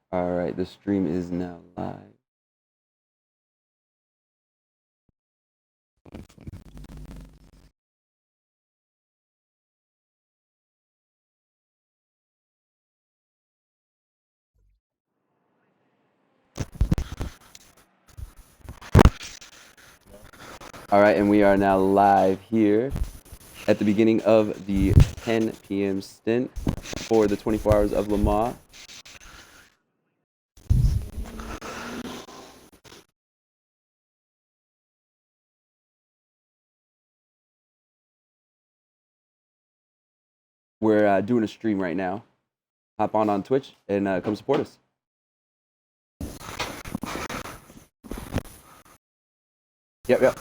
All right, the stream is now live. All right, and we are now live here at the beginning of the 10 p.m. stint for the 24 Hours of Le Mans. We're doing a stream right now. Hop on Twitch and come support us. Yep.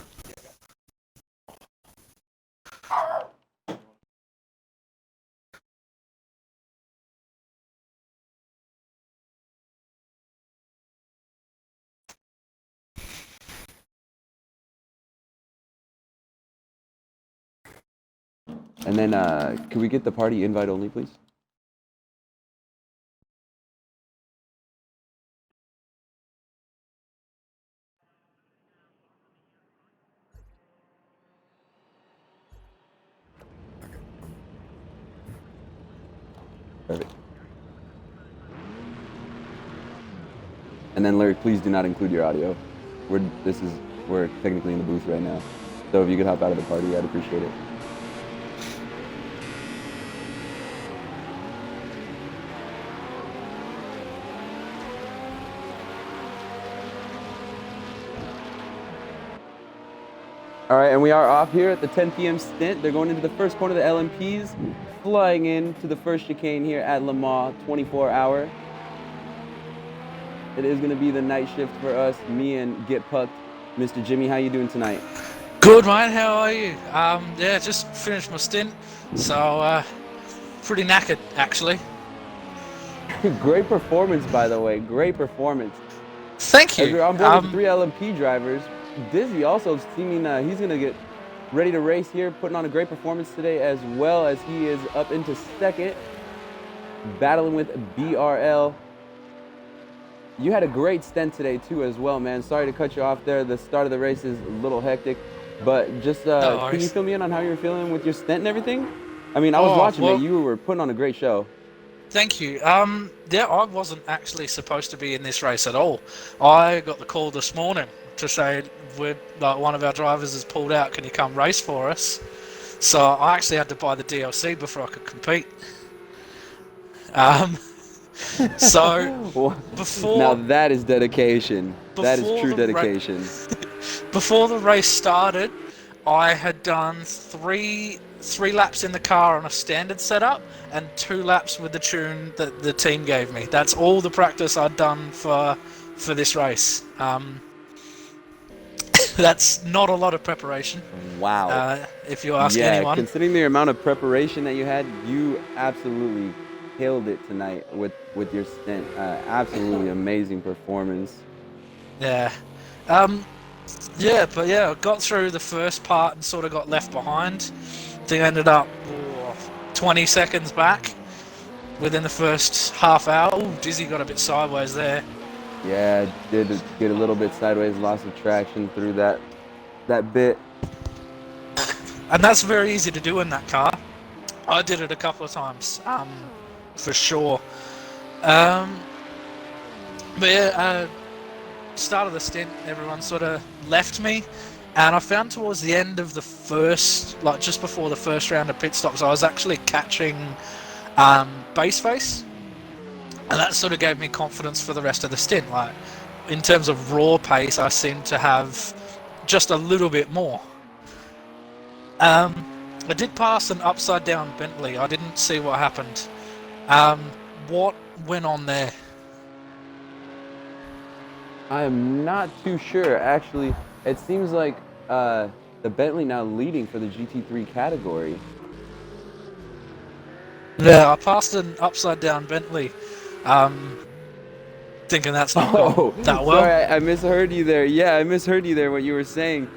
And then, can we get the party invite only, please? Perfect. And then, Larry, please do not include your audio. We're technically in the booth right now. So if you could hop out of the party, I'd appreciate it. All right, and we are off here at the 10 p.m. stint. They're going into the first corner of the LMPs, flying into the first chicane here at Le Mans 24 Hour. It is going to be the night shift for us, me and Get Pucked. Mr. Jimmy, how you doing tonight? Good, mate. How are you? Yeah, just finished my stint, so pretty knackered, actually. Great performance, by the way. Great performance. Thank you. As we're on board with 3 LMP drivers, Dizzy also seeming he's going to get ready to race here, putting on a great performance today, as well as he is up into second, battling with BRL. You had a great stint today too as well, man. Sorry to cut you off there. The start of the race is a little hectic, but just can you fill me in on how you're feeling with your stint and everything? I mean, I was watching it. You were putting on a great show. Thank you. Yeah, I wasn't actually supposed to be in this race at all. I got the call this morning to say one of our drivers has pulled out. Can you come race for us? So I actually had to buy the DLC before I could compete. So before now that is dedication. That is true dedication. Before the race started, I had done three laps in the car on a standard setup and 2 laps with the tune that the team gave me. That's all the practice I'd done for this race. That's not a lot of preparation. Wow. If you ask anyone. Considering the amount of preparation that you had, you absolutely killed it tonight with your stint. Absolutely amazing performance. Yeah. But I got through the first part and sort of got left behind. They ended up 20 seconds back within the first half hour. Ooh, Dizzy got a bit sideways there. Yeah, did get a little bit sideways, lost of traction through that bit. And that's very easy to do in that car. I did it a couple of times, for sure. But yeah, start of the stint, everyone sort of left me, and I found towards the end of the first, like just before the first round of pit stops, I was actually catching base face, and that sort of gave me confidence for the rest of the stint. Like in terms of raw pace, I seemed to have just a little bit more. I did pass an upside down Bentley. I didn't see what happened. What went on there? I am not too sure, actually. It seems like the Bentley now leading for the GT3 category. Yeah, I passed an upside down Bentley, thinking that's not gone that well. Sorry, I misheard you there. Yeah, I misheard you there, what you were saying.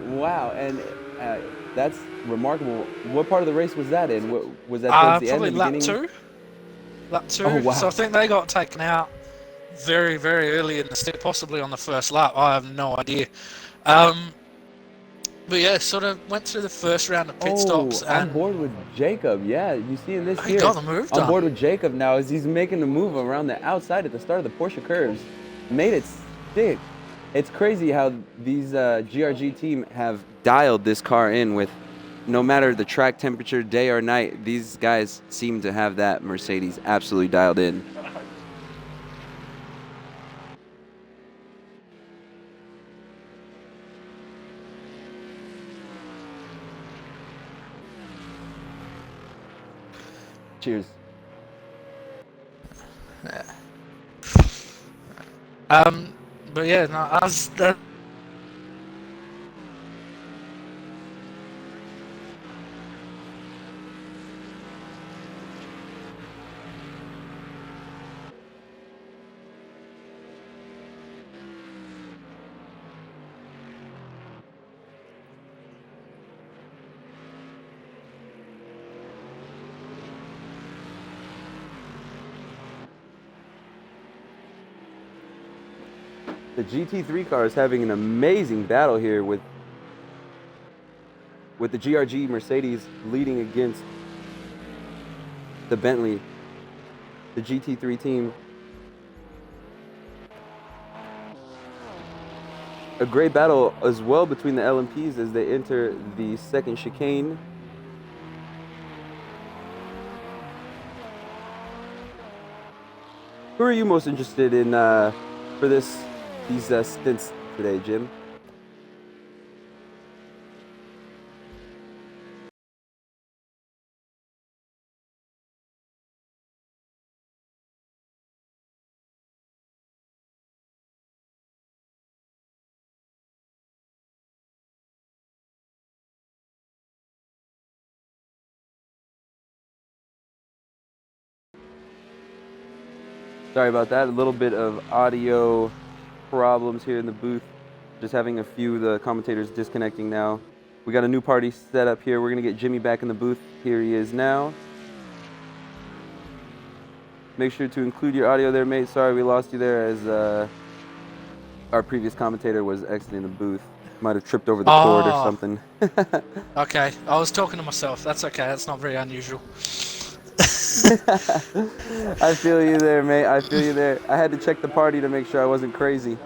Wow, and that's remarkable. What part of the race was that in? Was that towards the end, the beginning? Lap 2. Oh, wow. So I think they got taken out very, very early in the stint, possibly on the first lap. I have no idea. Um, but yeah, sort of went through the first round of pit Oh, stops, on and board with Jacob. Yeah, you see in this he got here, the move on done. board with Jacob now as he's making the move around the outside at the start of the Porsche curves. Made it stick. It's crazy how these GRG team have dialed this car in with no matter the track temperature, day or night, these guys seem to have that Mercedes absolutely dialed in. Cheers. But yeah, no, as the The GT3 car is having an amazing battle here with the GRG Mercedes leading against the Bentley, the GT3 team. A great battle as well between the LMPs as they enter the second chicane. Who are you most interested in for these stints today, Jim? Sorry about that. A little bit of audio problems here in the booth. Just having a few of the commentators disconnecting now. We got a new party set up here. We're going to get Jimmy back in the booth. Here he is now. Make sure to include your audio there, mate. Sorry we lost you there as our previous commentator was exiting the booth. Might have tripped over the cord or something. Okay, I was talking to myself. That's okay. That's not very unusual. I feel you there, mate. I feel you there. I had to check the party to make sure I wasn't crazy.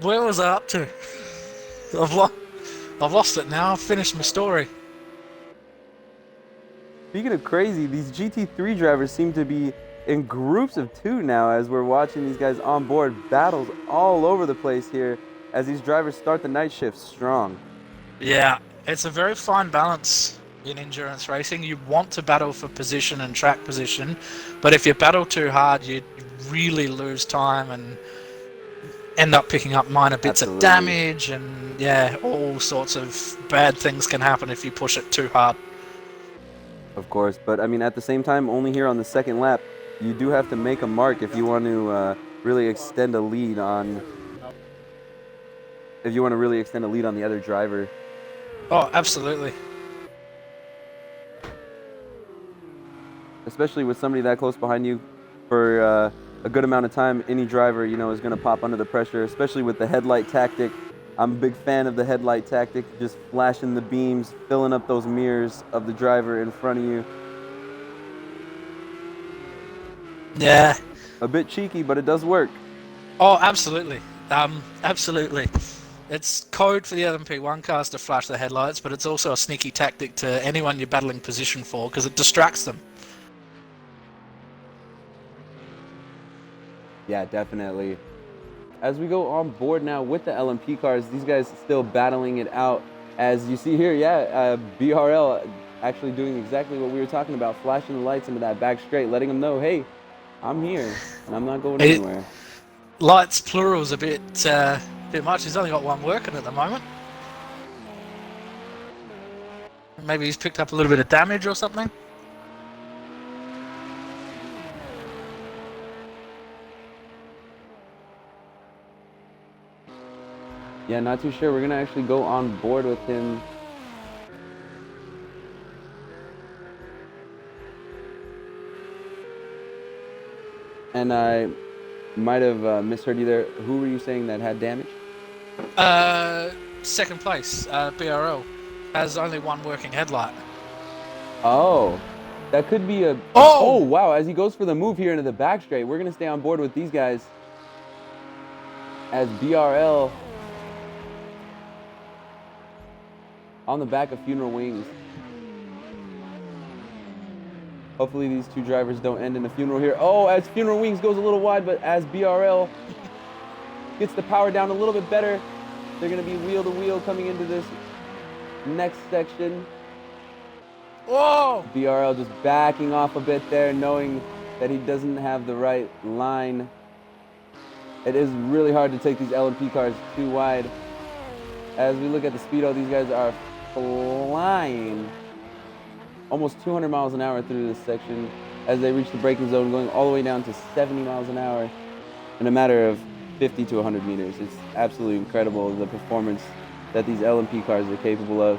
Where was I up to? I've lost it now. I've finished my story. Speaking of crazy, these GT3 drivers seem to be in groups of two now as we're watching these guys on board. Battles all over the place here as these drivers start the night shift strong. Yeah, it's a very fine balance in endurance racing. You want to battle for position and track position, but if you battle too hard, you really lose time and end up picking up minor bits of damage, and yeah, all sorts of bad things can happen if you push it too hard. Of course, but I mean, at the same time, only here on the second lap, you do have to make a mark if you want to really extend a lead on. If you want to really extend a lead on the other driver. Oh, absolutely. Especially with somebody that close behind you for a good amount of time, any driver, you know, is going to pop under the pressure, especially with the headlight tactic. I'm a big fan of the headlight tactic, just flashing the beams, filling up those mirrors of the driver in front of you. Yeah. A bit cheeky, but it does work. Oh, absolutely. Absolutely. It's code for the LMP1 cars to flash the headlights, but it's also a sneaky tactic to anyone you're battling position for because it distracts them. Yeah, definitely. As we go on board now with the LMP cars, these guys still battling it out. As you see here, BRL actually doing exactly what we were talking about, flashing the lights into that back straight, letting them know, hey, I'm here and I'm not going anywhere. Lights plural is a bit much. He's only got one working at the moment. Maybe he's picked up a little bit of damage or something. Yeah, not too sure. We're going to actually go on board with him. And I might have misheard you there. Who were you saying that had damage? Second place, BRL, has only one working headlight. Oh, that could be a. Oh, Oh! wow. As he goes for the move here into the back straight, we're going to stay on board with these guys as BRL on the back of Funeral Wings. Hopefully these two drivers don't end in a funeral here. Oh, as Funeral Wings goes a little wide, but as BRL gets the power down a little bit better, they're going to be wheel to wheel coming into this next section. Whoa! BRL just backing off a bit there, knowing that he doesn't have the right line. It is really hard to take these LMP cars too wide. As we look at the speedo, these guys are flying almost 200 miles an hour through this section as they reach the braking zone, going all the way down to 70 miles an hour in a matter of 50 to 100 meters. It's absolutely incredible, the performance that these LMP cars are capable of.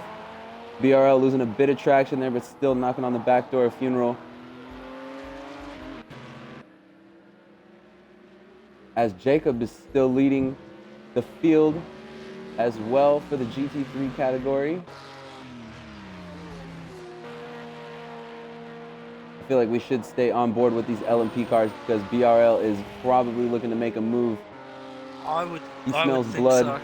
BRL losing a bit of traction there, but still knocking on the back door of Funeral. As Jacob is still leading the field as well for the GT3 category. I feel like we should stay on board with these LMP cars because BRL is probably looking to make a move. He smells blood. So.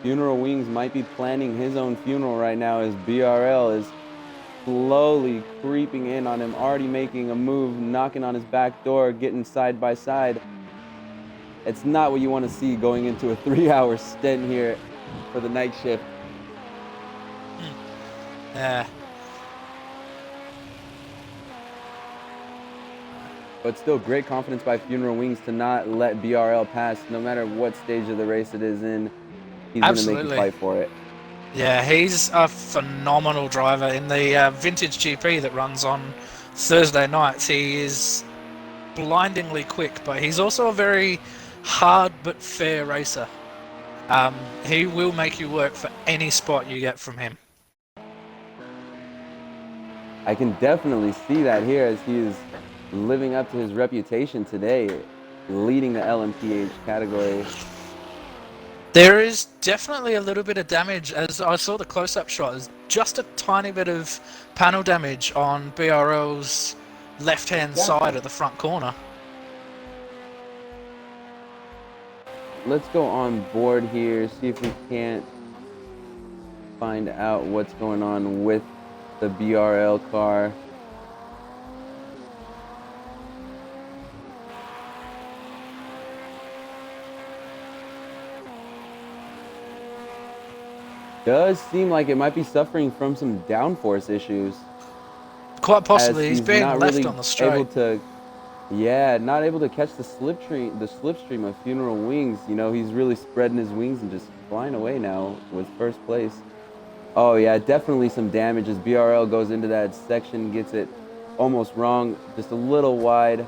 Funeral Wings might be planning his own funeral right now as BRL is slowly creeping in on him, already making a move, knocking on his back door, getting side by side. It's not what you want to see going into a 3-hour stint here for the night shift. Yeah. But still, great confidence by Funeral Wings to not let BRL pass, no matter what stage of the race it is in. He's going to make you fight for it. Yeah, he's a phenomenal driver. In the Vintage GP that runs on Thursday nights, he is blindingly quick, but he's also a very hard but fair racer. He will make you work for any spot you get from him. I can definitely see that here as he is living up to his reputation today, leading the LMPH category. There is definitely a little bit of damage, as I saw the close-up shot. There's just a tiny bit of panel damage on BRL's left-hand side of the front corner. Let's go on board here, see if we can't find out what's going on with the BRL car. Does seem like it might be suffering from some downforce issues. Quite possibly, he's being left really on the straight. Not able to catch the slipstream of Funeral Wings. You know, he's really spreading his wings and just flying away now with first place. Oh yeah, definitely some damage as BRL goes into that section, gets it almost wrong, just a little wide.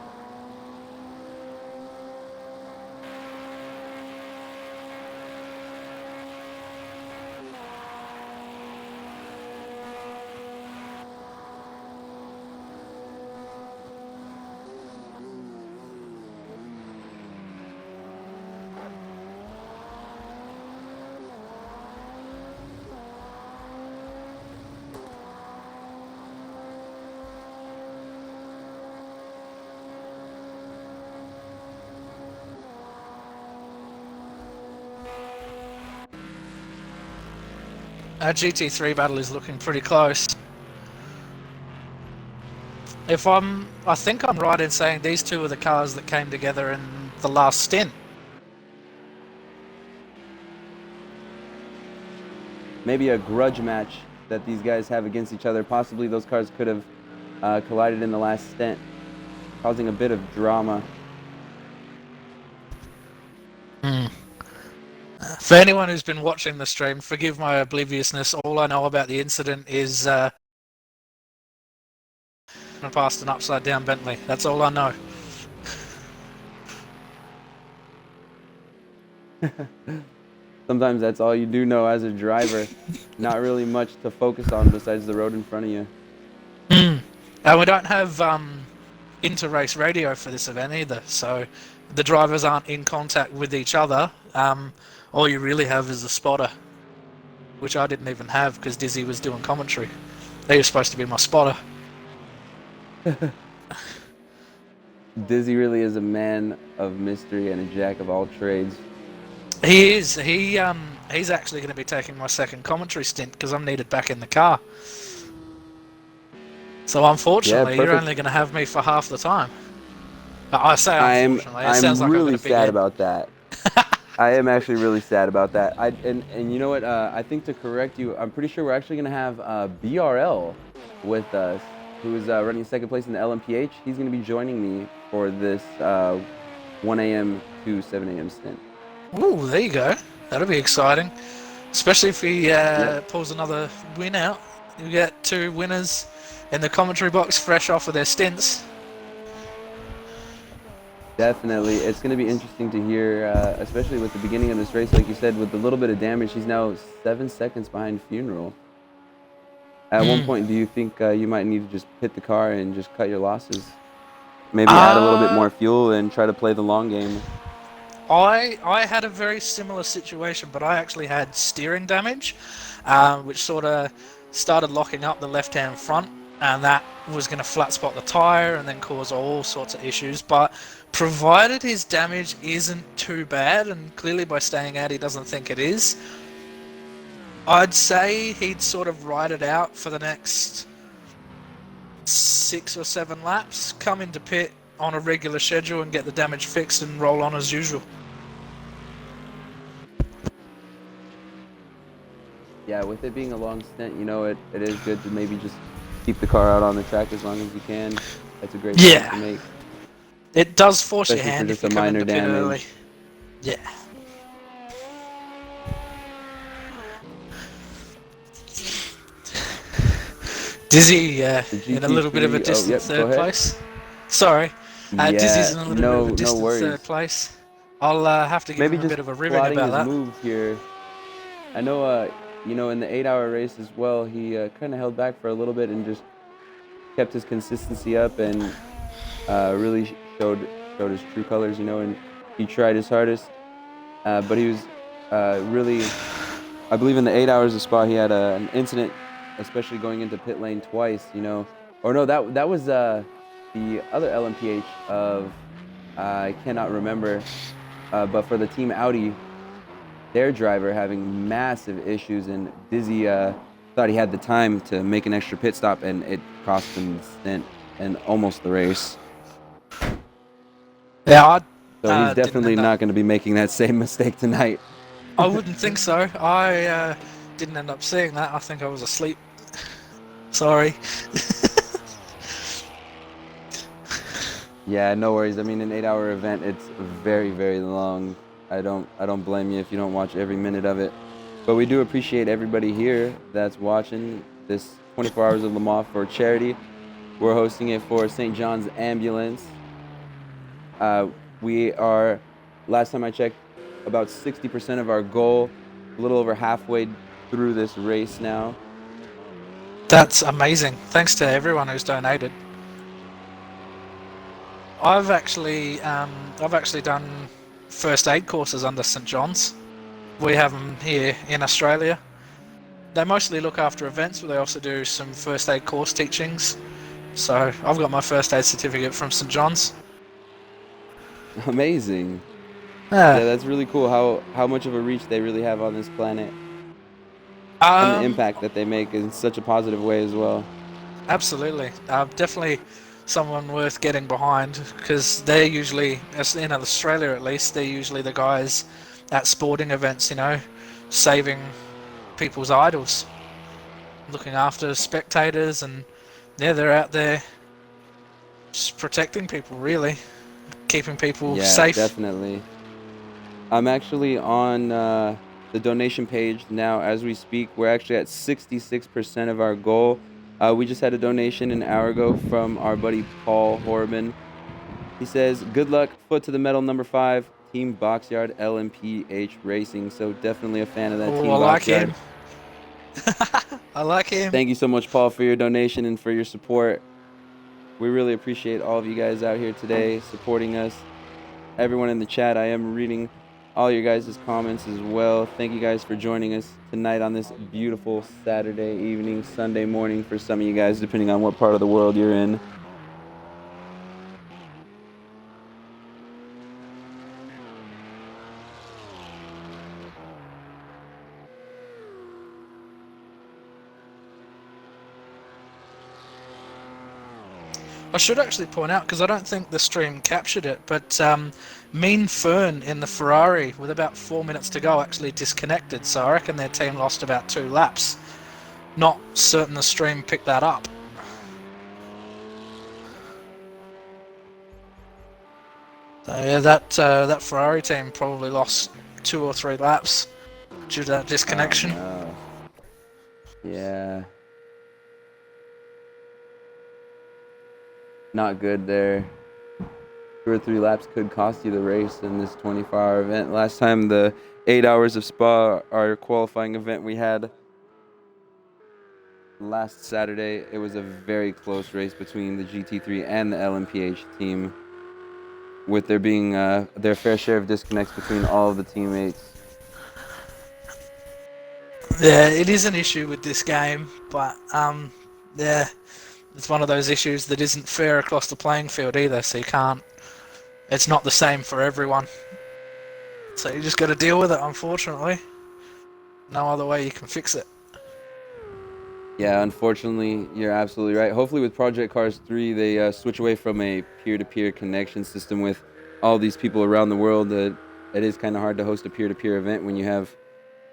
Our GT3 battle is looking pretty close. I think I'm right in saying these two are the cars that came together in the last stint. Maybe a grudge match that these guys have against each other. Possibly those cars could have collided in the last stint, causing a bit of drama. For anyone who's been watching the stream, forgive my obliviousness. All I know about the incident is past an upside down Bentley. That's all I know. Sometimes that's all you do know as a driver. Not really much to focus on besides the road in front of you. And we don't have inter-race radio for this event either, so the drivers aren't in contact with each other. All you really have is a spotter, which I didn't even have because Dizzy was doing commentary. He was supposed to be my spotter. Dizzy really is a man of mystery and a jack of all trades. He is. He's actually going to be taking my second commentary stint because I'm needed back in the car. So unfortunately, you're only going to have me for half the time. I say unfortunately. It sounds like really I'm sad about that. I am actually really sad about that. And you know what? I think to correct you, I'm pretty sure we're actually going to have BRL with us, who is running second place in the LMPH. He's going to be joining me for this 1 a.m. to 7 a.m. stint. Ooh, there you go. That'll be exciting. Especially if he pulls another win out. You get 2 winners in the commentary box fresh off of their stints. Definitely. It's going to be interesting to hear, especially with the beginning of this race, like you said, with the little bit of damage. He's now 7 seconds behind Funeral. At one point, do you think you might need to just hit the car and just cut your losses? Maybe add a little bit more fuel and try to play the long game? I had a very similar situation, but I actually had steering damage, which sort of started locking up the left-hand front, and that was going to flat spot the tyre and then cause all sorts of issues. But provided his damage isn't too bad, and clearly by staying out he doesn't think it is, I'd say he'd sort of ride it out for the next 6 or 7 laps, come into pit on a regular schedule and get the damage fixed and roll on as usual. Yeah, with it being a long stint, you know, it is good to maybe just keep the car out on the track as long as you can. That's a great point to make. It does force your Especially hand for if just you a come minor into pit early. damage. Yeah. Dizzy in a little bit of a distant third place. Sorry, Dizzy's in a little bit of a distant third place. I'll have to give him a bit of a ribbon about that. Move here. I know, you know, in the 8-hour race as well, he kind of held back for a little bit and just kept his consistency up and really showed his true colors, you know, and he tried his hardest. But he was really, I believe in the 8 hours of Spa, he had an incident, especially going into pit lane twice, you know. Or no, that was the other LMPH of, I cannot remember, but for the Team Audi, their driver having massive issues, and Dizzy thought he had the time to make an extra pit stop, and it cost him the stint and almost the race. Yeah, so he's definitely not going to be making that same mistake tonight. I wouldn't think so. I didn't end up seeing that. I think I was asleep. Sorry. Yeah, no worries. I mean, an 8-hour event, it's very, very long. I don't blame you if you don't watch every minute of it. But we do appreciate everybody here that's watching this 24 Hours of Le Mans for charity. We're hosting it for St. John's Ambulance. We are, last time I checked, about 60% of our goal, a little over halfway through this race now. That's amazing. Thanks to everyone who's donated. I've actually done first aid courses under St. John's. We have them here in Australia. They mostly look after events, but they also do some first aid course teachings. So I've got my first aid certificate from St. John's. Amazing. Yeah, that's really cool how much of a reach they really have on this planet. And the impact that they make in such a positive way as well. Absolutely. Definitely someone worth getting behind, because they're usually, in Australia at least, they're usually the guys at sporting events, you know, saving people's idols, looking after spectators, and yeah, they're out there just protecting people, really, keeping people safe. Yeah, definitely. I'm actually on the donation page now as we speak. We're actually at 66% of our goal. We just had a donation an hour ago from our buddy Paul Horban. He says, "Good luck, foot to the metal, number 5. Team Boxyard LMPH Racing. So definitely a fan of that Oh, Team I like Boxyard. him. I like him. Thank you so much, Paul, for your donation and for your support. We really appreciate all of you guys out here today supporting us. Everyone in the chat, I am reading all your guys' comments as well. Thank you guys for joining us tonight on this beautiful Saturday evening, Sunday morning for some of you guys, depending on what part of the world you're in. I should actually point out, because I don't think the stream captured it, but Mean Fern in the Ferrari, with about 4 minutes to go, actually disconnected. So I reckon their team lost about 2 laps. Not certain the stream picked that up. So yeah, that Ferrari team probably lost 2 or 3 laps due to that disconnection. Oh, no. Yeah. Not good there. 2 or 3 laps could cost you the race in this 24-hour event. Last time the 8 hours of Spa, our qualifying event we had last Saturday, it was a very close race between the GT3 and the LMPH team, with there being their fair share of disconnects between all of the teammates. Yeah, it is an issue with this game, but yeah, it's one of those issues that isn't fair across the playing field either, so you can't, it's not the same for everyone. So you just got to deal with it, unfortunately. No other way you can fix it. Yeah, unfortunately, you're absolutely right. Hopefully with Project Cars 3, they switch away from a peer-to-peer connection system with all these people around the world. It is kind of hard to host a peer-to-peer event when you have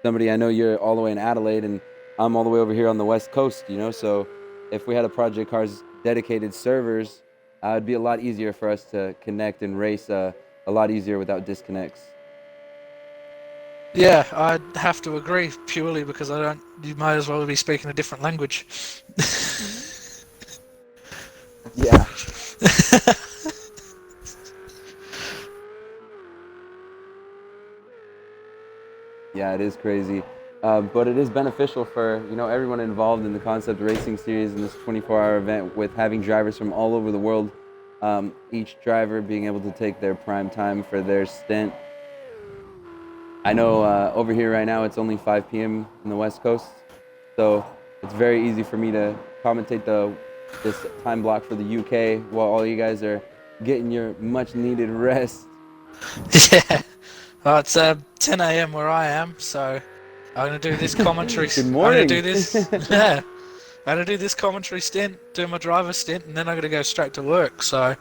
somebody, I know you're all the way in Adelaide and I'm all the way over here on the West Coast, you know, so if we had a Project Cars dedicated servers, it'd be a lot easier for us to connect and race a lot easier without disconnects. Yeah, I'd have to agree, purely because you might as well be speaking a different language. Yeah. Yeah, it is crazy. But it is beneficial for, you know, everyone involved in the Concept Racing Series in this 24-hour event, with having drivers from all over the world, each driver being able to take their prime time for their stint. I know over here right now it's only 5 p.m. in the West Coast, so it's very easy for me to commentate this time block for the UK while all you guys are getting your much-needed rest. Yeah, well, it's 10 a.m. where I am, so I'm gonna do this commentary. Good morning. I'm gonna do this. Yeah, I'm gonna do this commentary stint, do my driver stint, and then I'm gonna go straight to work. So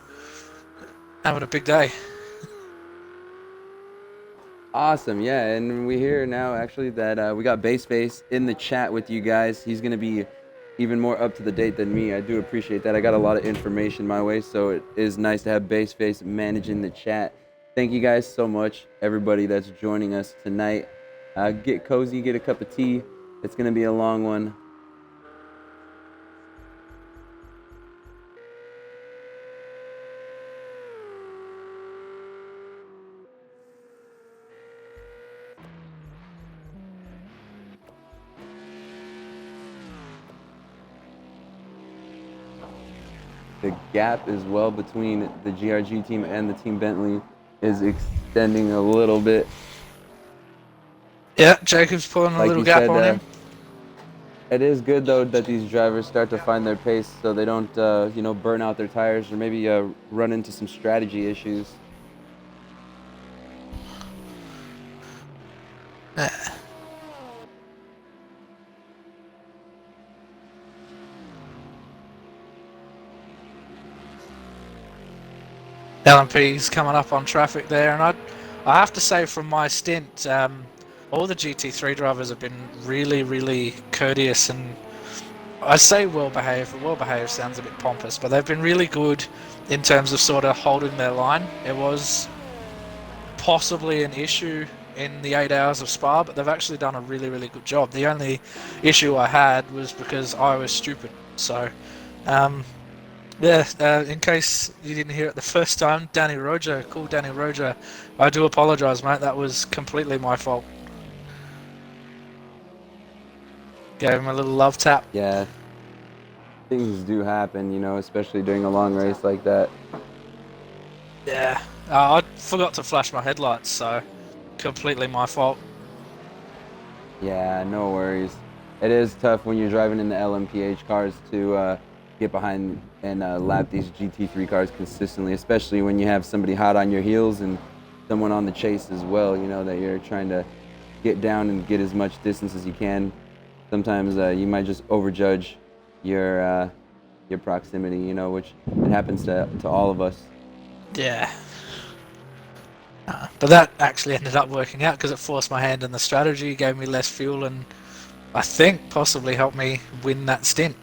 having a big day. Awesome, yeah, and we hear now actually that we got Baseface in the chat with you guys. He's gonna be even more up to the date than me. I do appreciate that. I got a lot of information my way, so it is nice to have Baseface managing the chat. Thank you guys so much, everybody that's joining us tonight. Get cozy, get a cup of tea. It's gonna be a long one. The gap as well between the GRG team and the Team Bentley is extending a little bit. Yeah, Jacob's pulling a little gap on him. It is good though that these drivers start to find their pace, so they don't, you know, burn out their tires or maybe run into some strategy issues. LMP's coming up on traffic there, and I have to say from my stint, all the GT3 drivers have been really, really courteous, and I say well behaved, but well behaved sounds a bit pompous, but they've been really good in terms of sort of holding their line. It was possibly an issue in the 8 hours of Spa, but they've actually done a really, really good job. The only issue I had was because I was stupid, so Yeah, in case you didn't hear it the first time, Danny Roger, call Danny Roger. I do apologise, mate. That was completely my fault. Gave him a little love tap. Yeah, things do happen, you know, especially during a long race like that. Yeah, I forgot to flash my headlights, so completely my fault. Yeah, no worries. It is tough when you're driving in the LMPH cars to get behind and lap these GT3 cars consistently, especially when you have somebody hot on your heels and someone on the chase as well, you know, that you're trying to get down and get as much distance as you can. Sometimes you might just overjudge your proximity, you know, which it happens to all of us. Yeah. But that actually ended up working out because it forced my hand in the strategy, gave me less fuel, and I think possibly helped me win that stint.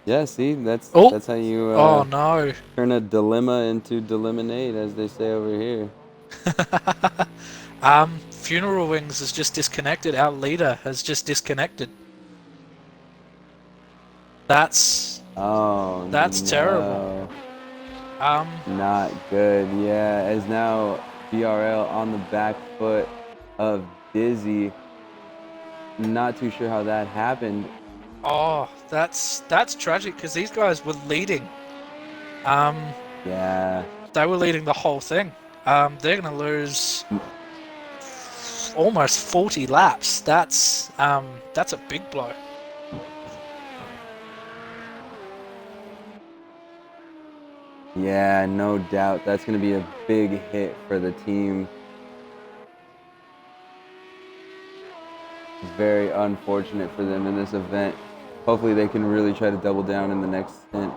Yeah, see, Oh, that's how you oh no. turn a dilemma into delimonade, as they say over here. Funeral Wings has just disconnected. Our leader has just disconnected. That's Oh terrible. no. Not good. Yeah, as now BRL on the back foot of Dizzy. Not too sure how that happened. Oh, that's tragic because these guys were leading. Yeah. They were leading the whole thing. They're gonna lose almost 40 laps. That's a big blow. Yeah, no doubt. That's going to be a big hit for the team. It's very unfortunate for them in this event. Hopefully they can really try to double down in the next stint.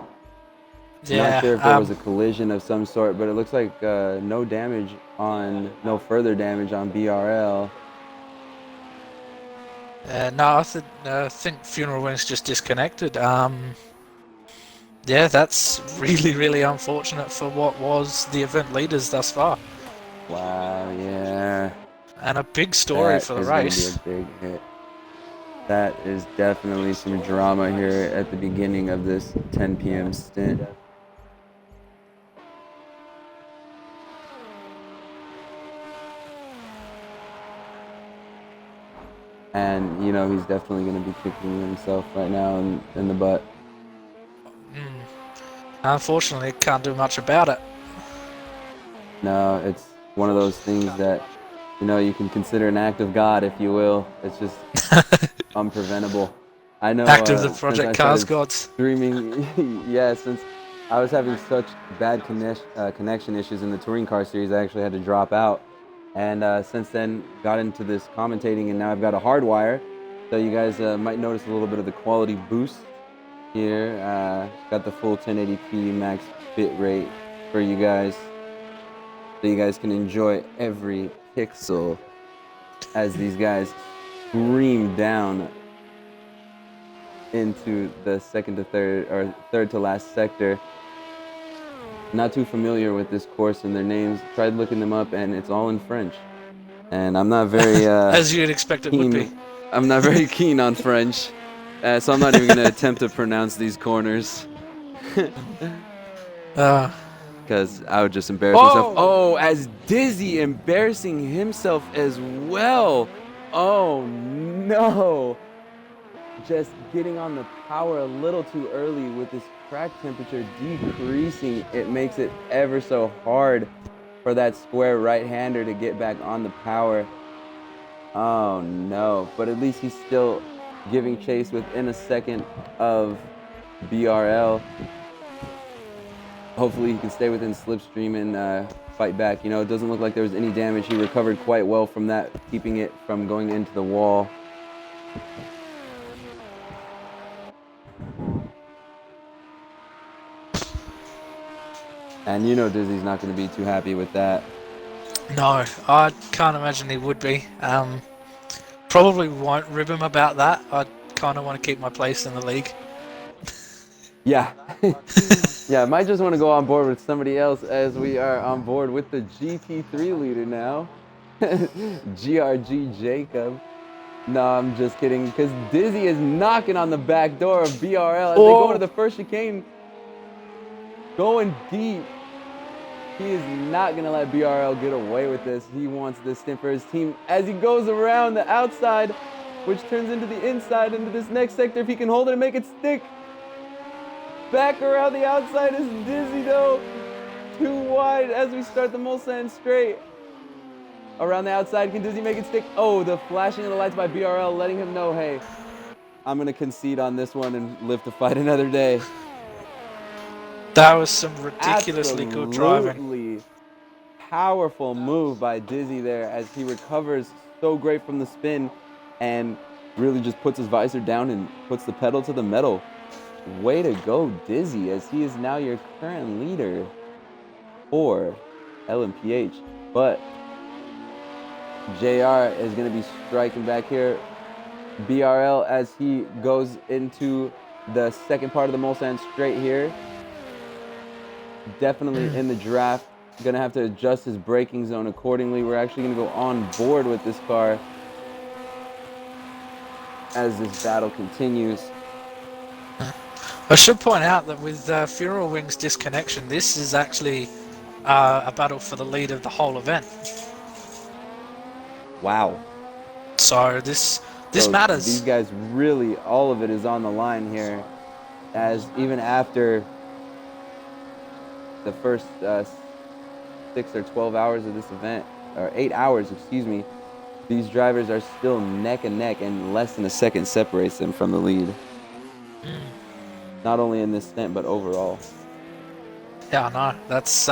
Yeah. Not sure if there was a collision of some sort, but it looks like no further damage on BRL. No, I think Funeral Wings just disconnected. Yeah, that's really, really unfortunate for what was the event leaders thus far. Wow, yeah. And a big story for the race. That is going to be a big hit. That is definitely some drama here at the beginning of this 10 p.m. stint. And, you know, he's definitely going to be kicking himself right now in the butt. Unfortunately, can't do much about it. No, it's one of those things that, you know, you can consider an act of God, if you will. It's just unpreventable. I know. Act of the Project Cars gods. Streaming, yeah, since I was having such bad connection issues in the touring car series, I actually had to drop out. And since then, got into this commentating, and now I've got a hard wire. So you guys might notice a little bit of the quality boost here. Got the full 1080p max bit rate for you guys, so you guys can enjoy every pixel as these guys scream down into the second to third, or third to last sector. Not too familiar with this course and their names. Tried looking them up, and it's all in French. And I'm not very as you'd expect it would be. I'm not very keen on French, so I'm not even gonna attempt to pronounce these corners. Because I would just embarrass myself. Oh, as Dizzy embarrassing himself as well. Oh no. Just getting on the power a little too early with this crack temperature decreasing. It makes it ever so hard for that square right-hander to get back on the power. Oh no, but at least he's still giving chase within a second of BRL. Hopefully he can stay within slipstream and fight back. You know, it doesn't look like there was any damage. He recovered quite well from that, keeping it from going into the wall. And you know Dizzy's not going to be too happy with that. No, I can't imagine he would be. Probably won't rib him about that. I kind of want to keep my place in the league. Yeah. Yeah, I might just want to go on board with somebody else, as we are on board with the GT3 leader now. GRG Jacob. No, I'm just kidding, because Dizzy is knocking on the back door of BRL as they go into the first chicane. Going deep. He is not going to let BRL get away with this. He wants this stint for his team as he goes around the outside, which turns into the inside into this next sector. If he can hold it and make it stick. Back around the outside is Dizzy, though. Too wide as we start the Mulsanne straight. Around the outside, can Dizzy make it stick? Oh, the flashing of the lights by BRL letting him know, hey, I'm going to concede on this one and live to fight another day. That was some ridiculously good driving. Absolutely powerful move by Dizzy there as he recovers so great from the spin and really just puts his visor down and puts the pedal to the metal. Way to go, Dizzy, as he is now your current leader for LMPH. But JR is going to be striking back here. BRL as he goes into the second part of the Mulsanne straight here. Definitely in the draft. Going to have to adjust his braking zone accordingly. We're actually going to go on board with this car as this battle continues. I should point out that with Funeral Wing's disconnection, this is actually a battle for the lead of the whole event. Wow. So this matters. These guys really, all of it is on the line here, as even after the first 6 or 12 hours of this event, or 8 hours, excuse me, these drivers are still neck and neck, and less than a second separates them from the lead. Not only in this stint, but overall. Yeah, I know. That's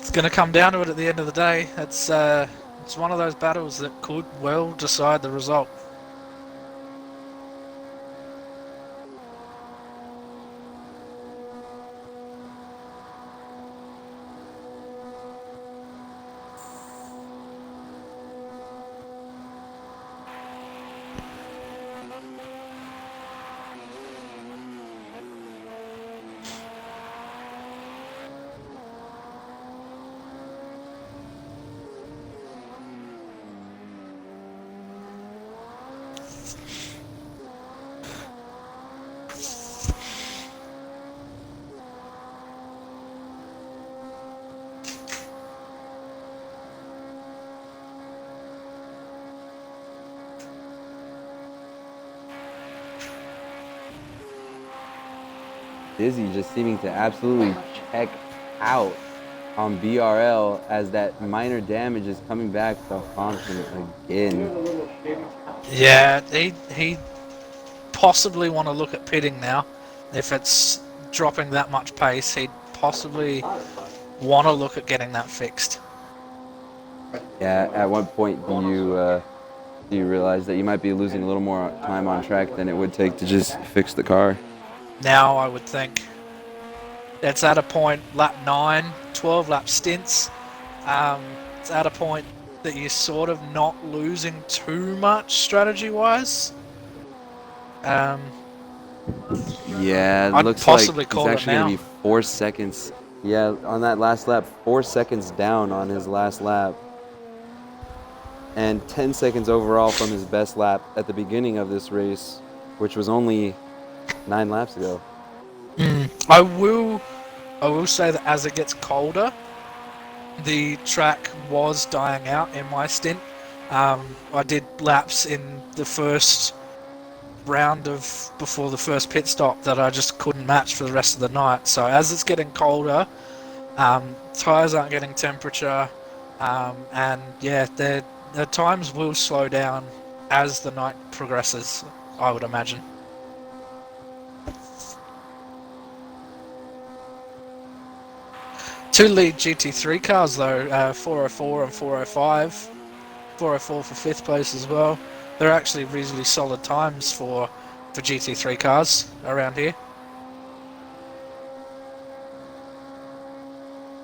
it's going to come down to it at the end of the day. It's one of those battles that could well decide the result. Dizzy just seeming to absolutely check out on BRL as that minor damage is coming back to haunt him again. Yeah, he possibly want to look at pitting now. If it's dropping that much pace, he'd possibly want to look at getting that fixed. Yeah, at what point do you realize that you might be losing a little more time on track than it would take to just fix the car? Now I would think it's at a point, lap 9, 12 lap stints. It's at a point that you're sort of not losing too much strategy-wise. Yeah, it I'd looks possibly like call he's it actually now. going to be 4 seconds. Yeah, on that last lap, 4 seconds down on his last lap. And 10 seconds overall from his best lap at the beginning of this race, which was only 9 laps ago. I will say that as it gets colder, the track was dying out in my stint. I did laps in the first round before the first pit stop that I just couldn't match for the rest of the night. So as it's getting colder, tires aren't getting temperature, and yeah, the times will slow down as the night progresses, I would imagine. Two lead GT3 cars though, 404 and 405. 404 for 5th place as well. They're actually reasonably solid times for GT3 cars around here.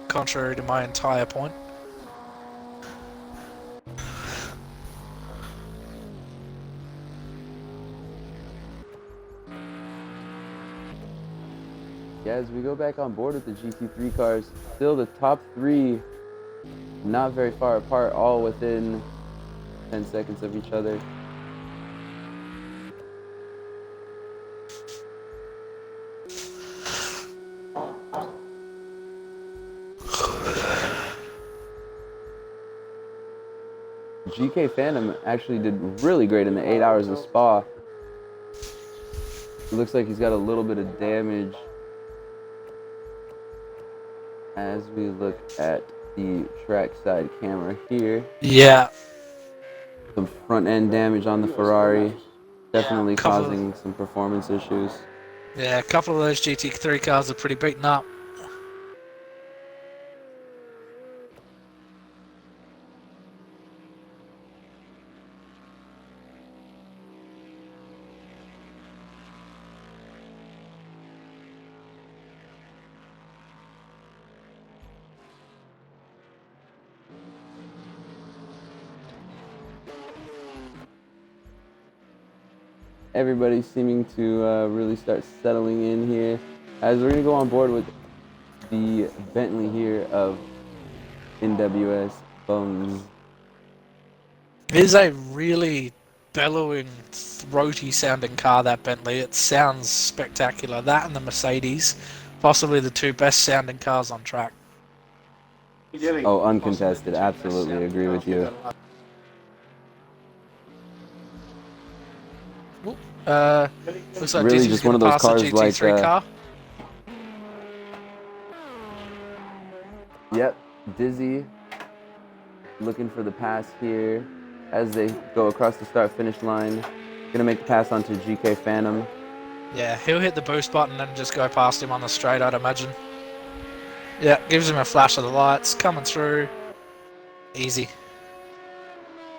Contrary to my entire point. Yeah, as we go back on board with the GT3 cars, still the top 3 not very far apart, all within 10 seconds of each other. GK Phantom actually did really great in the 8 hours of Spa. It looks like he's got a little bit of damage as we look at the trackside camera here. Yeah. Some front end damage on the Ferrari, definitely causing some performance issues. Yeah, a couple of those GT3 cars are pretty beaten up. Everybody's seeming to really start settling in here as we're going to go on board with the Bentley here of NWS Bones. It is a really bellowing, throaty sounding car, that Bentley. It sounds spectacular. That and the Mercedes, possibly the two best sounding cars on track. Oh, uncontested. Absolutely agree with you. Looks like Really Dizzy's just one of gonna those pass cars the GT3 like, car. Yep, Dizzy looking for the pass here as they go across the start-finish line. Gonna make the pass onto GK Phantom. Yeah, he'll hit the boost button and just go past him on the straight, I'd imagine. Yeah, gives him a flash of the lights, coming through. Easy.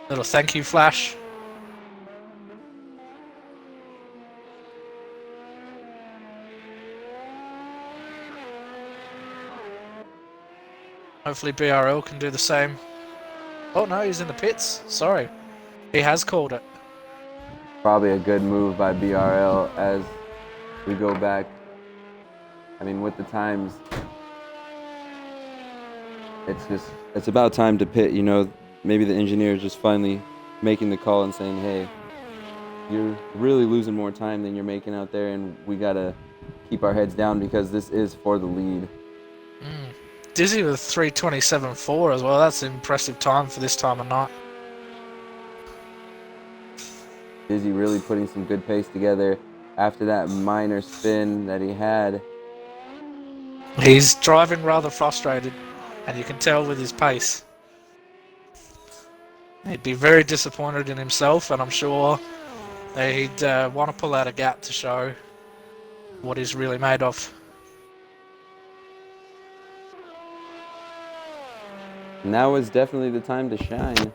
Little thank you flash. Hopefully BRL can do the same. Oh no, he's in the pits. Sorry. He has called it. Probably a good move by BRL as we go back. I mean, with the times, it's about time to pit, you know. Maybe the engineer is just finally making the call and saying, hey, you're really losing more time than you're making out there, and we gotta keep our heads down because this is for the lead. Dizzy with 3:27.4 as well. That's an impressive time for this time of night. Dizzy really putting some good pace together after that minor spin that he had. He's driving rather frustrated, and you can tell with his pace. He'd be very disappointed in himself, and I'm sure he'd want to pull out a gap to show what he's really made of. Now is definitely the time to shine.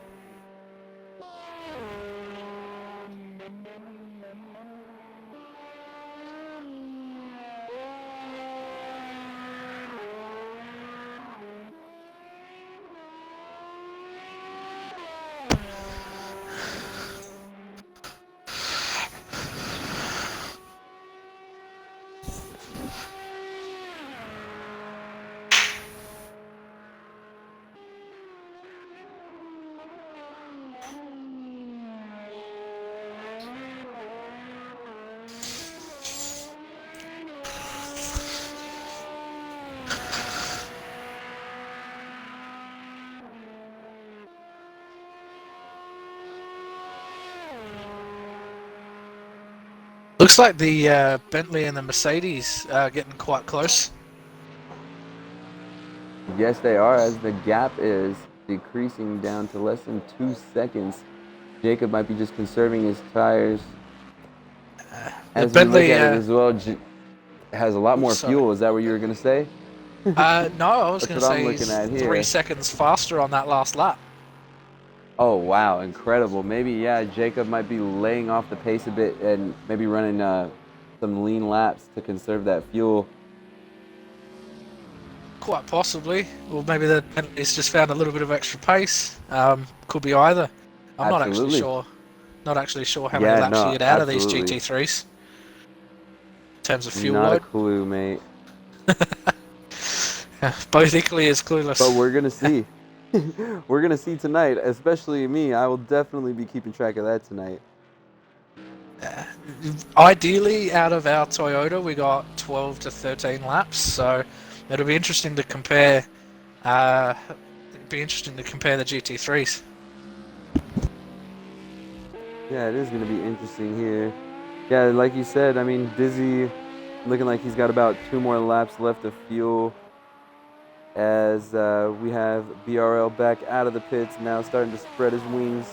Looks like the Bentley and the Mercedes are getting quite close. Yes, they are, as the gap is decreasing down to less than 2 seconds. Jacob might be just conserving his tires. As Bentley, we look at it as well, has a lot more fuel. Is that what you were going to say? No, I was going to say looking at he's here. 3 seconds faster on that last lap. Oh, wow, incredible. Maybe, yeah, Jacob might be laying off the pace a bit and maybe running some lean laps to conserve that fuel. Quite possibly. Or maybe the Bentley's just found a little bit of extra pace. Could be either. I'm not actually sure. Not actually sure how many laps you get out of these GT3s. In terms of fuel load. Not load. a clue, mate. Both equally as clueless. But we're going to see. we're gonna see tonight, especially me. I will definitely be keeping track of that tonight. Ideally, out of our Toyota, we got 12 to 13 laps, so it'll be interesting to compare. It'd be interesting to compare the GT3s. Yeah, it is gonna be interesting here. Yeah, like you said, I mean, Dizzy looking like he's got about 2 more laps left of fuel. As we have BRL back out of the pits now, starting to spread his wings.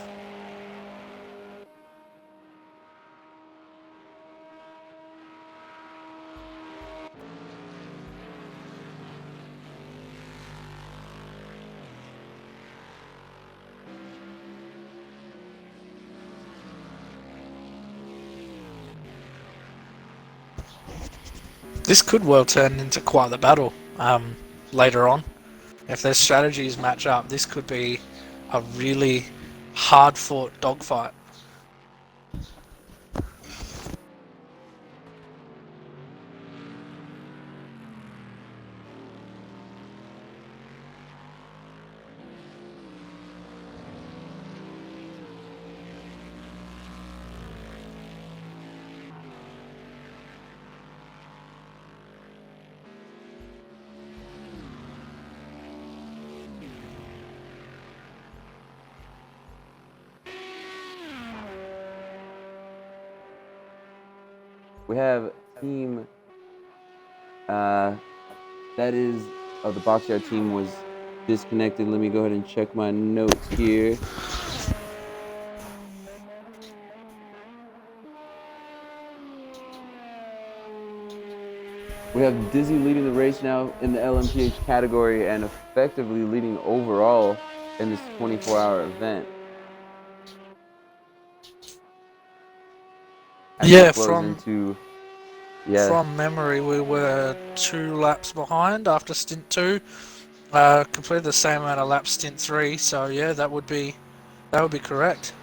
This could well turn into quite the battle later on. If their strategies match up, this could be a really hard-fought dogfight. We have team that is of the Boxyard team was disconnected. Let me go ahead and check my notes here. We have Dizzy leading the race now in the LMPH category and effectively leading overall in this 24-hour event. Yeah, from memory, we were 2 laps behind after stint 2. Completed the same amount of laps stint 3. So yeah, that would be correct.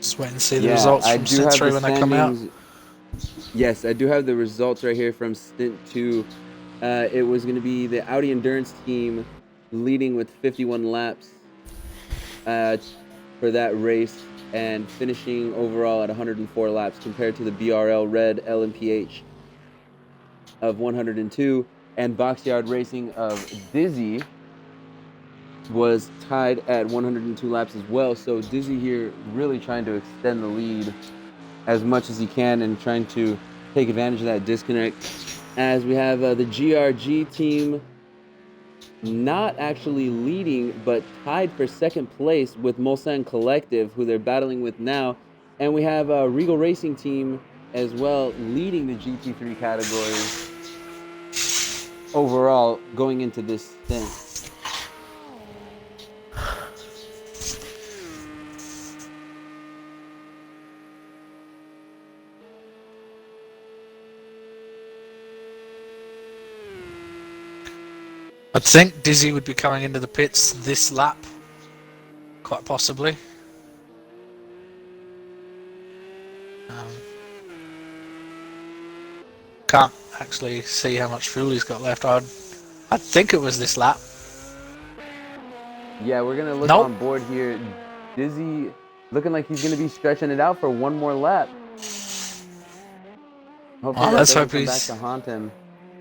Just wait and see the results from stint 3 when they come out. Yes, I do have the results right here from stint 2. It was going to be the Audi Endurance team leading with 51 laps for that race and finishing overall at 104 laps compared to the BRL Red LMPH of 102, and Boxyard Racing of Dizzy was tied at 102 laps as well. So Dizzy here really trying to extend the lead as much as he can and trying to take advantage of that disconnect. As we have the GRG team not actually leading, but tied for second place with Mulsanne Collective, who they're battling with now. And we have a Regal Racing team as well leading the GT3 category overall going into this stint. I think Dizzy would be coming into the pits this lap, quite possibly. Can't actually see how much fuel he's got left. I'd think it was this lap. Yeah, we're gonna look on board here. Dizzy looking like he's gonna be stretching it out for one more lap. Hopefully let's hope he's back to haunt him.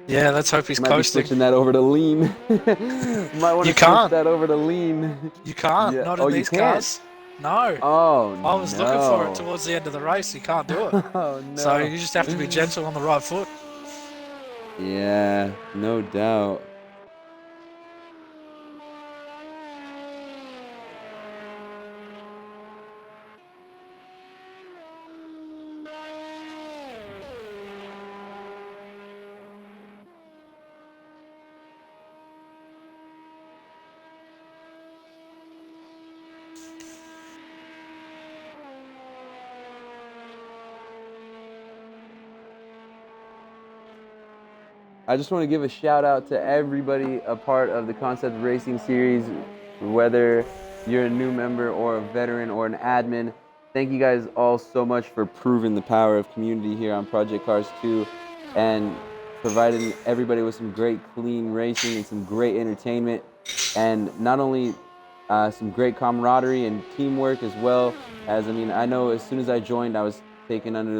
Yeah, let's hope he's Might coasting. Be switching that over to lean. Might want to switch that over to lean. You can't. Yeah. Not in these cars. No. Oh, I was looking for it towards the end of the race. You can't do it. Oh, no. So you just have to be gentle on the right foot. Yeah, no doubt. I just want to give a shout out to everybody a part of the Concept Racing series, whether you're a new member or a veteran or an admin. Thank you guys all so much for proving the power of community here on Project Cars 2 and providing everybody with some great clean racing and some great entertainment, and not only some great camaraderie and teamwork as well. As I mean, I know as soon as I joined, I was taken under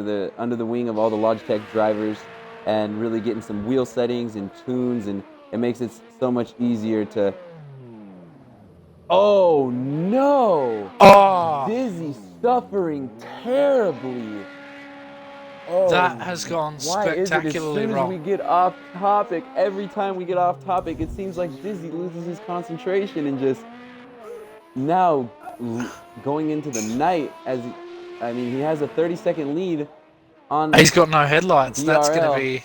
the wing of all the Logitech drivers and really getting some wheel settings and tunes, and it makes it so much easier to. Oh no! Oh, Dizzy suffering terribly. Oh, that has gone why is it as spectacularly soon as we wrong. get off topic, every time we get off topic, it seems like Dizzy loses his concentration and just now going into the night as I mean, he has a 30-second lead on He's got no headlights. That's going to BRL. be...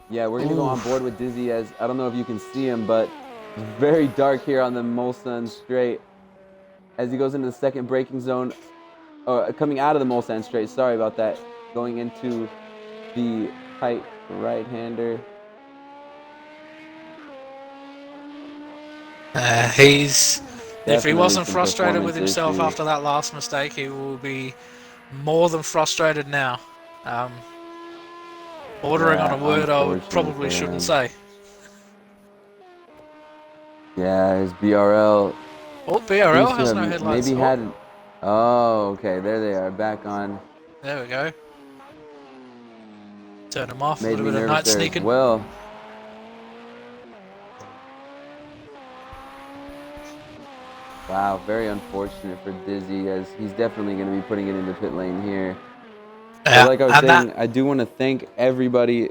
Yeah, we're going to go on board with Dizzy as I don't know if you can see him, but it's very dark here on the Mulsanne straight as he goes into the second braking zone, or coming out of the Mulsanne straight. Sorry about that. Going into the tight right-hander. If he Definitely wasn't some frustrated with performance himself issues. after that last mistake, he will be more than frustrated now. Bordering on a word I would probably shouldn't say. Yeah, his BRL. Oh, BRL seems to has no have headlights. maybe had. Oh, okay. There they are, back on. There we go. Turn them off. A Made little me bit of nervous night there sneaking. as well. Wow, very unfortunate for Dizzy, as he's definitely going to be putting it into pit lane here. But like I was saying, I do want to thank everybody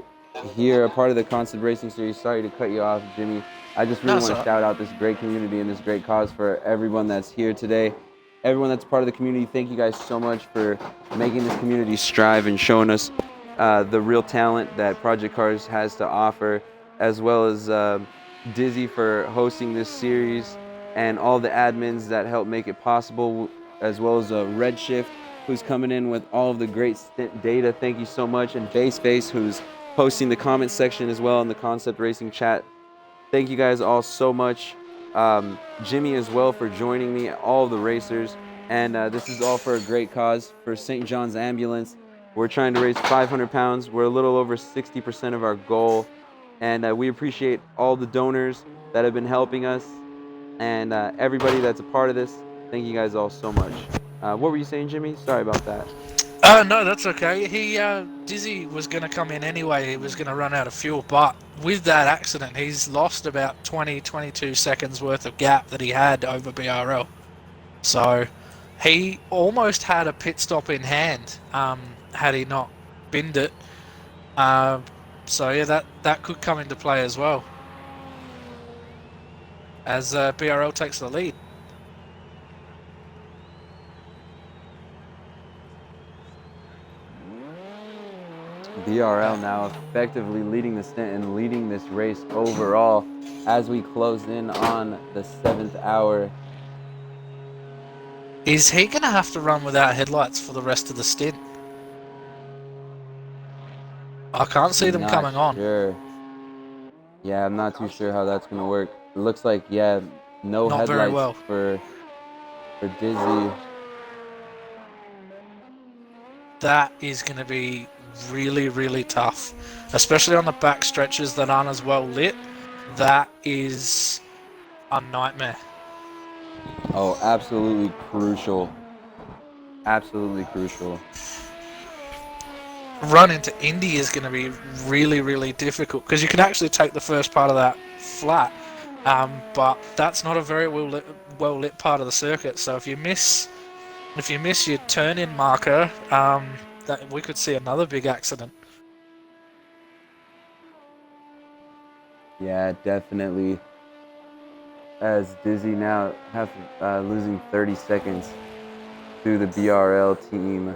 here, a part of the Constant Racing Series. Sorry to cut you off, Jimmy. I just really want to shout out this great community and this great cause for everyone that's here today. Everyone that's part of the community, thank you guys so much for making this community strive and showing us the real talent that Project Cars has to offer, as well as Dizzy for hosting this series, and all the admins that help make it possible, as well as Redshift, who's coming in with all of the great stint data. Thank you so much. And Baseface, who's posting the comment section as well in the Concept Racing chat. Thank you guys all so much. Jimmy as well for joining me, all of the racers. And this is all for a great cause, for St. John's Ambulance. We're trying to raise 500 pounds. We're a little over 60% of our goal. And we appreciate all the donors that have been helping us, and everybody that's a part of this. Thank you guys all so much. What were you saying, Jimmy? Sorry about that. No, that's okay. Dizzy was going to come in anyway. He was going to run out of fuel, but with that accident, he's lost about 22 seconds worth of gap that he had over BRL. So he almost had a pit stop in hand had he not binned it. So yeah, that could come into play as well, as BRL takes the lead. BRL now effectively leading the stint and leading this race overall as we close in on the 7th hour. Is he going to have to run without headlights for the rest of the stint? I can't see them coming on. Yeah, I'm not too sure how that's going to work. It looks like, yeah, no Not very headlights well. for Dizzy. That is going to be really, really tough, especially on the back stretches that aren't as well lit. That is a nightmare. Oh, absolutely crucial. Absolutely crucial. Run into Indy is going to be really, really difficult, because you can actually take the first part of that flat, but that's not a very well lit part of the circuit. So if you miss your turn-in marker, that we could see another big accident. Yeah, definitely. As Dizzy now losing 30 seconds to the BRL team.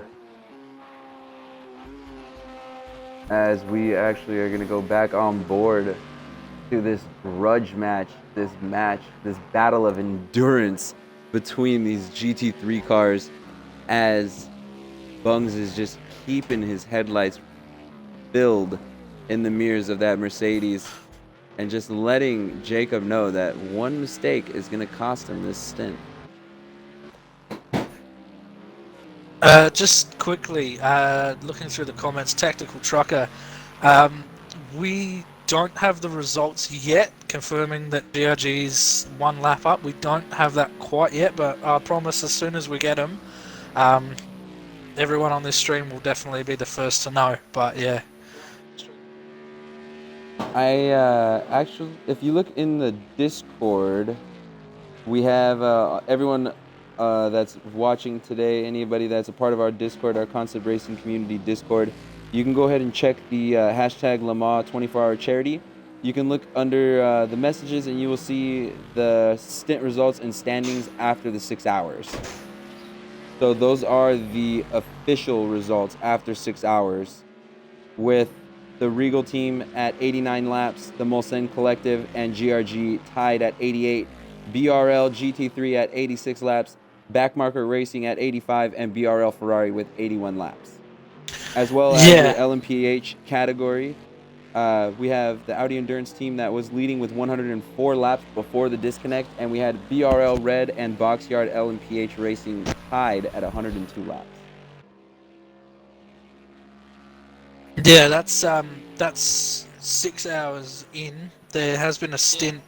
As we actually are going to go back on board to this grudge match, this battle of endurance between these GT3 cars, as Bungs is just keeping his headlights filled in the mirrors of that Mercedes, and just letting Jacob know that one mistake is going to cost him this stint. Just quickly, looking through the comments, Tactical Trucker, um, we don't have the results yet confirming that GRG's one lap up. We don't have that quite yet, but I promise as soon as we get them, um, everyone on this stream will definitely be the first to know. But yeah. I actually, if you look in the Discord, we have everyone that's watching today, anybody that's a part of our Discord, our Concept Racing Community Discord, you can go ahead and check the hashtag Lamar 24-hour charity. You can look under the messages and you will see the stint results and standings after the 6 hours. So those are the official results after 6 hours, with the Regal team at 89 laps, the Molsen Collective and GRG tied at 88, BRL GT3 at 86 laps, Backmarker Racing at 85, and BRL Ferrari with 81 laps. As well as your LMPH category, we have the Audi Endurance team that was leading with 104 laps before the disconnect, and we had BRL Red and Boxyard LMPH Racing tied at 102 laps. Yeah, that's 6 hours in. There has been a stint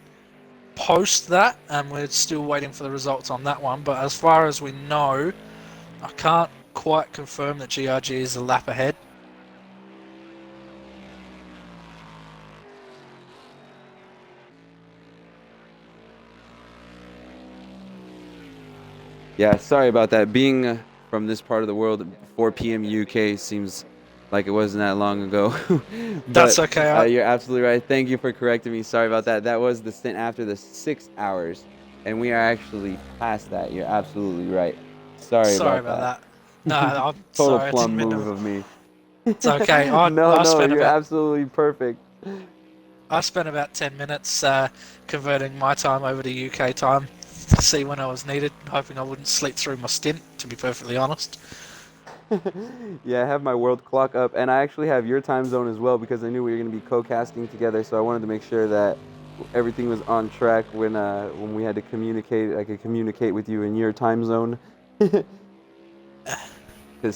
post that, and we're still waiting for the results on that one. But as far as we know, I can't quite confirm that GRG is a lap ahead. Yeah, sorry about that. Being from this part of the world, 4 p.m. UK seems like it wasn't that long ago. But, that's okay. You're absolutely right. Thank you for correcting me. Sorry about that. That was the stint after the 6 hours, and we are actually past that. You're absolutely right. Sorry about that. No, I'm Total sorry. plum move of me. It's okay. No, you're absolutely perfect. I spent about 10 minutes converting my time over to UK time to see when I was needed, hoping I wouldn't sleep through my stint, to be perfectly honest. Yeah, I have my world clock up, and I actually have your time zone as well because I knew we were going to be co-casting together, so I wanted to make sure that everything was on track when we had to communicate. I could communicate with you in your time zone. Because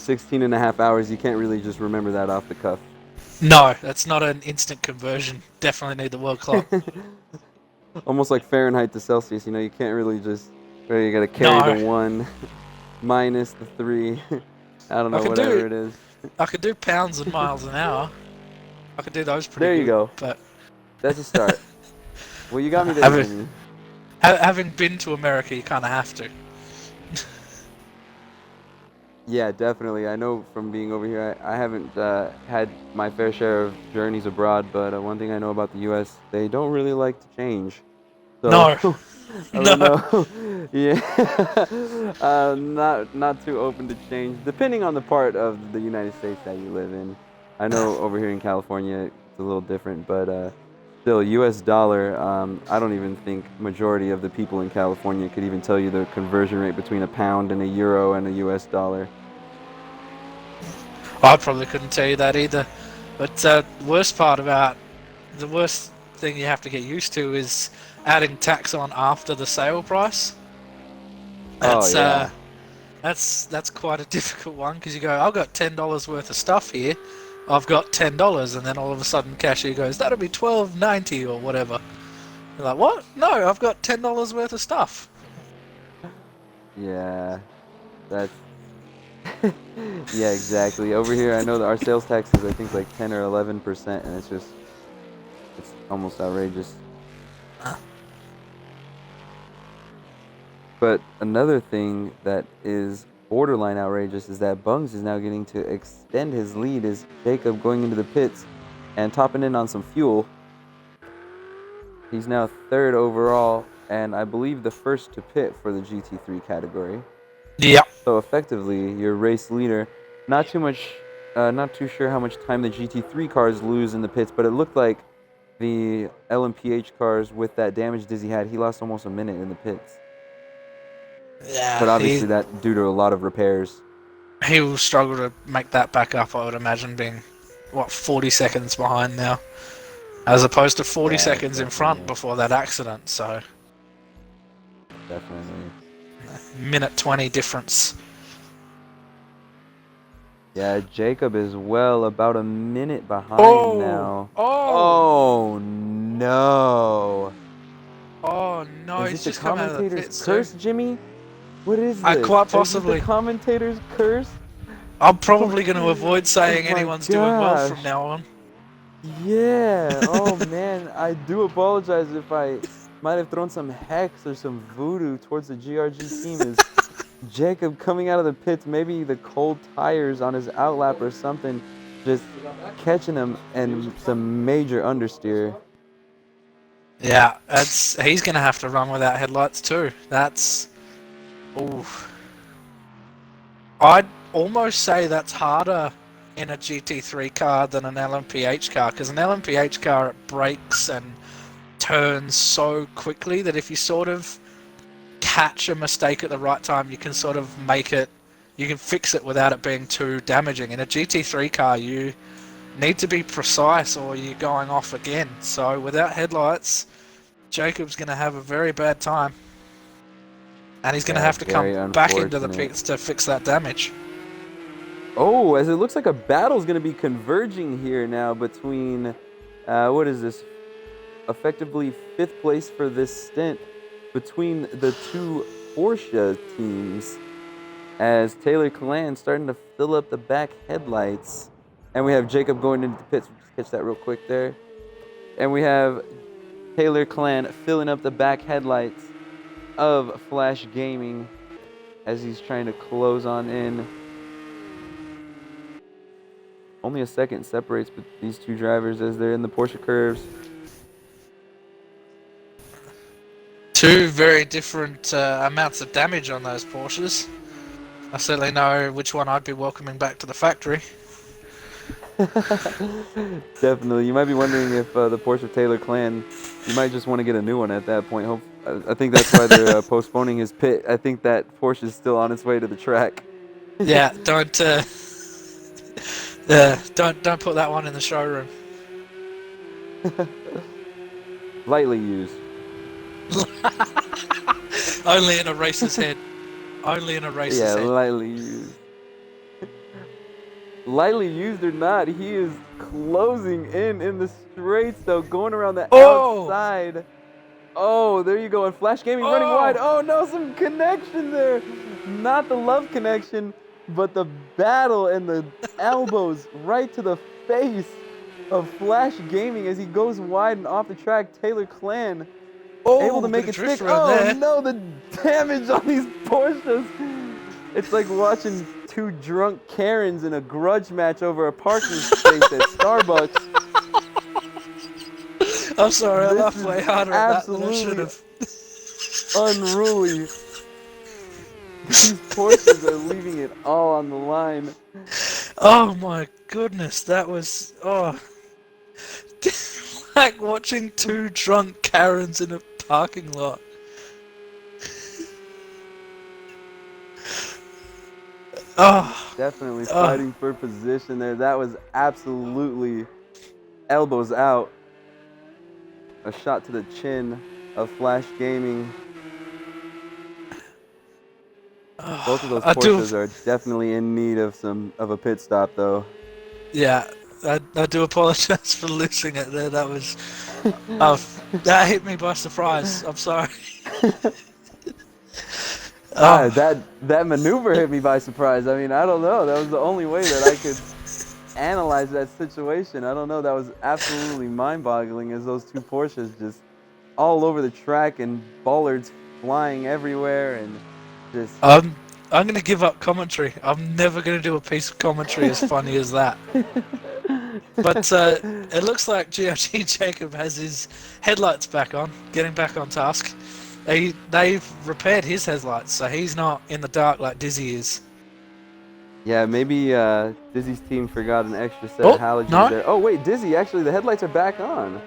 16 and a half hours, you can't really just remember that off the cuff. No, that's not an instant conversion. Definitely need the world clock. Almost like Fahrenheit to Celsius, you can't really just, you got to carry the 1 minus the 3. I don't know, whatever it is. I could do pounds and miles an hour. I could do those pretty good. There you go. But that's a start. Well, you got me there, Jimmy. Having been to America, you kind of have to. Yeah, definitely. I know from being over here, I haven't had my fair share of journeys abroad, but one thing I know about the U.S., they don't really like to change. So, no. I don't know. Yeah, not too open to change, depending on the part of the United States that you live in. I know over here in California it's a little different, but still, U.S. dollar. I don't even think majority of the people in California could even tell you the conversion rate between a pound and a euro and a U.S. dollar. I probably couldn't tell you that either. But the worst thing you have to get used to is adding tax on after the sale price. That's that's quite a difficult one because you go, I've got $10 worth of stuff here, I've got $10, and then all of a sudden cashier goes, that'll be $12.90 or whatever. You're like, what? No, I've got $10 worth of stuff. Yeah, that's yeah, exactly. Over here, I know that our sales tax is I think like 10 or 11%, and it's almost outrageous. But another thing that is borderline outrageous is that Bungs is now getting to extend his lead as Jacob going into the pits and topping in on some fuel. He's now 3rd overall, and I believe the first to pit for the GT3 category. Yeah. So effectively, your race leader, not too sure how much time the GT3 cars lose in the pits, but it looked like the LMPH cars with that damage Dizzy had, he lost almost a minute in the pits. Yeah. But obviously that due to a lot of repairs. He will struggle to make that back up, I would imagine, being, 40 seconds behind now. As opposed to 40 seconds in front before that accident, so... Definitely. Minute 20 difference. Yeah, Jacob is well about a minute behind Oh! now. Oh! Oh no! Oh no, Is he's it the just come out of the commentator's pits too. curse, Jimmy? What is I this? quite Is this the possibly. commentator's curse? I'm Oh, probably going to avoid oh saying my anyone's doing well from gosh. now on. Yeah. Oh man, I do apologize if I might have thrown some hex or some voodoo towards the GRG team. Is Jacob coming out of the pits? Maybe the cold tires on his outlap or something, just catching him and some major understeer. Yeah, he's going to have to run without headlights too. That's... Ooh. I'd almost say that's harder in a GT3 car than an LMPH car, because an LMPH car, it brakes and turns so quickly that if you sort of catch a mistake at the right time, you can sort of you can fix it without it being too damaging. In a GT3 car, you need to be precise or you're going off again. So without headlights, Jacob's going to have a very bad time. And he's going to Yeah, have to come very back into the unfortunate. pits to fix that damage. Oh, as it looks like a battle's going to be converging here now between, what is this? Effectively 5th place for this stint between the two Porsche teams, as Taylor Clan starting to fill up the back headlights. And we have Jacob going into the pits. Just catch that real quick there. And we have Taylor Clan filling up the back headlights of Flash Gaming as he's trying to close on in. Only a second separates these two drivers as they're in the Porsche curves. Two very different amounts of damage on those Porsches. I certainly know which one I'd be welcoming back to the factory. Definitely. You might be wondering if the Porsche Taylor Clan, you might just want to get a new one at that point. I think that's why they're postponing his pit. I think that Porsche is still on its way to the track. Yeah, don't put that one in the showroom. Lightly used. Only in a racer's head. Only in a racer's head. Yeah, lightly used. Lightly used or not, he is closing in the straights though, going around the outside. Oh, there you go. And Flash Gaming running wide. Oh no, some connection there. Not the love connection, but the battle and the elbows right to the face of Flash Gaming as he goes wide and off the track. Taylor Clan able to make it stick. Oh no, the damage on these Porsches. It's like watching two drunk Karens in a grudge match over a parking space at Starbucks. I'm sorry, I laughed way harder at that than I should have. Unruly. These Porsches are leaving it all on the line. Oh my goodness, that was like watching two drunk Karens in a parking lot. Oh, definitely fighting for position there. That was absolutely elbows out. A shot to the chin of Flash Gaming. Both of those Porsches are definitely in need of a pit stop, though. Yeah, I do apologize for losing it there. That was that hit me by surprise. I'm sorry. That maneuver hit me by surprise. I mean, I don't know. That was the only way that I could analyze that situation. I don't know. That was absolutely mind-boggling as those two Porsches just all over the track and bollards flying everywhere and just... I'm going to give up commentary. I'm never going to do a piece of commentary as funny as that. But it looks like GRG Jacob has his headlights back on, getting back on task. They've repaired his headlights, so he's not in the dark like Dizzy is. Yeah, maybe Dizzy's team forgot an extra set of halogens there. Oh, wait, Dizzy, actually, the headlights are back on.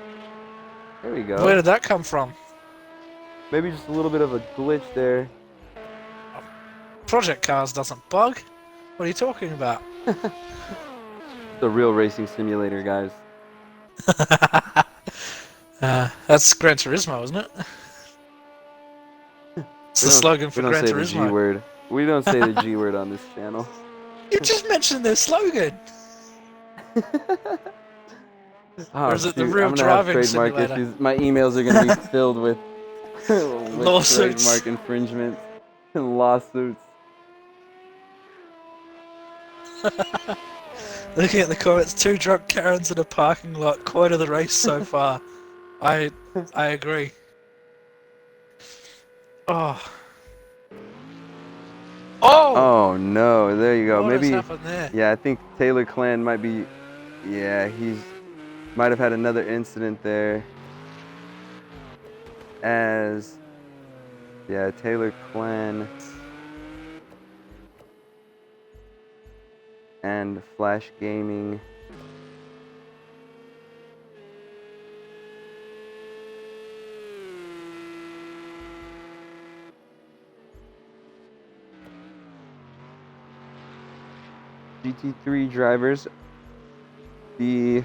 There we go. Where did that come from? Maybe just a little bit of a glitch there. Project Cars doesn't bug. What are you talking about? The real racing simulator, guys. That's Gran Turismo, isn't it? It's the slogan for Gran Turismo. G word. We don't say the G word on this channel. You just mentioned their slogan. Oh Or is it the shoot, real I'm gonna have driving trademark simulator? issues. My emails are gonna be filled with with Lawsuits. trademark infringements and lawsuits. Looking at the comments, 2 drunk Karens in a parking lot. Quite of the race so far. I agree. Oh. Oh! Oh no, there you go. What has Maybe, happened there? yeah, I think Taylor Clan might be, yeah, might have had another incident there. As, yeah, Taylor Clan and Flash Gaming. GT3 drivers, the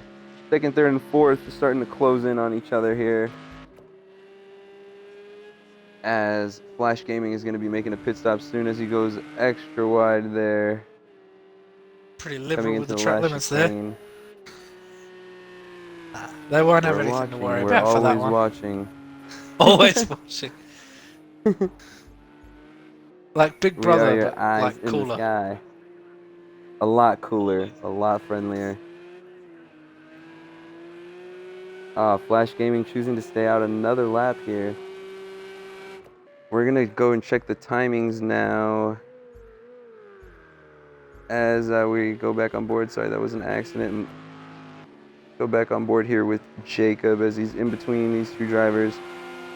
second, third, and fourth are starting to close in on each other here. As Flash Gaming is going to be making a pit stop soon as he goes extra wide there. Pretty Coming liberal into with the the track last limits there. chicane. They won't have We're anything to watching. worry We're about for that always one. watching. Always watching. Like Big We are Brother, your but eyes like in the cooler. sky. A lot cooler, a lot friendlier. Flash Gaming choosing to stay out another lap here. We're gonna go and check the timings now. As we go back on board. Sorry, that was an accident. Go back on board here with Jacob as he's in between these two drivers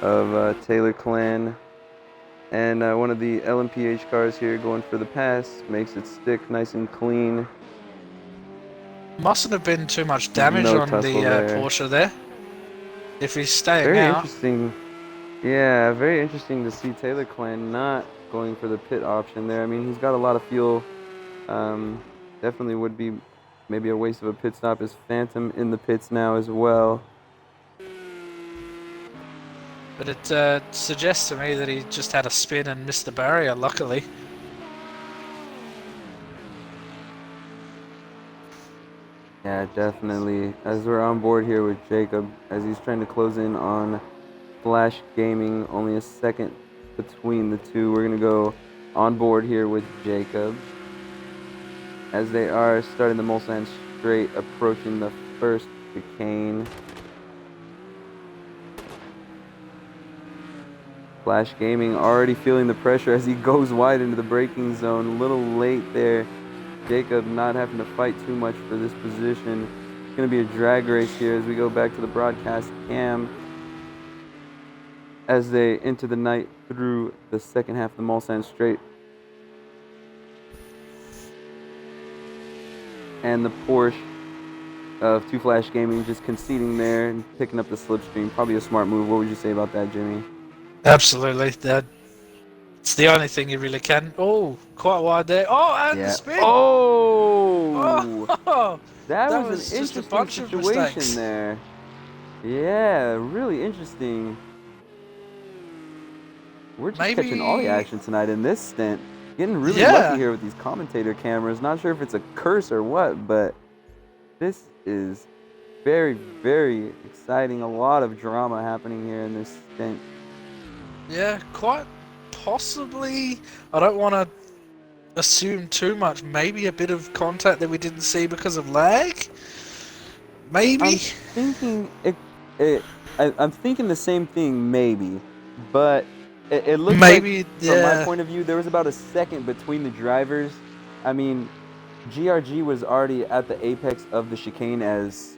of Taylor Clan. And one of the LMPH cars here going for the pass. Makes it stick nice and clean. Mustn't have been too much damage No on the tussle there. Porsche there. If he's staying Very out. interesting. Yeah, very interesting to see Taylor Clan not going for the pit option there. I mean, he's got a lot of fuel. Definitely would be maybe a waste of a pit stop. Is Phantom in the pits now as well? But it suggests to me that he just had a spin and missed the barrier, luckily. Yeah, definitely. As we're on board here with Jacob, as he's trying to close in on Flash Gaming, only a second between the two. We're going to go on board here with Jacob. As they are starting the Mulsanne straight, approaching the first chicane. Flash Gaming already feeling the pressure as he goes wide into the braking zone. A little late there. Jacob not having to fight too much for this position. It's going to be a drag race here as we go back to the broadcast cam. As they enter the night through the second half of the Mulsanne straight. And the Porsche of Two Flash Gaming just conceding there and picking up the slipstream. Probably a smart move. What would you say about that, Jimmy? Absolutely. It's the only thing you really can. Oh, quite wide there. Oh, and the spin. Oh! That was an just a interesting bunch of situation mistakes. there. Yeah, really interesting. We're just catching all the action tonight in this stint. Getting really lucky here with these commentator cameras. Not sure if it's a curse or what, but this is very, very exciting. A lot of drama happening here in this stint. Yeah, quite possibly. I don't want to assume too much. Maybe a bit of contact that we didn't see because of lag. Maybe. I'm thinking the same thing. Maybe, but it looks maybe, like from my point of view, there was about a second between the drivers. I mean, GRG was already at the apex of the chicane as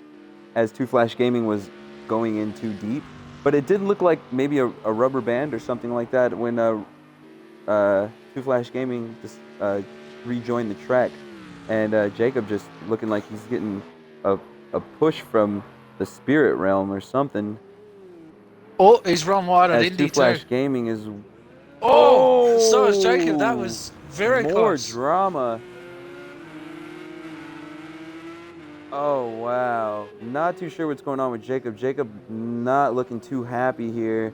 Two Flash Gaming was going in too deep. But it did look like maybe a rubber band or something like that when Two Flash Gaming just rejoined the track. And Jacob just looking like he's getting a push from the spirit realm or something. Oh, he's run wide on Indy too. Two Flash Gaming is... Oh, so is Jacob. That was very close. More drama. Oh, wow. Not too sure what's going on with Jacob. Jacob not looking too happy here.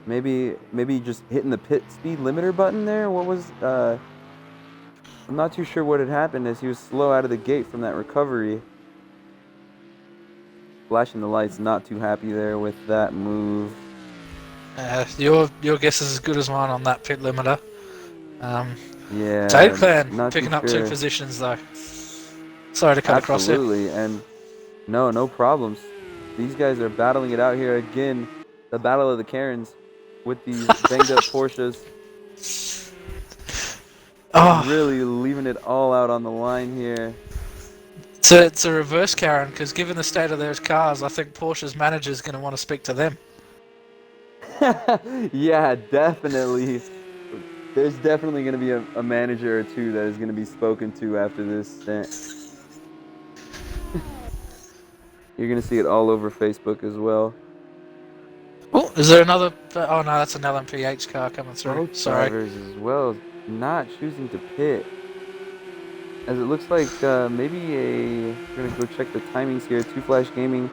maybe just hitting the pit speed limiter button there. What was I'm not too sure what had happened as he was slow out of the gate from that recovery. Flashing the lights, not too happy there with that move. Your guess is as good as mine on that pit limiter. Yeah, Taylor Clan not picking too up sure. 2 positions though. Sorry to cut across you. Absolutely, and no problems. These guys are battling it out here again. The battle of the Karens with these banged up Porsches. Oh, Really leaving it all out on the line here. it's a reverse Karen, because given the state of their cars, I think Porsche's manager is going to want to speak to them. Yeah, definitely. There's definitely going to be a manager or two that is going to be spoken to after this stint. You're going to see it all over Facebook as well. Oh, is there another? Oh no, that's an LMPH car coming through. Both Sorry. drivers as well not choosing to pit. As it looks like maybe we're going to go check the timings here. 2Flash Gaming.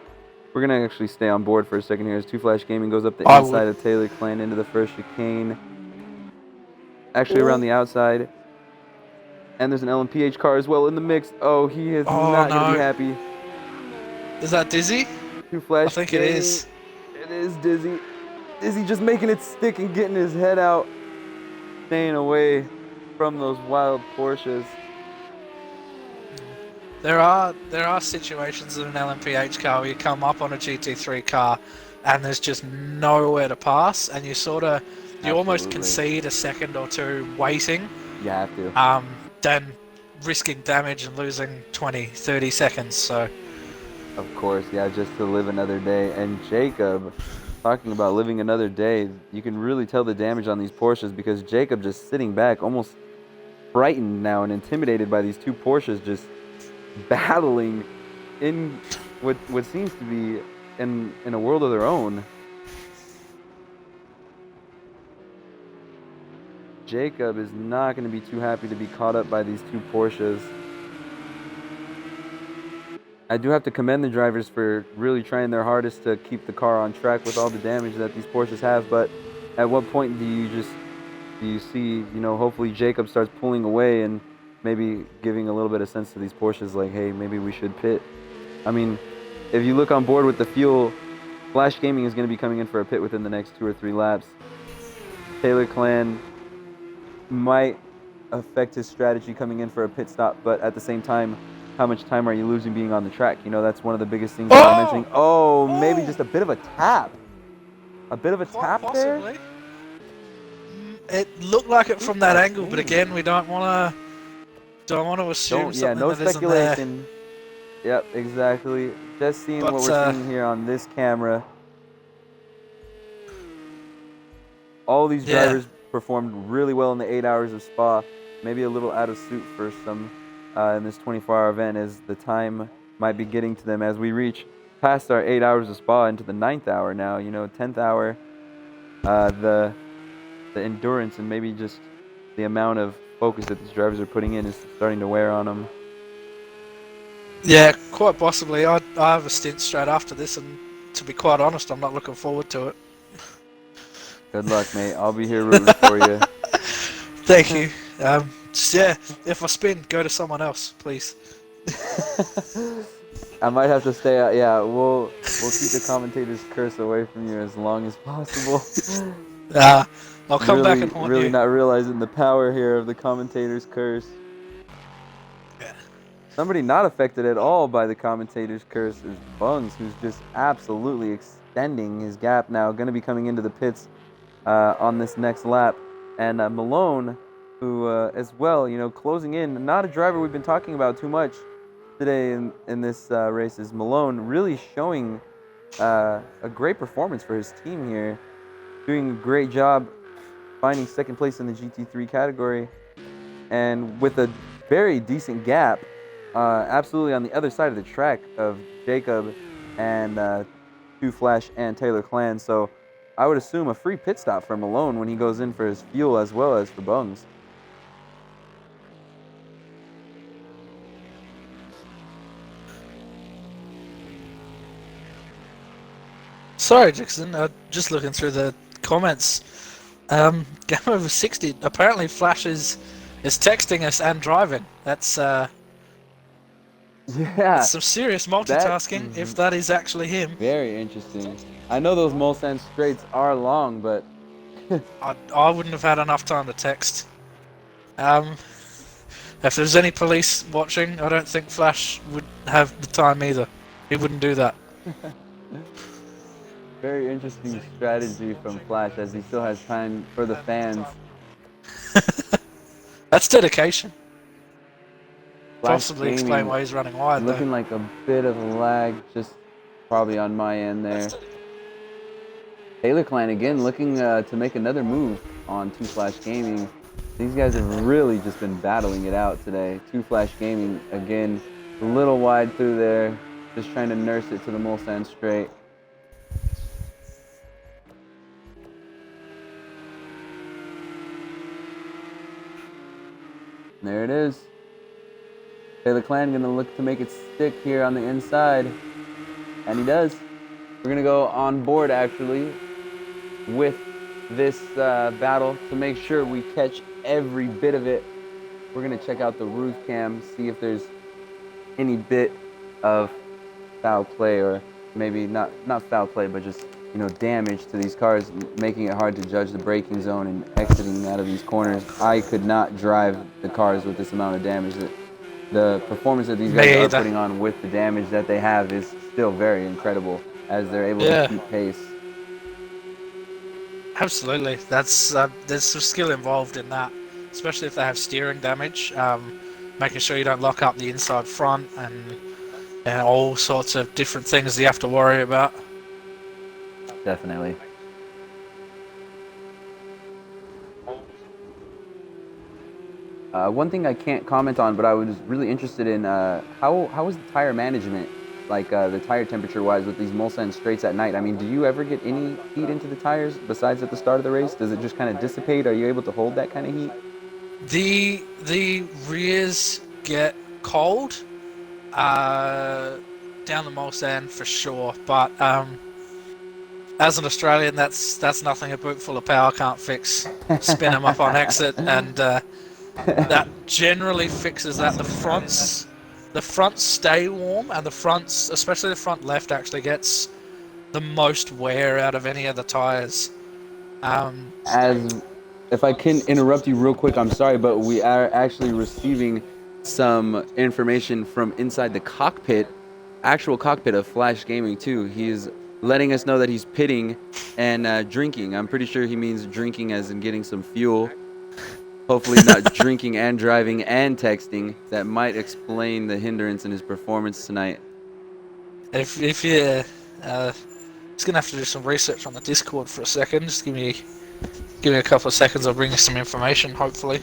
We're going to actually stay on board for a second here as 2Flash Gaming goes up the inside of Taylor Clan into the first chicane. Actually around the outside. And there's an LMPH car as well in the mix. Oh, he is not going to be happy. Is that Dizzy? 2Flash I think Gaming. it is. It is Dizzy. Dizzy just making it stick and getting his head out. Staying away from those wild Porsches. There are situations in an LMPH car where you come up on a GT3 car and there's just nowhere to pass, and you almost concede a second or two waiting. You have to. Then risking damage and losing 20, 30 seconds. So. Of course, yeah, just to live another day. And Jacob, talking about living another day, you can really tell the damage on these Porsches because Jacob just sitting back, almost frightened now and intimidated by these 2 Porsches just battling in what seems to be in a world of their own. Jacob is not going to be too happy to be caught up by these 2 Porsches. I do have to commend the drivers for really trying their hardest to keep the car on track with all the damage that these Porsches have, but at what point do you see, hopefully Jacob starts pulling away and maybe giving a little bit of sense to these Porsches like, hey, maybe we should pit. I mean, if you look on board with the fuel, Flash Gaming is going to be coming in for a pit within the next 2 or 3 laps. Taylor Clan might affect his strategy coming in for a pit stop, but at the same time, how much time are you losing being on the track? That's one of the biggest things that I'm mentioning. Oh, maybe just a bit of a tap. A bit of a tap possibly. There? It looked like it from that angle, but again, we don't want to assume something no that speculation. Isn't there. Yep, exactly. Just seeing what we're seeing here on this camera. All these drivers performed really well in the 8 hours of Spa. Maybe a little out of suit for some in this 24-hour event, as the time might be getting to them as we reach past our 8 hours of Spa into the 9th hour now. 10th hour. The endurance and maybe just the amount of focus that these drivers are putting in is starting to wear on them. Yeah, quite possibly. I have a stint straight after this, and to be quite honest, I'm not looking forward to it. Good luck, mate. I'll be here rooting for you. Thank you. If I spin, go to someone else, please. I might have to stay out. Yeah, we'll keep the commentator's curse away from you as long as possible. I'll come back and haunt you. Really not realizing the power here of the commentator's curse. Yeah. Somebody not affected at all by the commentator's curse is Bungs, who's just absolutely extending his gap now. Going to be coming into the pits on this next lap. And Malone, who as well, closing in. Not a driver we've been talking about too much today in this race is Malone, really showing a great performance for his team here. Doing a great job finding second place in the GT3 category. And with a very decent gap, absolutely on the other side of the track of Jacob and 2Flash and Taylor Clan. So I would assume a free pit stop for Malone when he goes in for his fuel as well as for Bungs. Sorry, Jackson. Just looking through the comments. Game over 60. Apparently, Flash is texting us and driving. That's Yeah, some serious that's multitasking. If that is actually him, very interesting. I know those Mulsanne straights are long, but I wouldn't have had enough time to text. If there's any police watching, I don't think Flash would have the time either. He wouldn't do that. very interesting strategy from Flash as he still has time for the fans. That's dedication. Flash Possibly Gaming explain why he's running wide, looking like a bit of a lag, just probably on my end there. Taylor Clan again looking to make another move on 2 Flash Gaming. These guys have really just been battling it out today. 2 Flash Gaming again, a little wide through there, just trying to nurse it to the Mulsanne straight. There it is. Taylor Clan gonna look to make it stick here on the inside, and he does. We're gonna go on board actually with this battle to make sure we catch every bit of it. We're gonna check out the roof cam, see if there's any bit of foul play, or maybe not foul play, but just damage to these cars, making it hard to judge the braking zone and exiting out of these corners. I could not drive the cars with this amount of damage. The performance that these guys are putting on with the damage that they have is still very incredible as they're able to keep pace. Absolutely, that's there's some skill involved in that, especially if they have steering damage. Making sure you don't lock up the inside front and all sorts of different things you have to worry about. Definitely. One thing I can't comment on, but I was really interested in how was the tire management, like the tire temperature wise with these Mulsanne straights at night. I mean, do you ever get any heat into the tires besides at the start of the race? Does it just kind of dissipate? Are you able to hold that kind of heat? The rears get cold down the Mulsanne for sure, but as an Australian, that's nothing a boot full of power can't fix. Spin them up on exit, and that generally fixes that. The fronts stay warm, and the fronts, especially the front left, actually gets the most wear out of any of the tires. If I can interrupt you real quick, I'm sorry, but we are actually receiving some information from inside the cockpit, actual cockpit of Flash Gaming too. He's letting us know that he's pitting and drinking. I'm pretty sure he means drinking as in getting some fuel. Hopefully not drinking and driving and texting. That might explain the hindrance in his performance tonight. If you, he's gonna have to do some research on the Discord for a second. Just give me a couple of seconds. I'll bring you some information. Hopefully.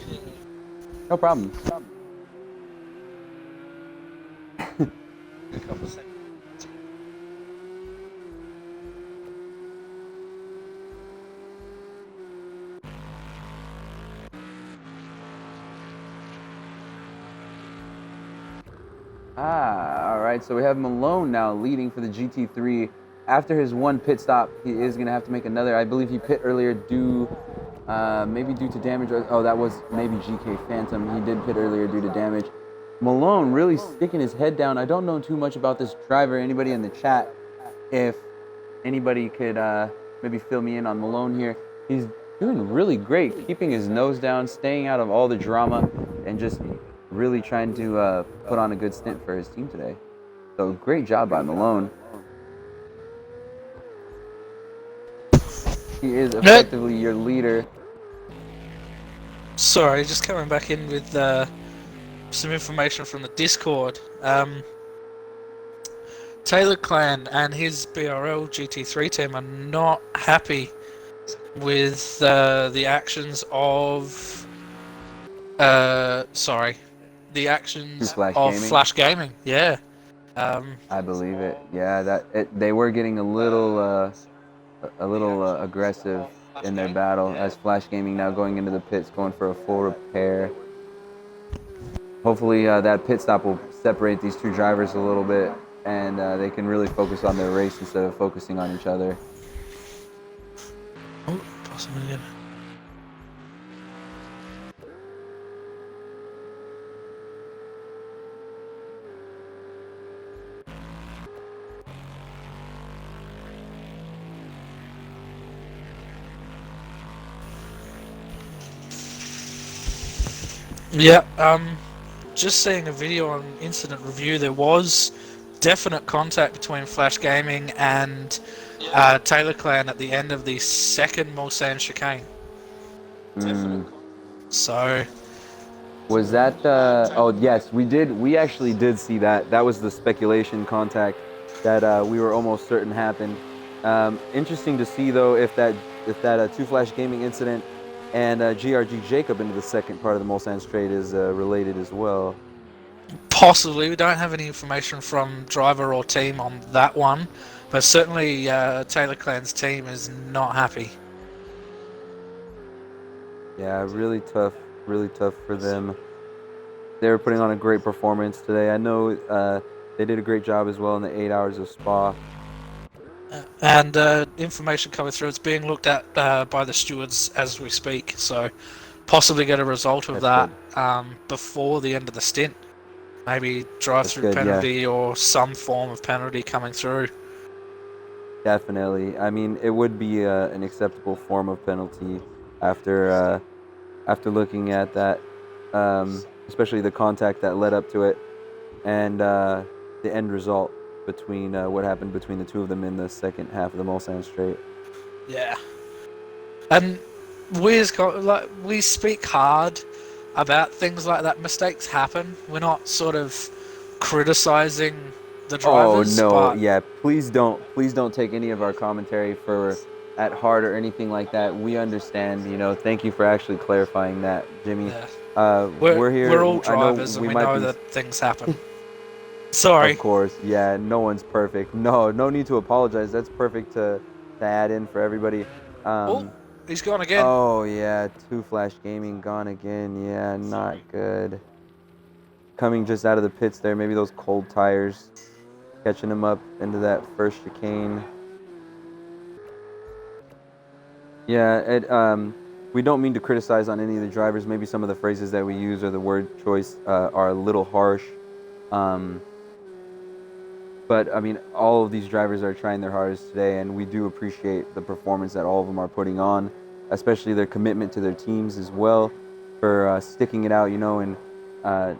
No problem. A couple of seconds. All right, so we have Malone now leading for the GT3. After his one pit stop, he is going to have to make another. I believe he pit earlier maybe due to damage. Oh, that was maybe GK Phantom. He did pit earlier due to damage. Malone really sticking his head down. I don't know too much about this driver. Anybody in the chat, if anybody could maybe fill me in on Malone here. He's doing really great, keeping his nose down, staying out of all the drama, and just really trying to put on a good stint for his team today. So great job by Malone. He is effectively your leader. Sorry, just coming back in with some information from the Discord. Taylor Clan and his BRL GT3 team are not happy with the actions of Flash Gaming. Yeah. I believe it. Yeah, they were getting a little aggressive in their battle as Flash Gaming now going into the pits, going for a full repair. Hopefully that pit stop will separate these two drivers a little bit, and they can really focus on their race instead of focusing on each other. Yeah, just seeing a video on Incident Review, there was definite contact between Flash Gaming and Taylor Clan at the end of the second Mulsanne chicane. So Was that oh yes, we actually did see that. That was the speculation contact that we were almost certain happened. Interesting to see though if that Two Flash Gaming incident and GRG Jacob into the second part of the Mulsanne Strait is related as well. possibly, we don't have any information from driver or team on that one, but certainly Taylor Clan's team is not happy. Yeah, really tough for them. They were putting on a great performance today. I know they did a great job as well in the 8 hours of Spa. And information coming through, it's being looked at by the stewards as we speak, so possibly get a result of That's that before the end of the stint. Maybe drive-through penalty or some form of penalty coming through. Definitely. I mean, it would be an acceptable form of penalty after looking at that, especially the contact that led up to it, and the end result between what happened between the two of them in the second half of the Mulsanne Strait. Yeah, and we speak hard about things like that. Mistakes happen. We're not sort of criticizing the drivers. Oh no, but yeah. Please don't take any of our commentary for at heart or anything like that. We understand. Thank you for actually clarifying that, Jimmy. Yeah. We're here. We're all drivers, and we know that things happen. Sorry. Of course, yeah. No one's perfect. No need to apologize. That's perfect to add in for everybody. He's gone again. Oh yeah, Two Flash Gaming gone again. Yeah, not good. Coming just out of the pits there, maybe those cold tires catching him up into that first chicane. Yeah, we don't mean to criticize on any of the drivers. Maybe some of the phrases that we use or the word choice are a little harsh. But I mean, all of these drivers are trying their hardest today, and we do appreciate the performance that all of them are putting on, especially their commitment to their teams as well, for sticking it out, and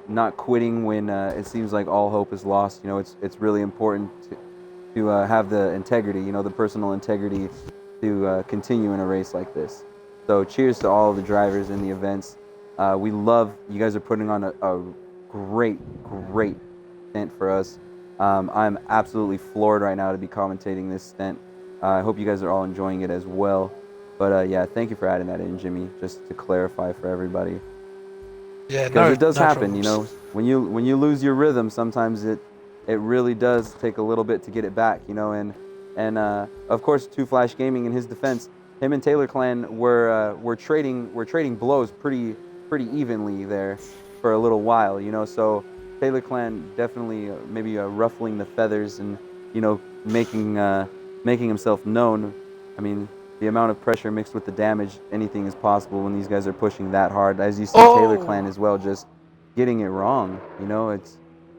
not quitting when it seems like all hope is lost. It's really important to have the integrity, the personal integrity to continue in a race like this. So cheers to all of the drivers in the events. We love you guys are putting on a great stint for us. I'm absolutely floored right now to be commentating this stint. I hope you guys are all enjoying it as well. But yeah, thank you for adding that in, Jimmy, just to clarify for everybody. Yeah, because it does happen, problems. when you lose your rhythm, sometimes it really does take a little bit to get it back, and of course, Two Flash Gaming, in his defense, him and Taylor Clan were trading blows pretty evenly there for a little while, so Taylor Clan definitely maybe ruffling the feathers and making himself known. I mean, the amount of pressure mixed with the damage, anything is possible when these guys are pushing that hard. As you see, Taylor Clan as well, just getting it wrong.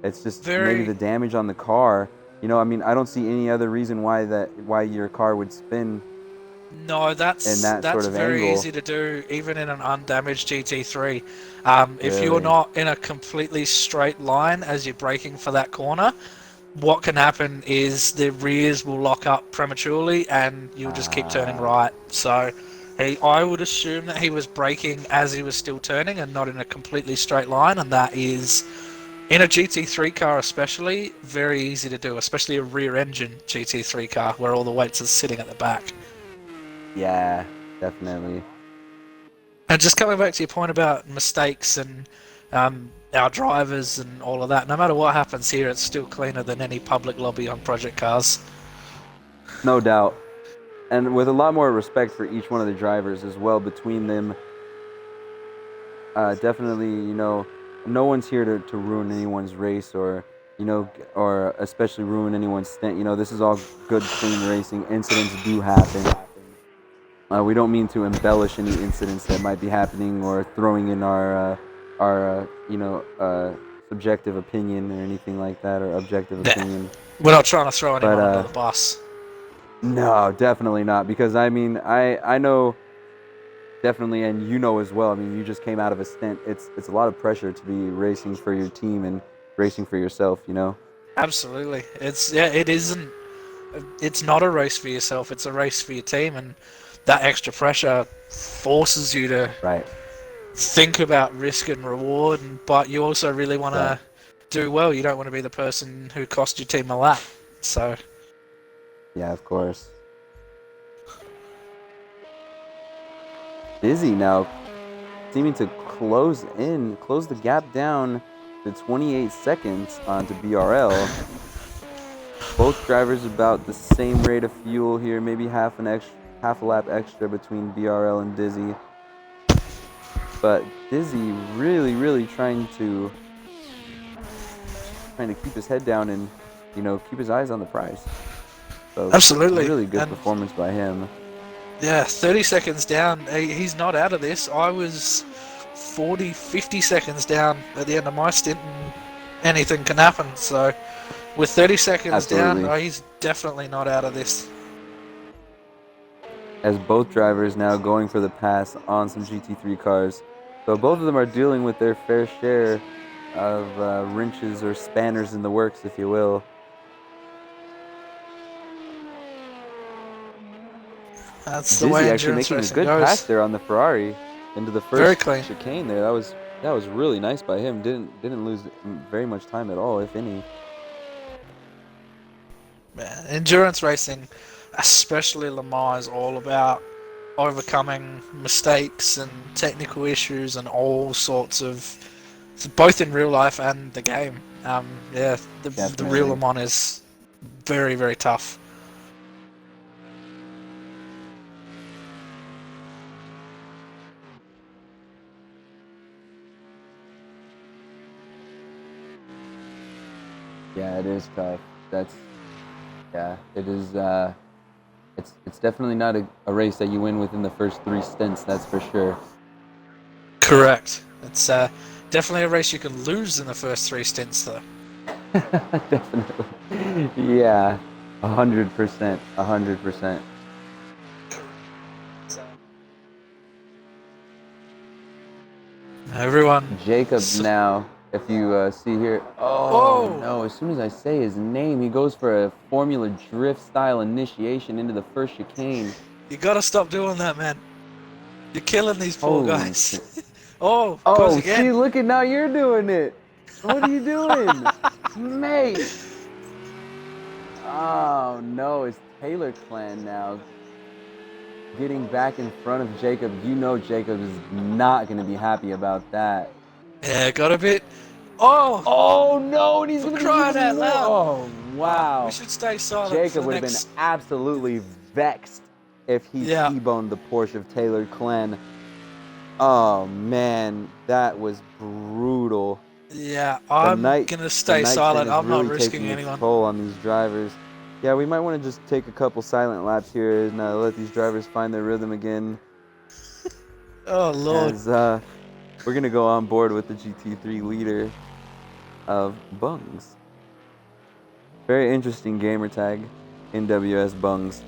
It's just maybe the damage on the car. I mean, I don't see any other reason why your car would spin. No, that's sort of very angle. easy to do, even in an undamaged GT3. If Really? you're not in a completely straight line as you're braking for that corner, what can happen is the rears will lock up prematurely and you'll just keep turning right. So I would assume that he was braking as he was still turning and not in a completely straight line, and that is, in a GT3 car especially, very easy to do, especially a rear-engine GT3 car where all the weights are sitting at the back. Yeah, definitely. And just coming back to your point about mistakes and our drivers and all of that, no matter what happens here, it's still cleaner than any public lobby on project cars. No doubt. And with a lot more respect for each one of the drivers as well between them. Definitely, no one's here to ruin anyone's race or especially ruin anyone's stint. This is all good, clean racing. Incidents do happen. We don't mean to embellish any incidents that might be happening or throwing in our subjective opinion or anything like that, or objective Nah, opinion. we're not trying to throw But anyone under the bus. no, definitely not. Because I mean, I know definitely, and you know as well. I mean, you just came out of a stint. It's a lot of pressure to be racing for your team and racing for yourself. You know. Absolutely. It isn't. It's not a race for yourself. It's a race for your team, and that extra pressure forces you to Right. think about risk and reward. But you also really want Right. to do well. You don't want to be the person who cost your team a lap. So. Yeah, of course. Dizzy now seeming to close the gap down to 28 seconds onto BRL. Both drivers about the same rate of fuel here, maybe half a lap extra between BRL and Dizzy. But Dizzy really trying to keep his head down and, keep his eyes on the prize. So Absolutely. Really good performance by him. Yeah, 30 seconds down. He's not out of this. I was 40, 50 seconds down at the end of my stint, and anything can happen. So, with 30 seconds Absolutely. down, he's definitely not out of this. As both drivers now going for the pass on some GT3 cars. So both of them are dealing with their fair share of wrenches or spanners in the works, if you will. That's the Dizzy way actually endurance making a racing good goes. pass there on the Ferrari into the Very first clean. chicane there. That was really nice by him. Didn't lose very much time at all, if any. Man, endurance racing, especially Le Mans, is all about overcoming mistakes and technical issues and all sorts of, both in real life and the game. The real Le Mans is very, very tough. Yeah, it is tough. It is. It's definitely not a race that you win within the first 3 stints. That's for sure. Correct. It's definitely a race you can lose in the first 3 stints, though. Definitely. Yeah, 100%. 100%. Everyone. Jacob now, if you see here. Oh no! As soon as I say his name, he goes for a Formula Drift style initiation into the first chicane. You gotta stop doing that, man. You're killing these poor guys. Goes again. See, look at now you're doing it. What are you doing, mate? Oh no, it's Taylor Clan now getting back in front of Jacob. You know Jacob is not going to be happy about that. Yeah, got a bit. Oh no, and he's going to be crying out more. loud. Oh wow. We should stay silent. Jacob would have been absolutely vexed if he T-boned the Porsche of Taylor Clan. Oh man, that was brutal. Yeah, I'm gonna stay silent. I'm really not risking taking anyone. A toll on these drivers. Yeah, we might want to just take a couple silent laps here and let these drivers find their rhythm again. Oh Lord. As we're gonna go on board with the GT3 leader of Bungs. Very interesting gamer tag, NWS Bungs.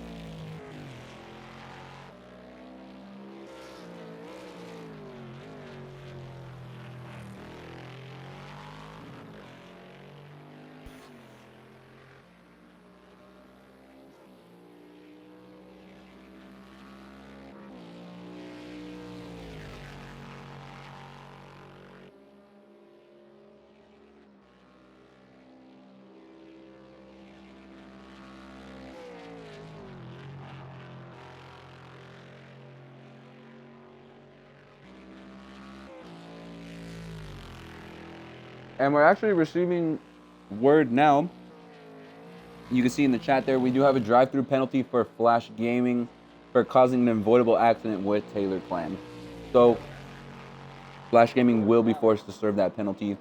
And we're actually receiving word now. You can see in the chat there, we do have a drive-through penalty for Flash Gaming for causing an avoidable accident with Taylor Clan. So, Flash Gaming will be forced to serve that penalty.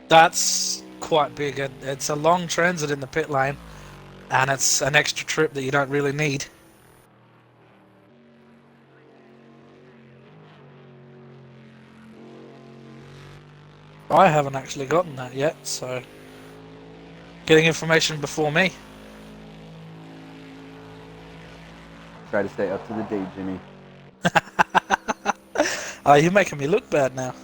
That's quite big. It's a long transit in the pit lane, and it's an extra trip that you don't really need. I haven't actually gotten that yet, so getting information before me. Try to stay up to the date, Jimmy. Oh, you're making me look bad now.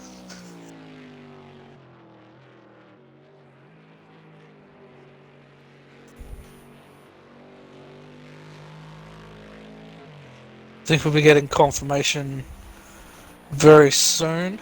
Think we'll be getting confirmation very soon.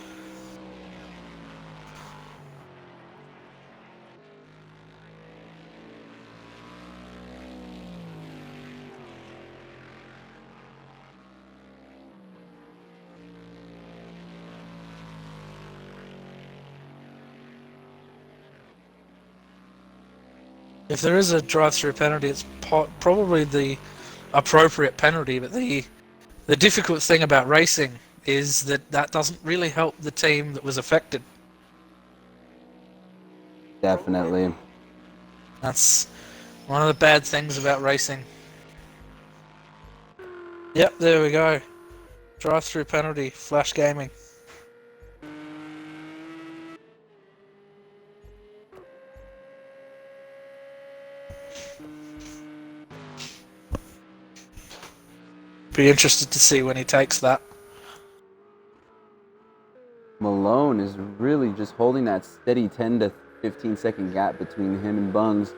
If there is a drive-through penalty, it's probably the appropriate penalty, but the difficult thing about racing is that that doesn't really help the team that was affected. Definitely. That's one of the bad things about racing. Yep, there we go. Drive-through penalty, Flash Gaming. Be interested to see when he takes that. Malone is really just holding that steady 10 to 15 second gap between him and Bungs.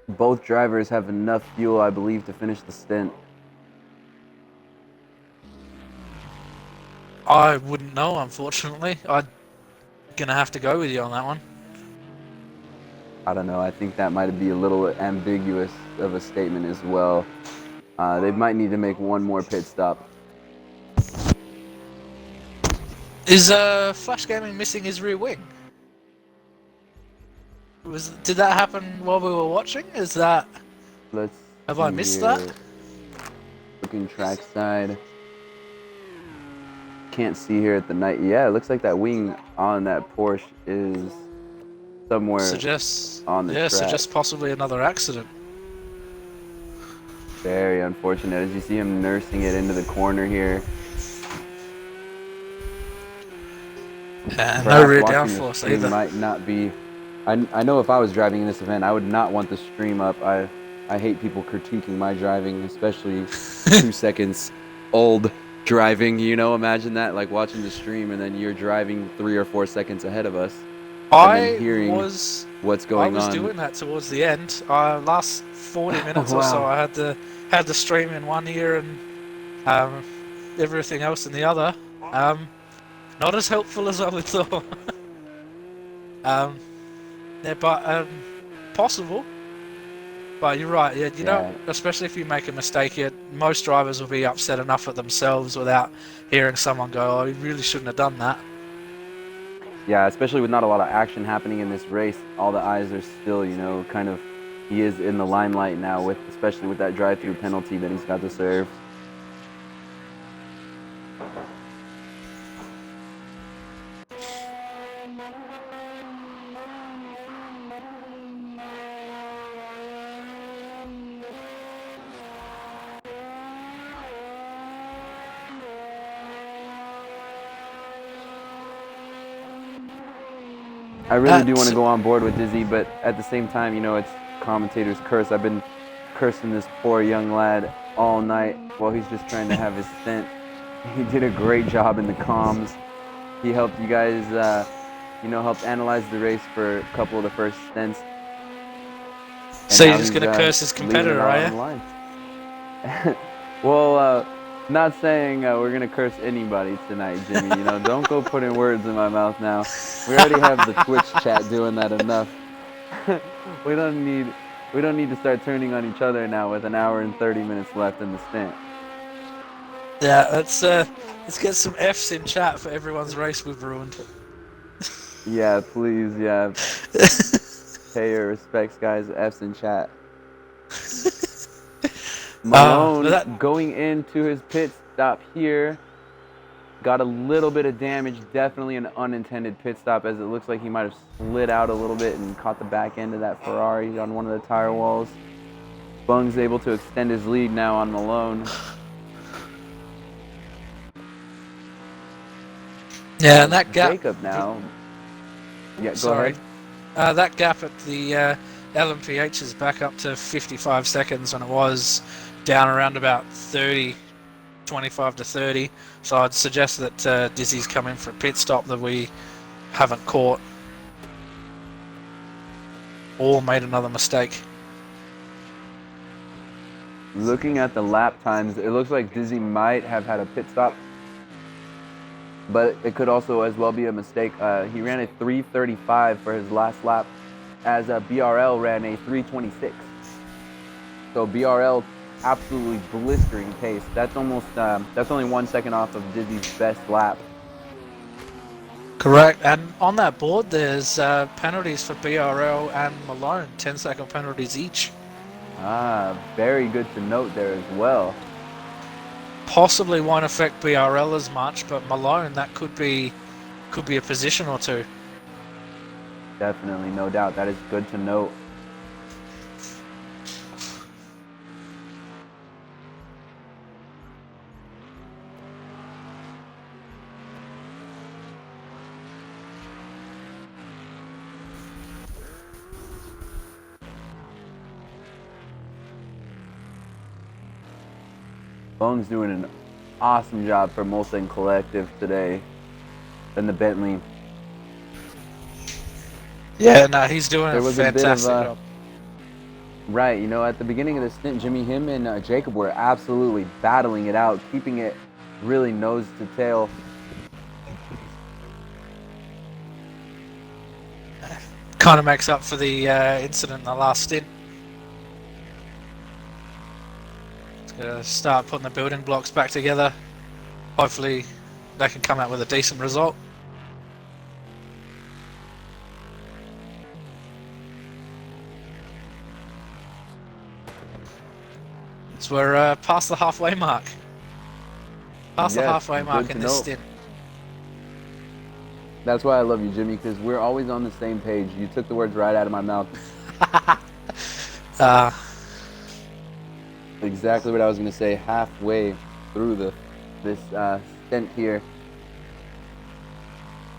Both drivers have enough fuel, I believe, to finish the stint. I wouldn't know, unfortunately. I'm gonna have to go with you on that one. I don't know. I think that might be a little ambiguous of a statement as well. They might need to make one more pit stop. Is Flash Gaming missing his rear wing? Did that happen while we were watching? Have I missed that? Looking trackside. Can't see here at the night. Yeah, it looks like that wing on that Porsche is somewhere on the track. Suggests possibly another accident. Very unfortunate as you see him nursing it into the corner here. No rear downforce either. Might not be. I know if I was driving in this event, I would not want the stream up. I hate people critiquing my driving, especially 2 seconds old driving. You know, imagine that, like watching the stream and then you're driving 3 or 4 seconds ahead of us. And then hearing what's going on. I was doing that towards the end. Last 40 minutes or so, I had the stream in one ear and everything else in the other. Not as helpful as I would thought. Yeah, but possible. But you're right. Yeah, you know, especially if you make a mistake, most drivers will be upset enough at themselves without hearing someone go, "Oh, you really shouldn't have done that." Yeah, especially with not a lot of action happening in this race, all the eyes are still, you know, kind of. He is in the limelight now, especially with that drive-through penalty that he's got to serve. I really do want to go on board with Dizzy, but at the same time, you know, it's commentator's curse. I've been cursing this poor young lad all night while he's just trying to have his stint. He did a great job in the comms. He helped you guys, you know, helped analyze the race for a couple of the first stints. So you're just going to curse his competitor, are you? Well, not saying we're going to curse anybody tonight, Jimmy. You know, don't go putting words in my mouth now. We already have the Twitch chat doing that enough. We don't need to start turning on each other now with an hour and 30 minutes left in the stint. Yeah, let's get some Fs in chat for everyone's race we've ruined. Yeah, please, yeah. Pay your respects, guys. Fs in chat. Malone going into his pit stop here. Got a little bit of damage. Definitely an unintended pit stop, as it looks like he might have slid out a little bit and caught the back end of that Ferrari on one of the tire walls. Bung's able to extend his lead now on Malone. Yeah, and that gap. Jacob now. Yeah, go Sorry. ahead. That gap at the LMPH is back up to 55 seconds when it was down around about 30, 25 to 30. So I'd suggest that Dizzy's come in for a pit stop that we haven't caught or made another mistake. Looking at the lap times, it looks like Dizzy might have had a pit stop, but it could also as well be a mistake. He ran a 3:35 for his last lap, as BRL ran a 3:26. So BRL absolutely blistering pace. That's almost that's only 1 second off of Dizzy's best lap. Correct. And on that board, there's penalties for BRL and Malone, 10-second penalties each. Very good to note there as well. Possibly won't affect BRL as much, but Malone, that could be a position or two. Definitely, no doubt. That is good to note. Bone's doing an awesome job for Mulsanne Collective today in the Bentley. Yeah, no, he's doing There a was a bit of fantastic job. Right, you know, at the beginning of the stint, him and Jacob were absolutely battling it out, keeping it really nose to tail. Kind of makes up for the incident in the last stint. It's going to start putting the building blocks back together. Hopefully they can come out with a decent result. So we're past the halfway mark. Past the halfway mark in this stint. That's why I love you, Jimmy, because we're always on the same page. You took the words right out of my mouth. Exactly what I was going to say. Halfway through this stint here,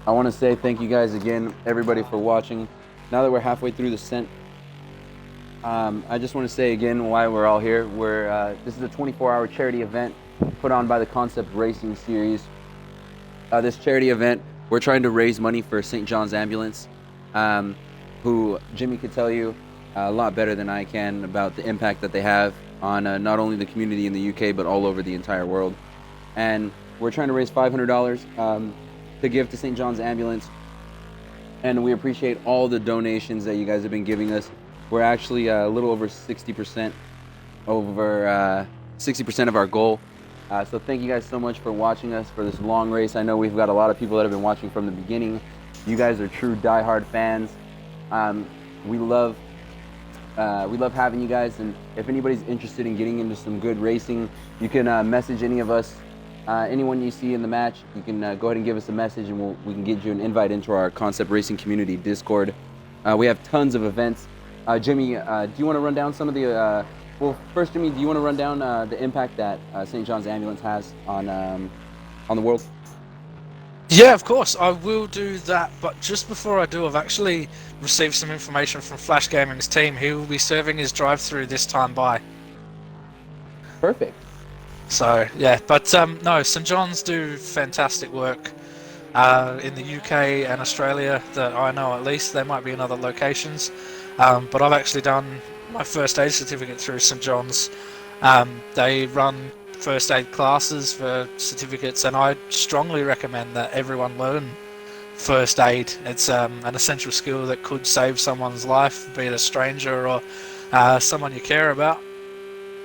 I want to say thank you guys again, everybody, for watching. Now that we're halfway through the stint, I just want to say again why we're all here. This is a 24-hour charity event put on by the Concept Racing Series. This charity event, we're trying to raise money for St. John's Ambulance, who Jimmy could tell you a lot better than I can about the impact that they have on not only the community in the UK, but all over the entire world. And we're trying to raise $500 to give to St. John's Ambulance. And we appreciate all the donations that you guys have been giving us. We're actually a little over 60% of our goal. So thank you guys so much for watching us for this long race. I know we've got a lot of people that have been watching from the beginning. You guys are true diehard fans. We love having you guys, and if anybody's interested in getting into some good racing, you can message any of us, anyone you see in the match. You can go ahead and give us a message, and we can get you an invite into our Concept Racing Community Discord. We have tons of events. Jimmy, do you want to run down some of the? Well, first, Jimmy, do you want to run down the impact that St. John's Ambulance has on the world? Yeah, of course, I will do that. But just before I do, I've actually received some information from Flash Gaming's team. He will be serving his drive-through this time by. Perfect. So yeah, but no, St. John's do fantastic work in the UK and Australia that I know at least. There might be in other locations, but I've actually done my first aid certificate through St. John's. They run first aid classes for certificates, and I strongly recommend that everyone learn first aid. It's an essential skill that could save someone's life, be it a stranger or someone you care about.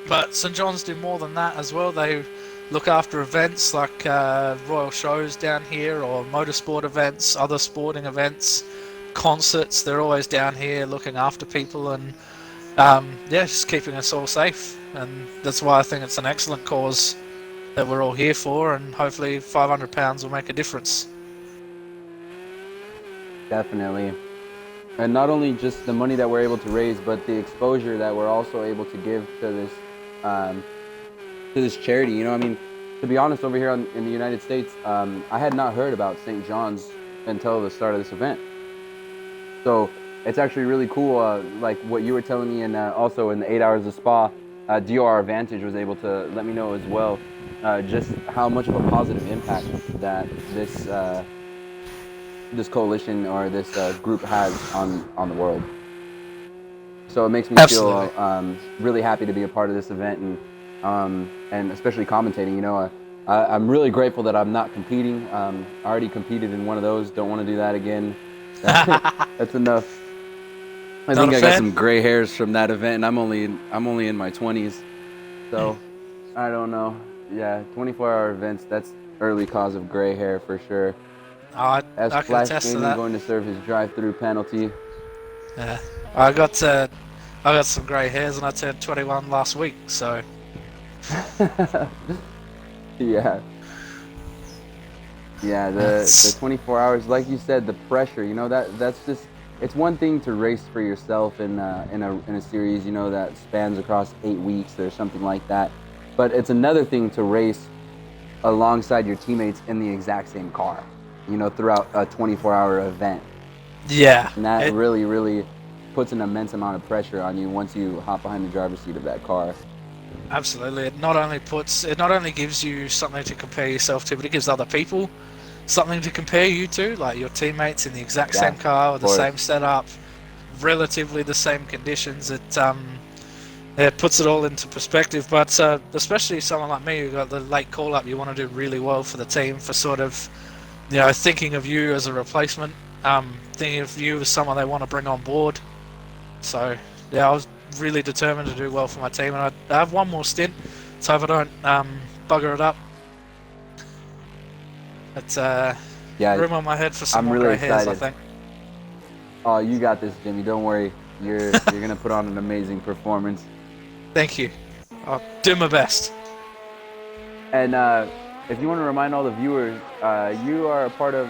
But St. John's do more than that as well. They look after events like royal shows down here, or motorsport events, other sporting events, concerts. They're always down here looking after people and yeah, just keeping us all safe. And that's why I think it's an excellent cause that we're all here for, and hopefully £500 will make a difference. Definitely. And not only just the money that we're able to raise, but the exposure that we're also able to give to this charity. You know, I mean, To be honest, over here in the United States, I had not heard about St. John's until the start of this event. So it's actually really cool, like what you were telling me, and also in the 8 hours of Spa, DOR Advantage was able to let me know as well, just how much of a positive impact that this coalition or this group has on the world. So it makes me Absolutely. feel really happy to be a part of this event, and especially commentating. I'm really grateful that I'm not competing. I already competed in one of those. Don't want to do that again. That's enough. I Not think a I got fan? some gray hairs from that event, and I'm only in my 20s, so I don't know. Yeah, 24-hour events. That's early cause of gray hair for sure. I, As I can Flash attest to Gaming that. going to serve his drive-through penalty. Yeah. I got some grey hairs and I turned 21 last week, so Yeah. Yeah, the it's 24 hours, like you said, the pressure, that's just, it's one thing to race for yourself in a series, that spans across 8 weeks or something like that. But it's another thing to race alongside your teammates in the exact same car, throughout a 24-hour event. yeah. And that It really, really puts an immense amount of pressure on you once you hop behind the driver's seat of that car. absolutely. It not only gives you something to compare yourself to, but it gives other people something to compare you to, like your teammates in the exact Yeah, same car with of the course. same setup, relatively the same conditions. It puts it all into perspective. But especially someone like me who got the late call up, you want to do really well for the team for sort of thinking of you as a replacement, thinking of you as someone they want to bring on board. So yeah, I was really determined to do well for my team, and I have one more stint, so if I don't bugger it up, it's Yeah, room on my head for some I'm more really grey hairs, I excited. think. Oh, you got this, Jimmy. Don't worry. You're gonna put on an amazing performance. Thank you. I'll do my best. And if you want to remind all the viewers, you are a part of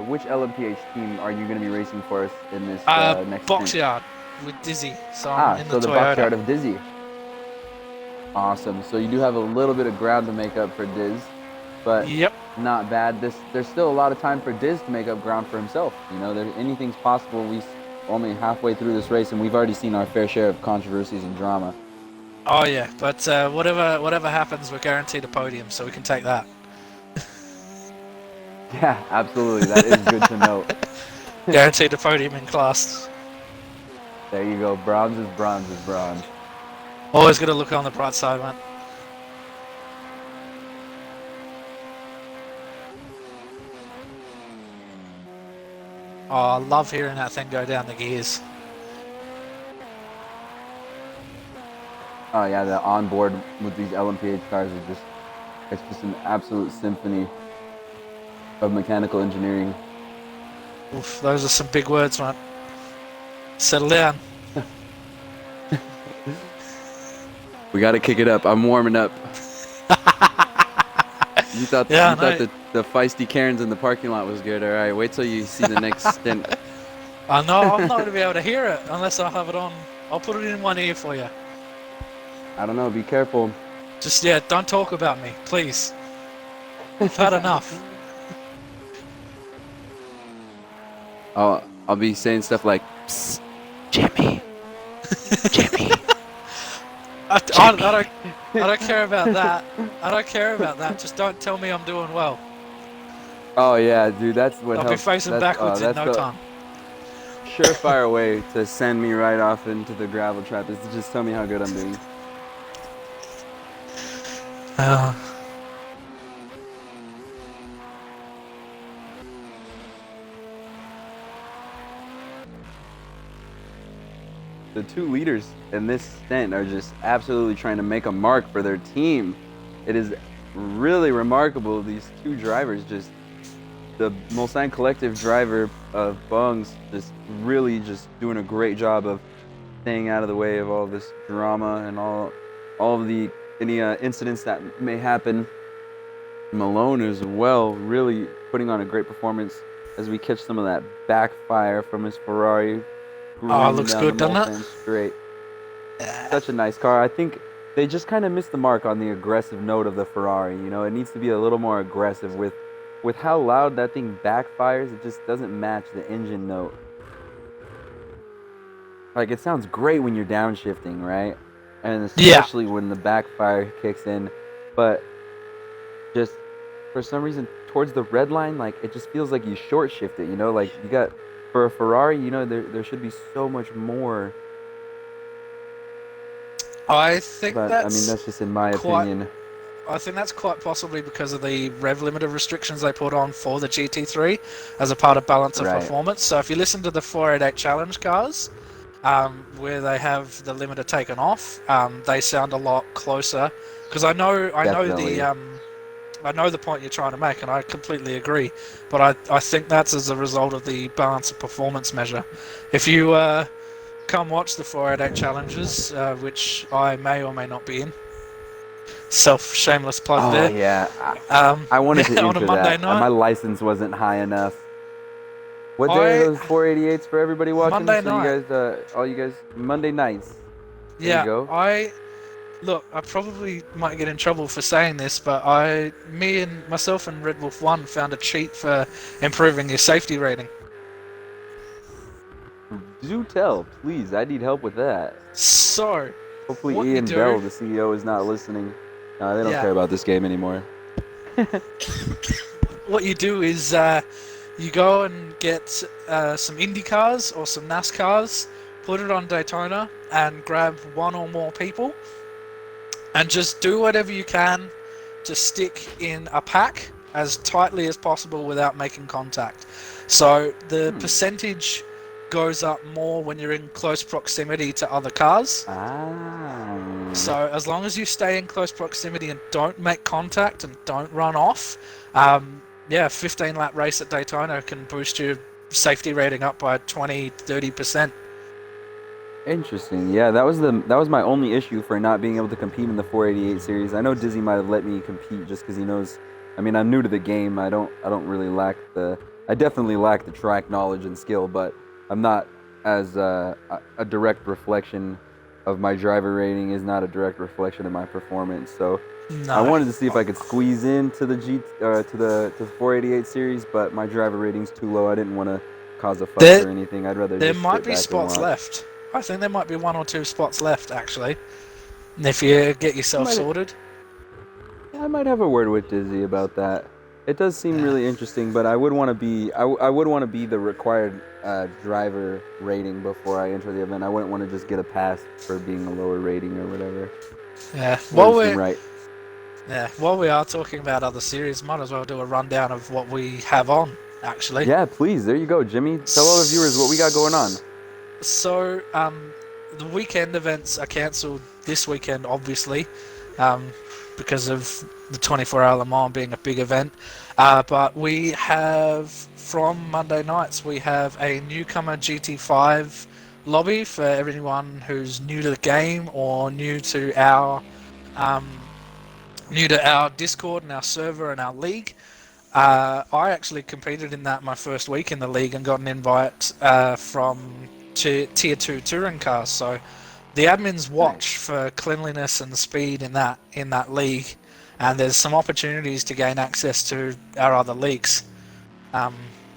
which LMPH team are you going to be racing for us in this next Box stint? yard with Dizzy, so I'm in the So the box Toyota. yard of Dizzy. Awesome. So you do have a little bit of ground to make up for Diz, but Yep. not bad. There's still a lot of time for Diz to make up ground for himself. Anything's possible. Only halfway through this race, and we've already seen our fair share of controversies and drama. Oh yeah, but whatever happens, we're guaranteed a podium, so we can take that. Yeah, absolutely. That is good to know. Guaranteed a podium in class. There you go. Bronze is bronze is bronze. Always got to look on the bright side, man. Oh, I love hearing that thing go down the gears. Oh yeah, the onboard with these LMPH cars it's just an absolute symphony of mechanical engineering. Oof, those are some big words, man. Settle down. We got to kick it up. I'm warming up. You thought Yeah, you thought no, the feisty Karens in the parking lot was good. All right, wait till you see the next stint. I know I'm not going to be able to hear it unless I have it on. I'll put it in one ear for you. I don't know. Be careful. Just don't talk about me, please. I've had enough. I'll be saying stuff like, "Psst, Jimmy, Jimmy." I don't care about that. I don't care about that. Just don't tell me I'm doing well. Oh yeah, dude, that's what I'll be helps. facing backwards in That's no the time. surefire way to send me right off into the gravel trap is to just tell me how good I'm doing. Uh, The two leaders in this stint are just absolutely trying to make a mark for their team. It is really remarkable. These two drivers, just the Mulsanne Collective driver of Bungs, just really just doing a great job of staying out of the way of all this drama and all of the any incidents that may happen. Malone as well, really putting on a great performance as we catch some of that backfire from his Ferrari. oh, it Grooving looks down the good, doesn't it? Mulsanne straight. Such a nice car. I think they just kind of missed the mark on the aggressive note of the Ferrari. You know, it needs to be a little more aggressive with how loud that thing backfires. It just doesn't match the engine note. Like, it sounds great when you're downshifting, right? And Yeah. especially when the backfire kicks in, but just for some reason towards the red line, like it just feels like you short shift it. You know, like you got for a Ferrari, you know, there should be so much more. I think But I mean, that's that's just in my quite. opinion. I think that's quite possibly because of the rev limiter restrictions they put on for the GT3 as a part of balance of Right. performance. So if you listen to the 488 Challenge cars, where they have the limiter taken off, they sound a lot closer. Because I know Definitely. I know the point you're trying to make, and I completely agree. But I think that's as a result of the balance of performance measure. If you come watch the 488 challenges, which I may or may not be in, shameless plug Oh there. yeah, I wanted to On a enter Monday that. My night, license wasn't high enough. What day are I those 488s for everybody watching? Monday So you night, guys, all you guys, Monday nights. There you yeah, go. look. I probably might get in trouble for saying this, but me and myself and Red Wolf One found a cheat for improving your safety rating. Do tell, please. I need help with that. So, Hopefully, what you Ian Bell, do, the CEO, is not listening. They don't yeah, care about this game anymore. what you do is you go and get some Indy cars or some NASCARs, put it on Daytona, and grab one or more people, and just do whatever you can to stick in a pack as tightly as possible without making contact. So the percentage goes up more when you're in close proximity to other cars. Ah. So as long as you stay in close proximity and don't make contact and don't run off, 15 lap race at Daytona can boost your safety rating up by 20-30%. Interesting. Yeah, that was my only issue for not being able to compete in the 488 series. I know Dizzy might have let me compete just because he knows. I mean, I'm new to the game. I don't really lack the. I definitely lack the track knowledge and skill, but I'm not as a direct reflection of my driver rating is not a direct reflection of my performance. So I No. wanted to see if I could squeeze into the to the 488 series, but my driver rating's too low. I didn't want to cause a fuss There, or anything. I'd rather there just might sit be back and spots watch. left. I think there might be 1 or 2 spots left, actually. And if you get I yourself might sorted. I might have a word with Dizzy about that. It does seem Yeah. really interesting, but I would want to be I would want to be the required driver rating before I enter the event. I wouldn't want to just get a pass for being a lower rating or whatever. Yeah. Wouldn't seem right. While we are talking about other series, might as well do a rundown of what we have on, actually. Yeah, please. There you go, Jimmy. Tell all the viewers what we got going on. So, the weekend events are cancelled this weekend, obviously, because of the 24-hour Le Mans being a big event. But we have, from Monday nights, we have a newcomer GT5 lobby for everyone who's new to the game or new to our Discord and our server and our league. I actually competed in that my first week in the league and got an invite from Tier 2 touring cars. So the admins watch for cleanliness and speed in that league, and there's some opportunities to gain access to our other leagues.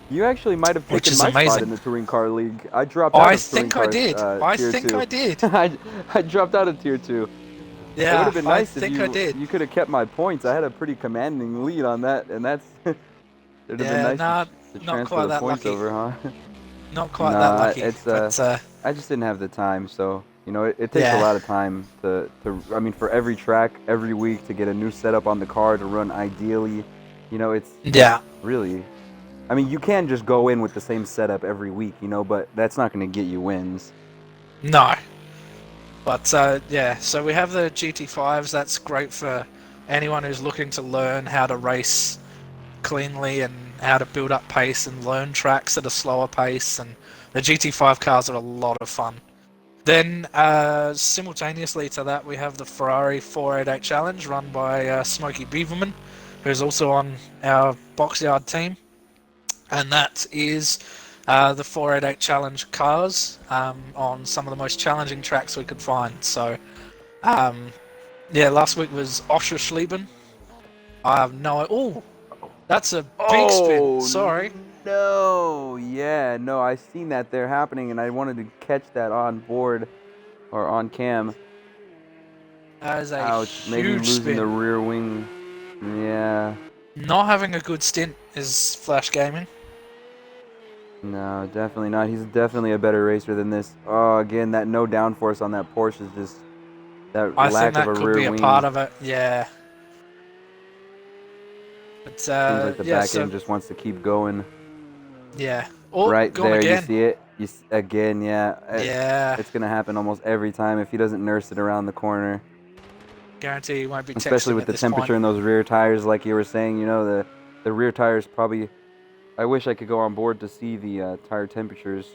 You actually might have Which taken is my spot amazing. in the touring car league. I dropped out I of touring think I cars did. I tier think 2. I did. I dropped out of tier 2. It would Yeah, have been I nice if think I did. you could have kept my points. I had a pretty commanding lead on that, and that's it'd have been Yeah, nice nah, to not transfer quite the that points lucky. over, huh? Not quite that Nah, lucky. it's But I just didn't have the time. So it takes a yeah, lot of time to I mean, for every track, every week to get a new setup on the car to run ideally. It's yeah. really. I mean, you can just go in with the same setup every week, but that's not going to get you wins. No. But yeah, so we have the GT5s. That's great for anyone who's looking to learn how to race cleanly and how to build up pace and learn tracks at a slower pace. And the GT5 cars are a lot of fun. Then simultaneously to that, we have the Ferrari 488 Challenge run by Smokey Beaverman, who's also on our Boxyard team. And that is the 488 Challenge cars on some of the most challenging tracks we could find. So Yeah, last week was Oschersleben. I have no. Oh, that's a big spin. Oh Sorry. no! Yeah, no, I seen that there happening, and I wanted to catch that on board or on cam. That is a Ouch! Maybe huge losing the spin. rear wing. Yeah. Not having a good stint is Flash Gaming. No, definitely not. He's definitely a better racer than this. Oh, again, that no downforce on that Porsche is just that I think lack of that a could rear be a wing. part of it. Yeah. But Seems like the yeah. back So end just wants to keep going. yeah. Oh, Right gone there, you again. see it. Again, yeah. Yeah. It's gonna happen almost every time if he doesn't nurse it around the corner. Guarantee he won't be Especially texting with at the this point. temperature in those rear tires, like you were saying. You know, the rear tires probably. I wish I could go on board to see the tire temperatures.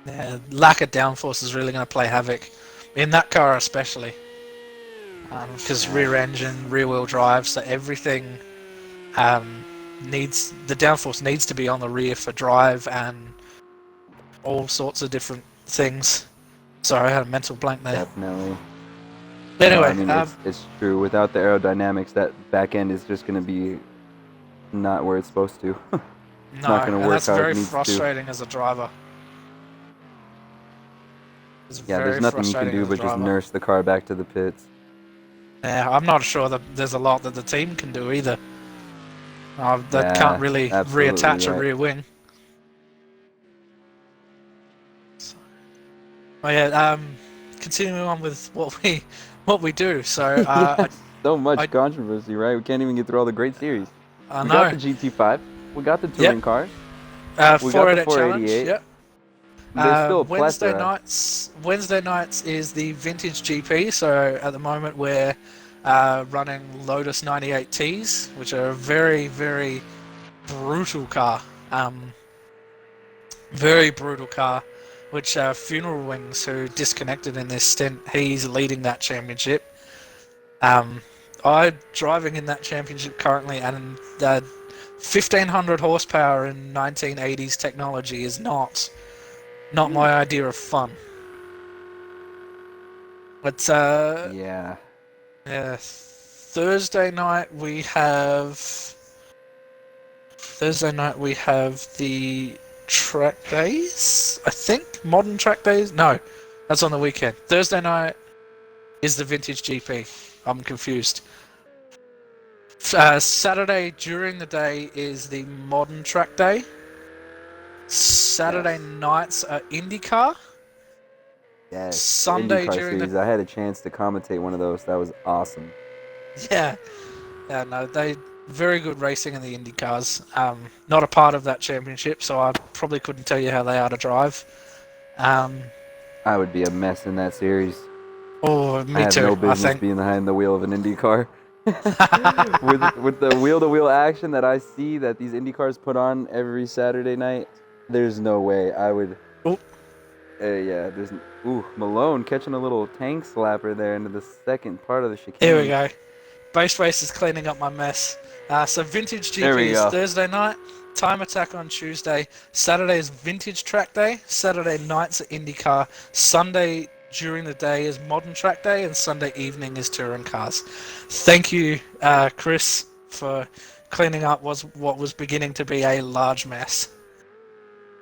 Yeah, lack of downforce is really going to play havoc in that car, especially because rear engine, rear wheel drive, so everything needs the downforce needs to be on the rear for drive and all sorts of different things. Sorry, I had a mental blank there. Definitely. No, I Anyway, mean it's true. Without the aerodynamics, that back end is just gonna be not where it's supposed to. It's no, not gonna and work that's how it very needs to. frustrating as a driver. It's Yeah, there's very nothing you can frustrating do as a but just driver. nurse the car back to the pits. Yeah, I'm not sure that there's a lot that the team can do either. That can't Yeah, really absolutely reattach a right. rear wing. Oh yeah, continuing on with what we do. So Yeah, so much I controversy, right? We can't even get through all the great series. I We got know. the GT5, we got the Yep. touring cars, we got the 488 challenge. 488. Yep. There's still a Wednesday plethora. nights. Wednesday nights is the vintage GP. So at the moment we're running Lotus 98Ts, which are a very very brutal car. Very brutal car. Which Funeral Wings, who disconnected in this stint, he's leading that championship. I'm driving in that championship currently, and 1500 horsepower in 1980s technology is not my idea of fun. But Yeah. Thursday night we have the track days. I think modern track days. No, that's on the weekend. Thursday night is the vintage GP. I'm confused. Saturday during the day is the modern track day. Saturday nights are IndyCar. Yes. Sunday IndyCar during series. I had a chance to commentate one of those. That was awesome. yeah, no, they very good racing in the Indy cars. Not a part of that championship, so I probably couldn't tell you how they are to drive. I would be a mess in that series. Oh, I me have too. no I business think. being behind the wheel of an Indy car. with the wheel-to-wheel action that I see that these Indy cars put on every Saturday night, there's no way I would. Oh. Yeah, there's. Ooh, Malone catching a little tank slapper there into the second part of the chicane. Here we go. Base Race is cleaning up my mess. So Vintage There GP we is go. Thursday night. Time Attack on Tuesday. Saturday is Vintage Track Day. Saturday nights are IndyCar. Sunday during the day is Modern Track Day, and Sunday evening is Touring Cars. Thank you, Chris, for cleaning up what was beginning to be a large mess.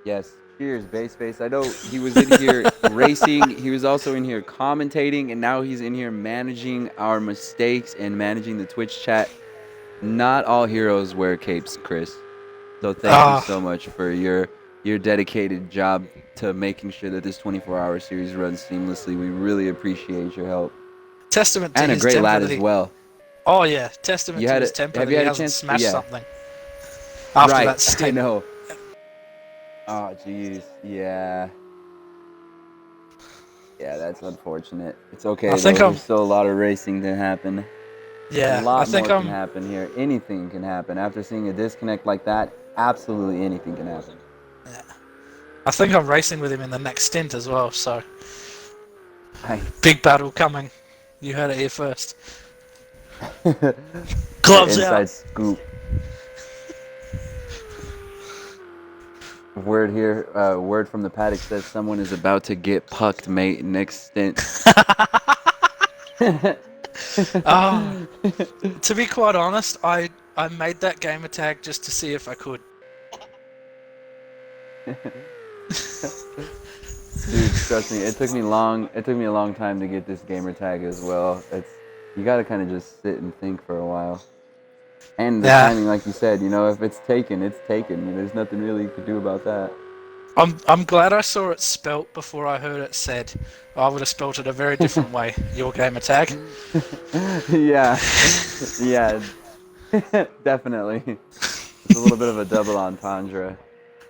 Yes. Cheers, Base Face. I know he was in here racing. He was also in here commentating, and now he's in here managing our mistakes and managing the Twitch chat. Not all heroes wear capes, Chris. So thank you so much for your dedicated job to making sure that this 24-hour series runs seamlessly. We really appreciate your help. Testament to And a his great temper lad that as he, well. Oh yeah, testament to his temper that he hasn't chance? smashed Yeah. something after Right, that stint. I know. Oh, jeez. Yeah. Yeah, that's unfortunate. It's okay, though. There's still a lot of racing to happen. Yeah, A lot I think more can happen here. Anything can happen. After seeing a disconnect like that, absolutely anything can happen. Yeah. I think I'm racing with him in the next stint as well, so... Nice. Big battle coming. You heard it here first. Gloves inside out. scoop. Word here. Word from the paddock says someone is about to get pucked, mate. Next stint. Oh, to be quite honest, I made that gamer tag just to see if I could. Dude, trust me, it took me long. It took me a long time to get this gamer tag as well. You gotta kind of just sit and think for a while. And the Yeah, timing, like you said, if it's taken, it's taken. There's nothing really you could do about that. I'm glad I saw it spelt before I heard it said. I would have spelt it a very different way. Your gamer tag. Yeah, yeah, definitely. It's a little bit of a double entendre.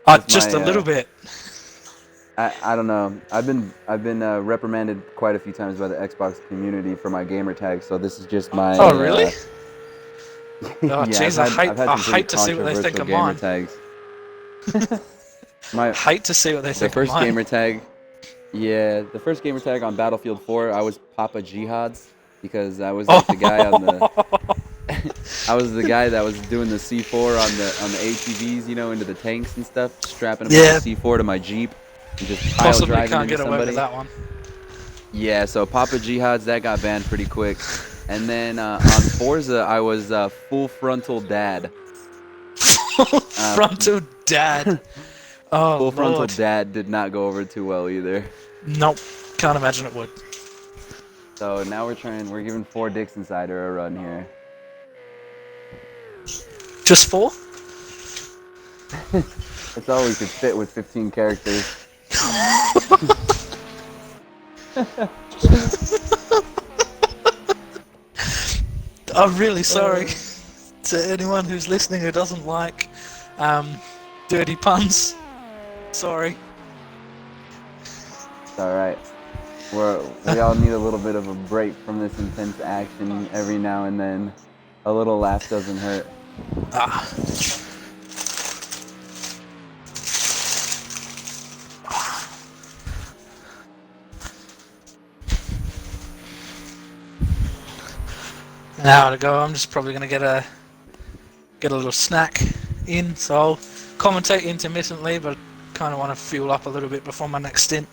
Because Just a little bit. I don't know. I've been reprimanded quite a few times by the Xbox community for my gamer tag. So this is just my. Oh really? Oh Yeah, jeez, I've had I some pretty hate to see what they think controversial of gamer mine. tags. My Hate to see what they the think of first mine. gamer tag. Yeah, the first gamer tag on Battlefield 4, I was Papa Jihads because I was like the guy on the. Oh, I was the guy that was doing the C4 on the ATVs, into the tanks and stuff, strapping a bunch of yeah, C4 to my Jeep and just pile possibly driving can't into get away with somebody. that one. Yeah, so Papa Jihads, that got banned pretty quick. And then on Forza, I was full frontal dad. Uh, Frontal dad. Oh Full frontal lord. dad did not go over too well either. Nope. Can't imagine it would. So now we're giving 4 Dicks Insider a run here. Just 4? That's all we could fit with 15 characters. I'm really sorry to anyone who's listening who doesn't like dirty puns. Sorry. It's alright. We all need a little bit of a break from this intense action every now and then. A little laugh doesn't hurt. Ah. Now to go, I'm just probably gonna get a little snack in, so I'll commentate intermittently, but kind of want to fuel up a little bit before my next stint.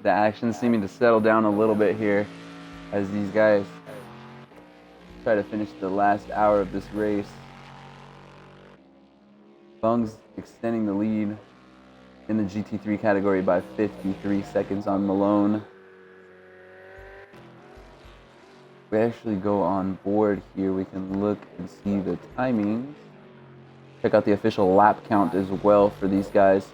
The action's seeming to settle down a little bit here as these guys try to finish the last hour of this race. Bung's extending the lead in the GT3 category by 53 seconds on Malone. If we actually go on board here, we can look and see the timings. Check out the official lap count as well for these guys.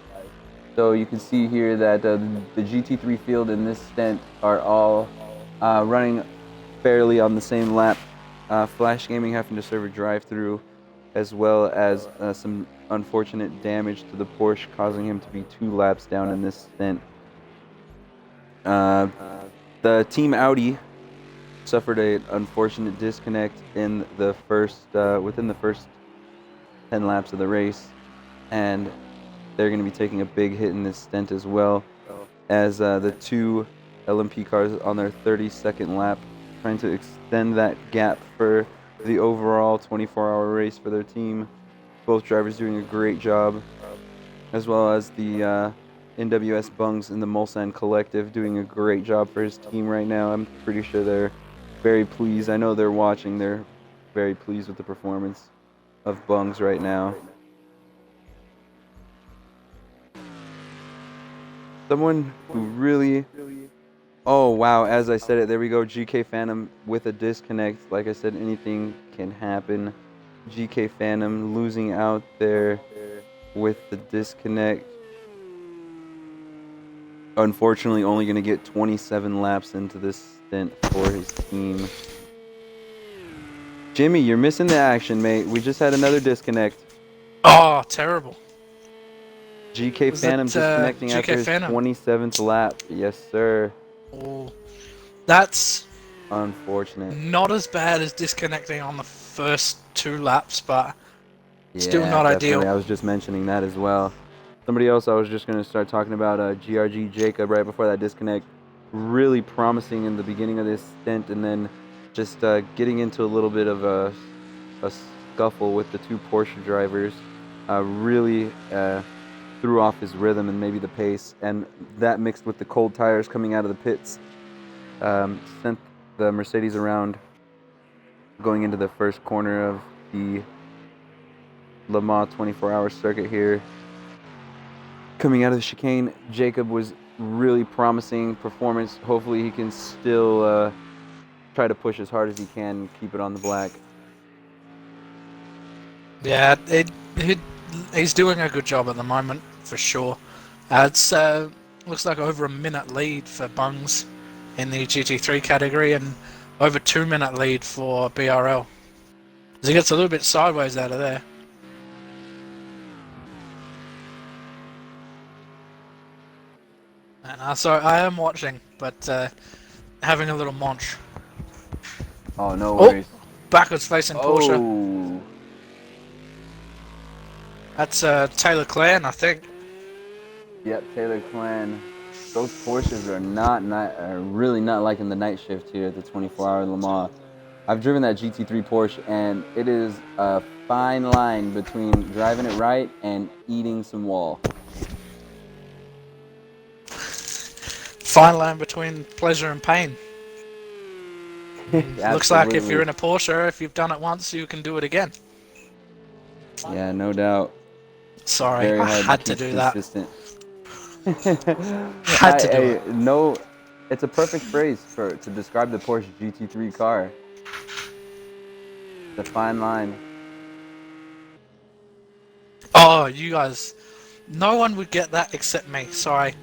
So you can see here that the GT3 field in this stint are all running fairly on the same lap. Flash Gaming having to serve a drive-through, as well as some unfortunate damage to the Porsche, causing him to be 2 laps down in this stint. The Team Audi suffered an unfortunate disconnect in the within the first 10 laps of the race, and they're going to be taking a big hit in this stint as well, as the 2 LMP cars on their 32nd lap, trying to extend that gap for the overall 24-hour race for their team. Both drivers doing a great job, as well as the NWS Bungs and the Mulsanne Collective doing a great job for his team right now. I'm pretty sure they're very pleased. I know they're watching. They're very pleased with the performance of Bungs right now. Someone who really Oh, wow. As I said it, there we go. GK Phantom with a disconnect. Like I said, anything can happen. GK Phantom losing out there with the disconnect. Unfortunately, only going to get 27 laps into this stint for his team. Jimmy, you're missing the action, mate. We just had another disconnect. Oh, terrible. GK Was Phantom that disconnecting GK after his Phantom? 27th lap. Yes, sir. Oh, that's Unfortunate. not as bad as disconnecting on the first 2 laps, but still Yeah, not definitely. ideal. I was just mentioning that as well. Somebody else I was just going to start talking about, GRG Jacob, right before that disconnect. Really promising in the beginning of this stint, and then just getting into a little bit of a scuffle with the 2 Porsche drivers. Really threw off his rhythm and maybe the pace, and that mixed with the cold tires coming out of the pits sent the Mercedes around going into the first corner of the Le Mans 24-hour circuit here. Coming out of the chicane, Jacob was really promising performance. Hopefully he can still try to push as hard as he can, keep it on the black. Yeah, he's doing a good job at the moment, for sure. It's looks like over a minute lead for Bungs in the GT3 category, and over 2-minute lead for BRL. As he gets a little bit sideways out of there. And so I am watching, but having a little munch. Oh, no worries. Backwards facing Porsche. Oh, That's Taylor Clan, I think. yep, Taylor Clan. Those Porsches are really not liking the night shift here at the 24-hour Le Mans. I've driven that GT3 Porsche, and it is a fine line between driving it right and eating some wall. Fine line between pleasure and pain. Looks like if you're in a Porsche, if you've done it once, you can do it again. Yeah, no doubt. Sorry, Very I hard had to to keep do that. consistent. Had to do it. No, it's a perfect phrase to describe the Porsche GT3 car. The fine line. Oh, you guys. No one would get that except me. Sorry.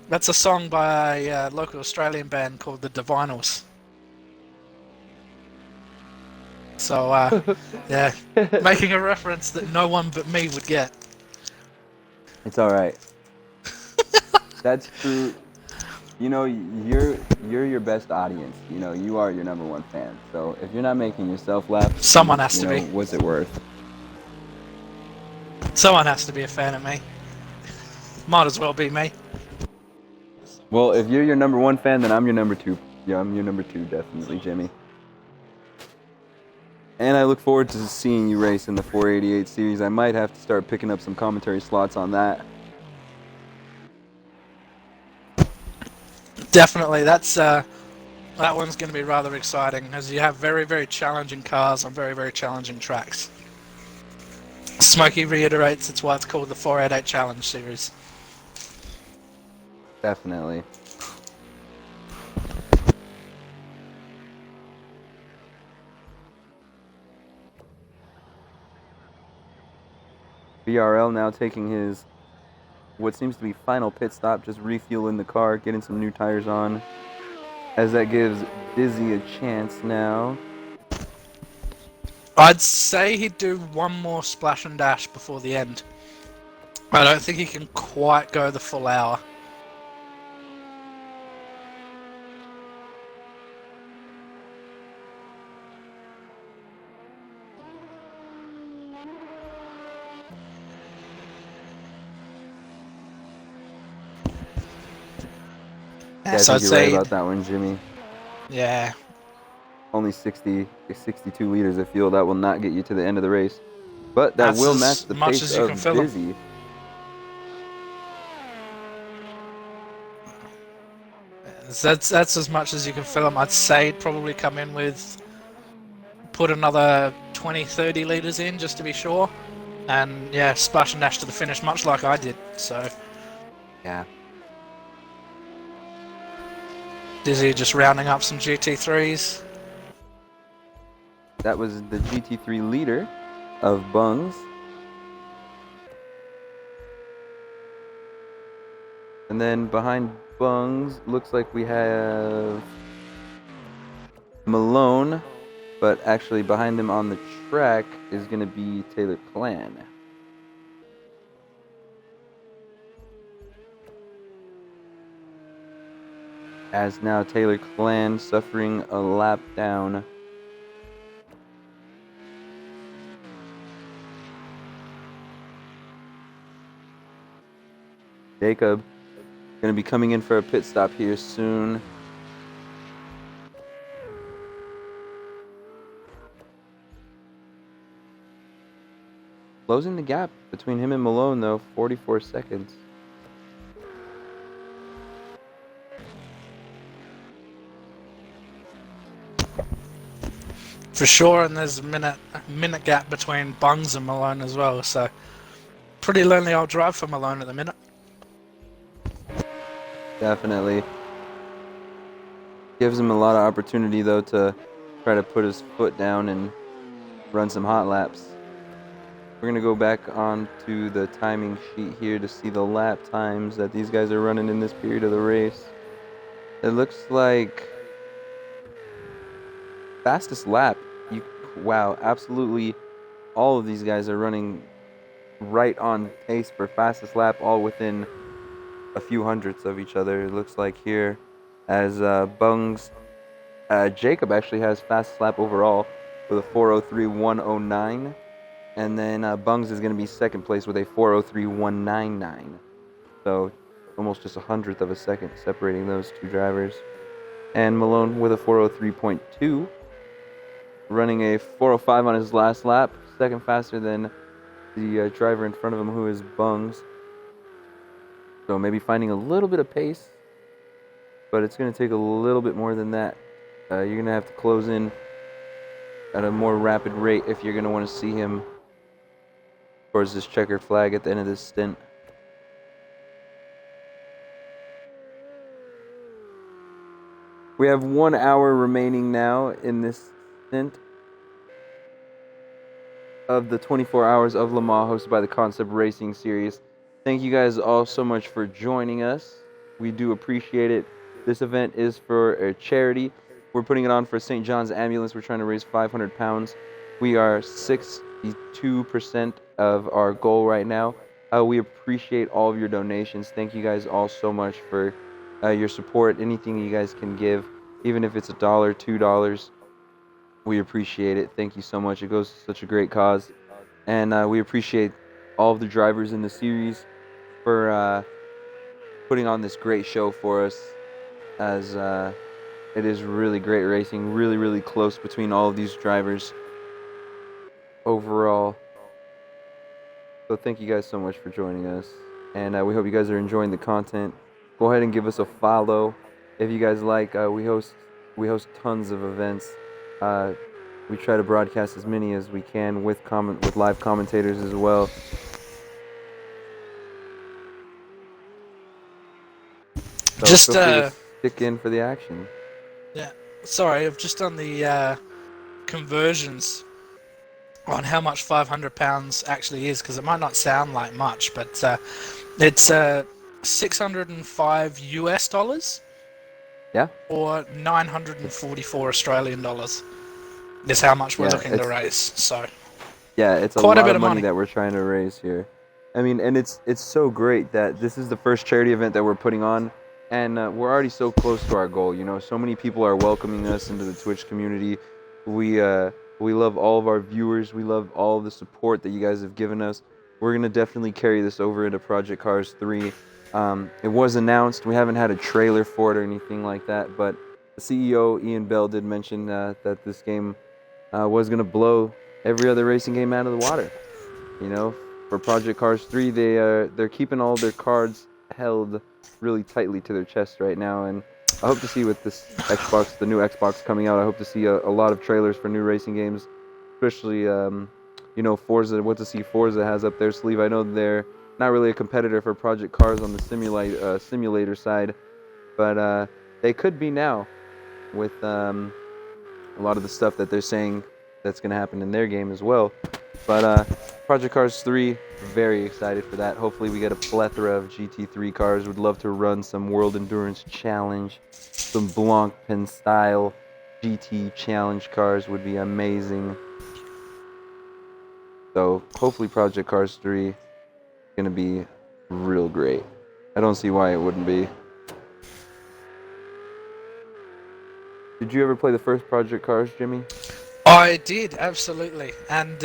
That's a song by a local Australian band called the Divinals. So, yeah, making a reference that no one but me would get. It's all right. That's true. You know, you're your best audience. You know, you are your #1 fan. So if you're not making yourself laugh, Someone has to be. What's it worth? Someone has to be a fan of me. Might as well be me. Well, if you're your #1 fan, then I'm your #2. Yeah, I'm your #2, definitely, Jimmy. And I look forward to seeing you race in the 488 series. I might have to start picking up some commentary slots on that. Definitely, that one's going to be rather exciting, as you have very, very challenging cars on very, very challenging tracks. Smokey reiterates it's why it's called the 488 Challenge Series. Definitely. BRL now taking his what seems to be final pit stop, just refueling the car, getting some new tires on, as that gives Dizzy a chance now. I'd say he'd do one more splash and dash before the end. I don't think he can quite go the full hour. Yeah, So I I'd think you're right say, about that one, Jimmy. yeah. Only 62 liters of fuel. That will not get you to the end of the race. But that That's will as match the much pace as you can of fill 'em. Dizzy. That's as much as you can fill him. I'd say he'd probably come in with, put another 20-30 litres in just to be sure. And yeah, splash and dash to the finish, much like I did. So Yeah. Dizzy just rounding up some GT3s. That was the GT3 leader of Bungs. And then behind Bungs, looks like we have Malone, but actually behind him on the track is going to be Taylor Clan. As now Taylor Clan suffering a lap down. Jacob going to be coming in for a pit stop here soon. Closing the gap between him and Malone, though, 44 seconds. For sure, and there's a minute gap between Bungs and Malone as well, so pretty lonely old drive for Malone at the minute. Definitely. Gives him a lot of opportunity, though, to try to put his foot down and run some hot laps. We're going to go back onto the timing sheet here to see the lap times that these guys are running in this period of the race. It looks like fastest lap. Wow, absolutely all of these guys are running right on pace for fastest lap, all within a few hundredths of each other. It looks like here as Bungs, Jacob actually has fastest lap overall with a 4:03.109, and then Bungs is going to be second place with a 4:03.199. So almost just a hundredth of a second separating those two drivers. And Malone with a 4:03.2, running a 4:05 on his last lap, second faster than the driver in front of him, who is Bungs. So maybe finding a little bit of pace, but it's going to take a little bit more than that. You're going to have to close in at a more rapid rate if you're going to want to see him towards this checkered flag at the end of this stint. We have 1 hour remaining now in this stint of the 24 Hours of Le Mans hosted by the Concept Racing Series. Thank you guys all so much for joining us. We do appreciate it. This event is for a charity. We're putting it on for St. John's Ambulance. We're trying to raise 500 pounds. We are 62% of our goal right now. We appreciate all of your donations. Thank you guys all so much for your support. Anything you guys can give, even if it's $1, $2, we appreciate it. Thank you so much. It goes to such a great cause. And we appreciate all of the drivers in the series for putting on this great show for us, as it is really great racing, really, really close between all of these drivers overall. So thank you guys so much for joining us, and we hope you guys are enjoying the content. Go ahead and give us a follow if you guys like. We host tons of events. We try to broadcast as many as we can with live commentators as well. So Just feel free to stick in for the action. Yeah, sorry, I've just done the conversions on how much 500 pounds actually is, because it might not sound like much, but it's $605 US, yeah, or 944 Australian dollars is how much we're looking to raise. So yeah, it's quite a lot bit of of money that we're trying to raise here. I mean, and it's so great that this is the first charity event that we're putting on, and we're already so close to our goal. You know, so many people are welcoming us into the Twitch community. We love all of our viewers. We love all of the support that you guys have given us. We're gonna definitely carry this over into Project Cars 3. It was announced. We haven't had a trailer for it or anything like that, but the CEO Ian Bell did mention that this game was gonna blow every other racing game out of the water. You know, for Project Cars 3, they're keeping all their cards held really tightly to their chest right now, and I hope to see with this Xbox, the new Xbox coming out, I hope to see a lot of trailers for new racing games, especially Forza. What to see Forza has up their sleeve. I know they're not really a competitor for Project Cars on the simulator side, but they could be now with a lot of the stuff that they're saying that's going to happen in their game as well. But Project Cars 3, very excited for that. Hopefully we get a plethora of GT3 cars. Would love to run some World Endurance Challenge, some Blancpain style GT Challenge cars would be amazing. So hopefully Project Cars 3 is going to be real great. I don't see why it wouldn't be. Did you ever play the first Project Cars, Jimmy? I did, absolutely. And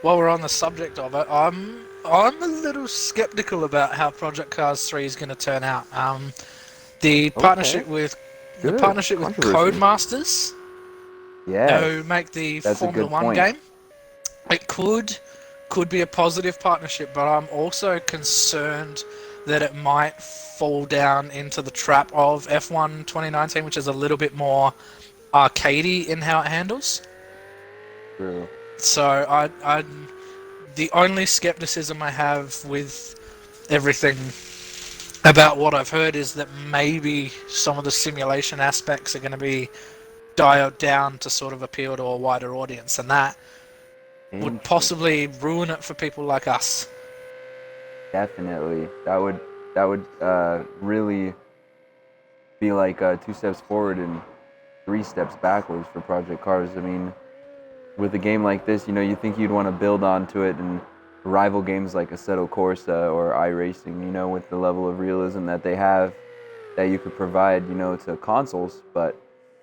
while we're on the subject of it, I'm a little skeptical about how Project Cars 3 is going to turn out. The partnership with Codemasters, who make the Formula One game, it could be a positive partnership, but I'm also concerned that it might fall down into the trap of F1 2019, which is a little bit more arcadey in how it handles. True. So the only skepticism I have with everything about what I've heard is that maybe some of the simulation aspects are going to be dialed down to sort of appeal to a wider audience, and that would possibly ruin it for people like us. Definitely. That would really be like 2 steps forward and 3 steps backwards for Project Cars. I mean, with a game like this, you think you'd want to build onto it and rival games like Assetto Corsa or iRacing, with the level of realism that they have, that you could provide, to consoles. But,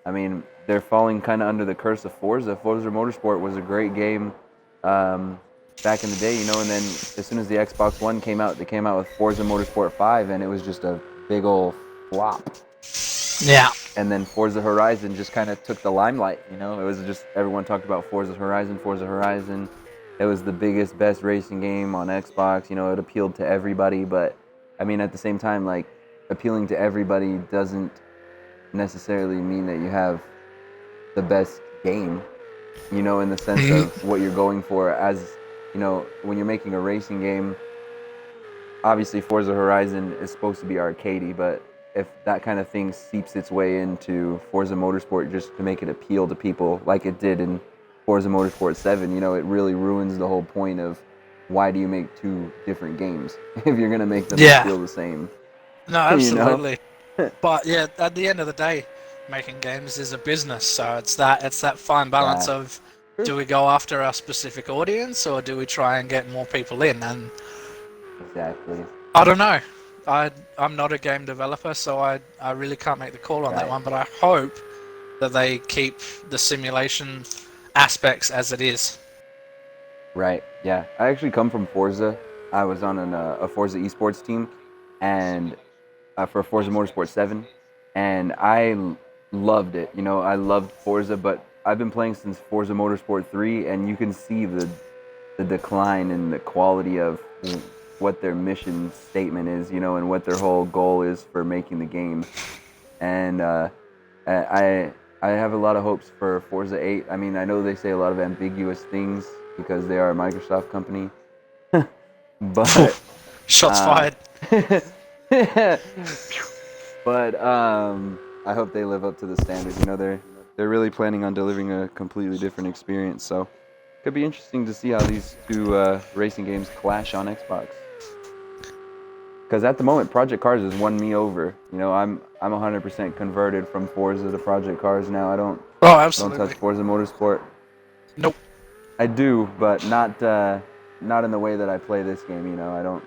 I mean, they're falling kind of under the curse of Forza. Forza Motorsport was a great game back in the day, and then as soon as the Xbox One came out, they came out with Forza Motorsport 5, and it was just a big old flop. Yeah. And then Forza Horizon just kind of took the limelight, It was just, everyone talked about Forza Horizon. It was the biggest, best racing game on Xbox, it appealed to everybody, but, I mean, at the same time, like, appealing to everybody doesn't necessarily mean that you have the best game, in the sense of what you're going for. As, when you're making a racing game, obviously Forza Horizon is supposed to be arcadey, but if that kind of thing seeps its way into Forza Motorsport just to make it appeal to people like it did in Forza Motorsport 7, it really ruins the whole point of why do you make 2 different games if you're going to make them feel the same. No, absolutely. But yeah, at the end of the day, making games is a business, so it's that fine balance of, do we go after a specific audience or do we try and get more people in? And exactly. I don't know. I'm not a game developer, so I really can't make the call on that one, but I hope that they keep the simulation aspects as it is. Right, yeah. I actually come from Forza. I was on a Forza esports team, and for Forza Motorsport 7, and I loved it. I loved Forza, but I've been playing since Forza Motorsport 3, and you can see the decline in the quality of what their mission statement is, and what their whole goal is for making the game. And I have a lot of hopes for Forza 8. I mean, I know they say a lot of ambiguous things because they are a Microsoft company, but shots fired. But I hope they live up to the standard. They're really planning on delivering a completely different experience. So it could be interesting to see how these 2 racing games clash on Xbox. Because at the moment, Project Cars has won me over. I'm 100% converted from Forza to Project Cars now. I don't touch Forza Motorsport. Nope. I do, but not in the way that I play this game. I don't.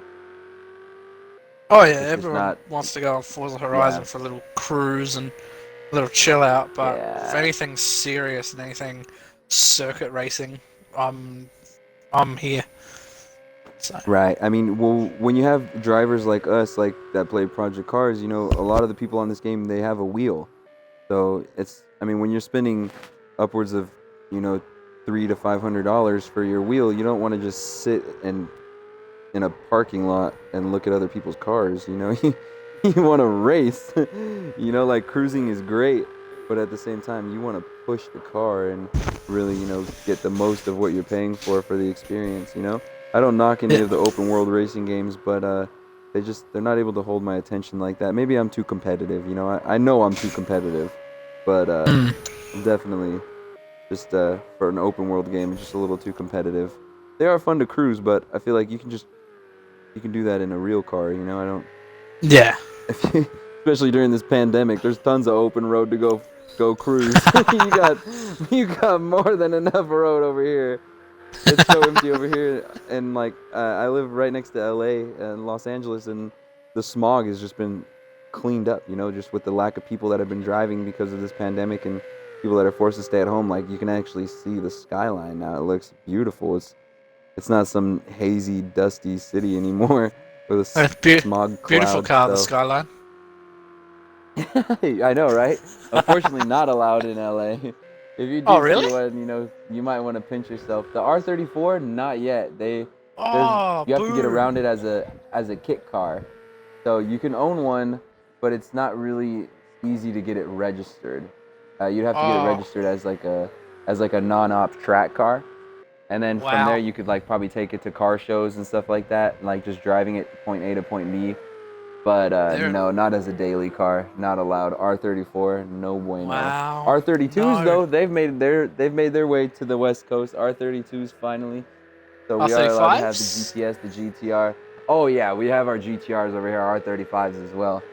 Oh yeah, everyone wants to go on Forza Horizon for a little cruise and a little chill out. But if anything serious and anything circuit racing, I'm here. So. Right. I mean, well, when you have drivers like us, like that play Project Cars, a lot of the people on this game, they have a wheel. So when you're spending upwards of, $300 to $500 for your wheel, you don't want to just sit in a parking lot and look at other people's cars. You want to race. Like cruising is great, but at the same time, you want to push the car and really, get the most of what you're paying for the experience. I don't knock any of the open world racing games, but they're not able to hold my attention like that. Maybe I'm too competitive, you know. I know I'm too competitive, but Mm. I'm definitely just for an open world game, just a little too competitive. They are fun to cruise, but I feel like you can do that in a real car, you know. I don't Yeah. if you, especially during this pandemic, there's tons of open road to go cruise. You got more than enough road over here. It's so empty over here, and like I live right next to LA and Los Angeles, and the smog has just been cleaned up, you know, just with the lack of people that have been driving because of this pandemic and people that are forced to stay at home. Like you can actually see the skyline now. It looks beautiful. It's not some hazy, dusty city anymore with a It's smog beautiful cloud. car, the So Skyline. I know, right? Unfortunately, not allowed in LA. If you Oh, do see really? one, you know, you might want to pinch yourself. The R34, not yet. There's Oh, you have to get boo. around it as a kit car. So you can own one, but it's not really easy to get it registered. You'd have to get it Oh, registered as like a non-op track car, and then from there wow. you could like probably take it to car shows and stuff like that, like just driving it point A to point B. But There. no, not as a daily car. Not allowed. R34, no bueno. Wow. R32s No. though, they've made their way to the West Coast. R32s finally. So we are allowed to have the R35s? GTS, the GTR. Oh yeah, we have our GTRs over here, R35s as well.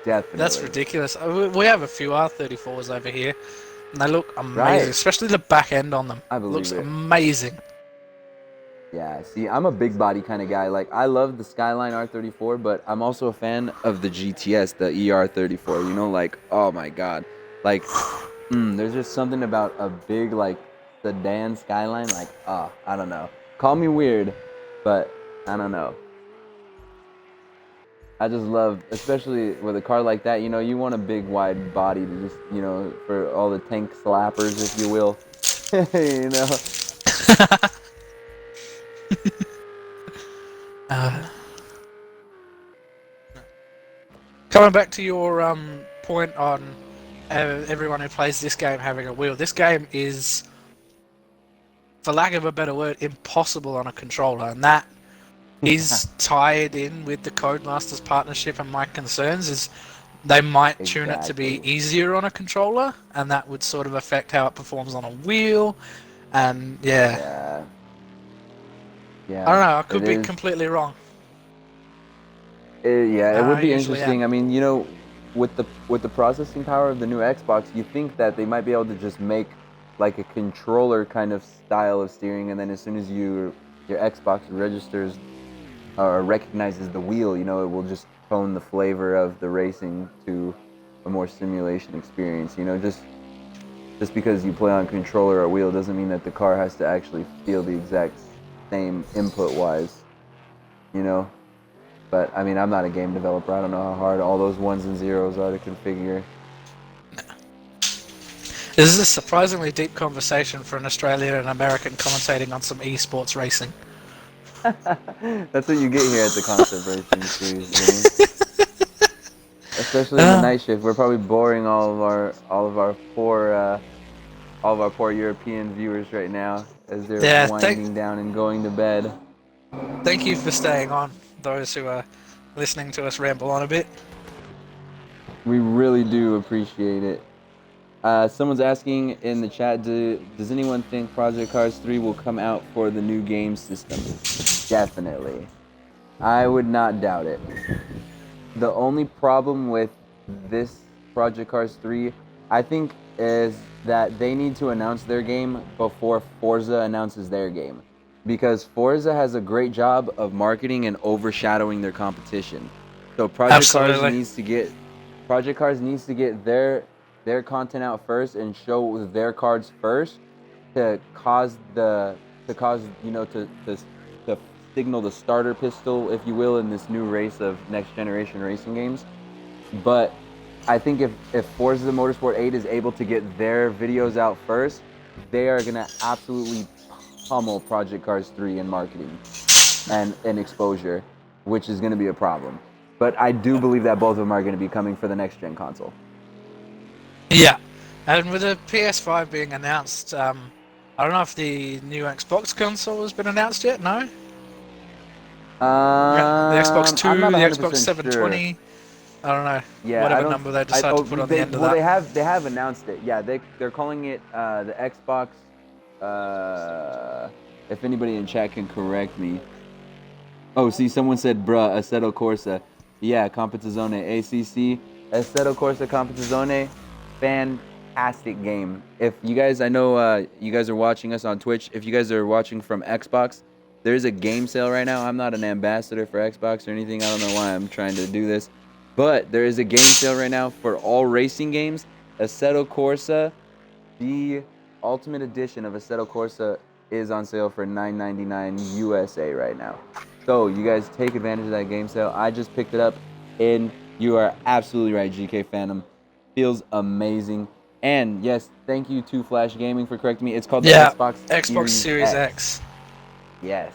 That's Definitely. ridiculous. We have a few R34s over here, and they look amazing, Right. especially the back end on them. I believe Looks it. amazing. Yeah, see, I'm a big body kind of guy. Like, I love the Skyline R34, but I'm also a fan of the GTS, the ER34. You know, like, oh my God. Like, there's just something about a big, like, sedan Skyline. Like, I don't know. Call me weird, but I don't know. I just love, especially with a car like that, you know, you want a big, wide body to just, you know, for all the tank slappers, if you will. You know? uh, Coming back to your point on everyone who plays this game having a wheel, this game is, for lack of a better word, impossible on a controller, and that is tied in with the Codemasters partnership. And my concerns is they might tune it to be Exactly. easier on a controller, and that would sort of affect how it performs on a wheel. And yeah, Yeah. I Yeah. don't know. I It could be is. completely wrong. Yeah, it would I be usually am. interesting. I mean, you know, with the processing power of the new Xbox, you think that they might be able to just make like a controller kind of style of steering, and then as soon as your Xbox registers or recognizes the wheel, you know, it will just tone the flavor of the racing to a more simulation experience. You know, just because you play on controller or wheel doesn't mean that the car has to actually feel the exact same input wise. You know. But I mean, I'm not a game developer. I don't know how hard all those ones and zeros are to configure. This is a surprisingly deep conversation for an Australian and American commentating on some esports racing. That's what you get here at the Concept Racing Series, Jimmy. Especially in the Uh, night shift, we're probably boring all of our poor European viewers right now as they're yeah, winding down and going to bed. thank you for staying on, those who are listening to us ramble on a bit. We really do appreciate it. Someone's asking in the chat, does anyone think Project Cars 3 will come out for the new game system? Definitely. I would not doubt it. The only problem with this Project Cars 3, I think, is that they need to announce their game before Forza announces their game. Because Forza has a great job of marketing and overshadowing their competition. So Absolutely. Project Cars needs to get their content out first and show their cards first to cause you know to signal the starter pistol, if you will, in this new race of next generation racing games. But I think if Forza Motorsport 8 is able to get their videos out first, they are gonna absolutely pummel Project Cars 3 in marketing and exposure, which is gonna be a problem. But I do believe that both of them are gonna be coming for the next gen console. Yeah, and with the PS5 being announced, I don't know if the new Xbox console has been announced yet. No. Yeah, the Xbox I'm 2, not the Xbox 100% sure. 720. I don't know. Yeah, I Whatever don't. number they decide to put on the end of Well, that. they have announced it. Yeah, they're calling it the Xbox. Uh, if anybody in chat can correct me. Oh, see, someone said, "Bruh, Assetto Corsa." Yeah, Competizione ACC Assetto Corsa Competizione. Fantastic game. If you guys, I know you guys are watching us on Twitch. If you guys are watching from Xbox, there's a game sale right now. I'm not an ambassador for Xbox or anything. I don't know why I'm trying to do this, but there is a game sale right now for all racing games. Assetto Corsa, the Ultimate Edition of Assetto Corsa, is on sale for $9.99 USA right now. So you guys take advantage of that game sale. I just picked it up, and you are absolutely right, GK Phantom. Feels amazing. And yes, thank you to Flash Gaming for correcting me. It's called the Yeah, Xbox Xbox Series X. X. Yes.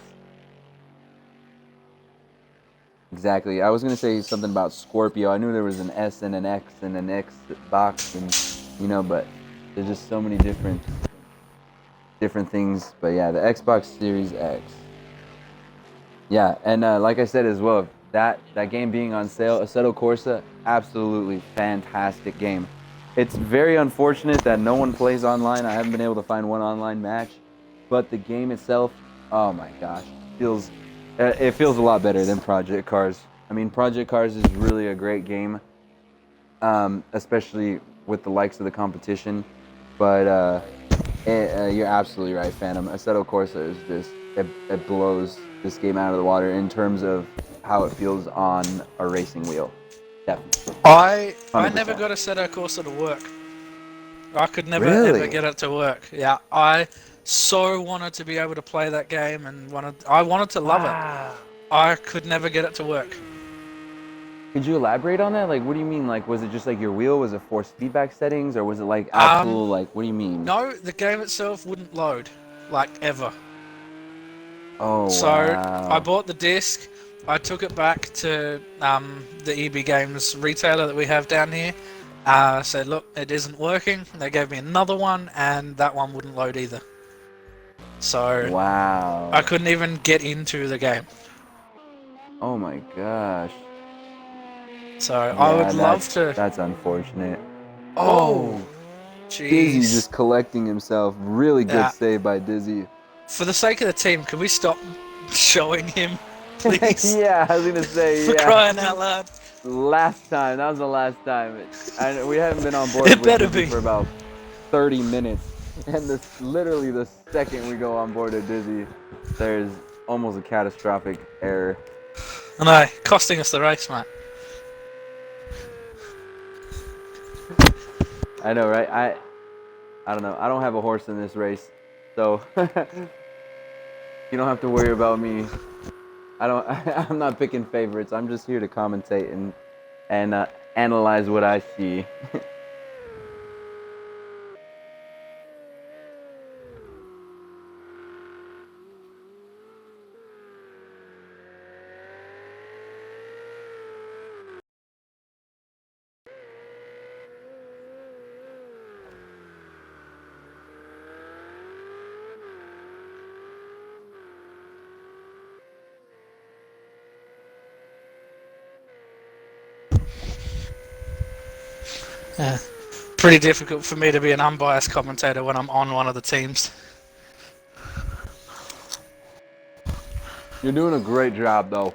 Exactly. I was gonna say something about Scorpio. I knew there was an S and an X and an X box, and but there's just so many different things. But yeah, the Xbox Series X. Yeah, and like I said as well, that game being on sale, Assetto Corsa, absolutely fantastic game. It's very unfortunate that no one plays online. I haven't been able to find one online match, but the game itself, oh my gosh, it feels a lot better than Project Cars. I mean, Project Cars is really a great game, especially with the likes of the competition. But you're absolutely right, Phantom. Assetto Corsa is just it blows this game out of the water in terms of how it feels on a racing wheel. Definitely. I never 100%. got Assetto Corsa to work. I could never ever Really? get it to work. Yeah, I so wanted to be able to play that game and I wanted to love it. Wow. I could never get it to work. Could you elaborate on that? Like, what do you mean? Like, was it just like your wheel? Was it forced feedback settings, or was it like Um, actual like? What do you mean? no, the game itself wouldn't load, like ever. Oh So I wow. bought the disc. I took it back to the EB Games retailer that we have down here. Said, look, it isn't working. They gave me another one, and that one wouldn't load either. So I Wow. couldn't even get into the game. Oh my gosh. So I Yeah, would love to. that's unfortunate. Oh, Oh, Dizzy jeez. just collecting himself. Really good Yeah. save by Dizzy. For the sake of the team, can we stop showing him, please? Yeah, I was gonna say, For yeah. crying out loud. Last time, that was the last time. We haven't been on board It with better Dizzy be. for about 30 minutes. And literally the second we go on board with Dizzy, there's almost a catastrophic error. I know, costing us the race, mate. I know, right? I don't know. I don't have a horse in this race, so you don't have to worry about me. I'm not picking favorites. I'm just here to commentate and analyze what I see. Yeah. Pretty difficult for me to be an unbiased commentator when I'm on one of the teams. You're doing a great job, though.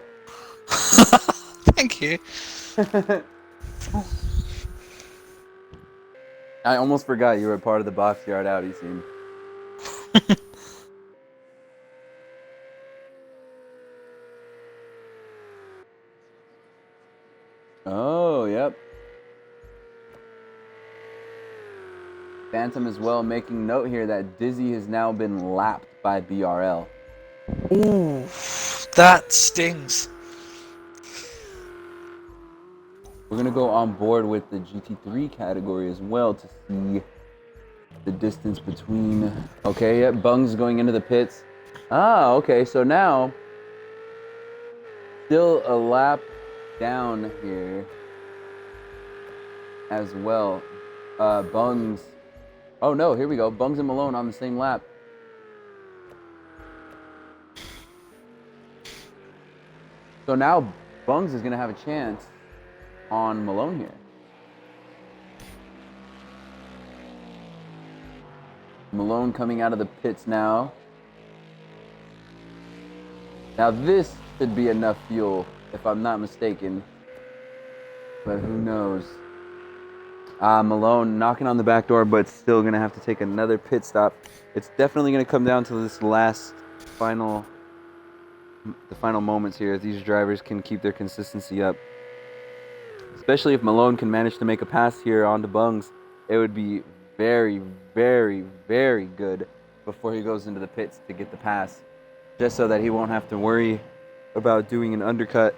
Thank you. I almost forgot you were part of the box yard Audi team. Oh, yep. Phantom as well making note here that Dizzy has now been lapped by BRL. Ooh, that stings. We're going to go on board with the GT3 category as well to see the distance between... Okay, yep, Bung's going into the pits. Ah, okay, so now still a lap down here as well. Bung's... Oh no, here we go. Bungs and Malone on the same lap. So now Bungs is going to have a chance on Malone here. Malone coming out of the pits now. Now this should be enough fuel, if I'm not mistaken. But who knows? Malone knocking on the back door, but still going to have to take another pit stop. It's definitely going to come down to this the final moments here. If these drivers can keep their consistency up. Especially if Malone can manage to make a pass here onto Bungs. It would be very, very, very good before he goes into the pits to get the pass. Just so that he won't have to worry about doing an undercut.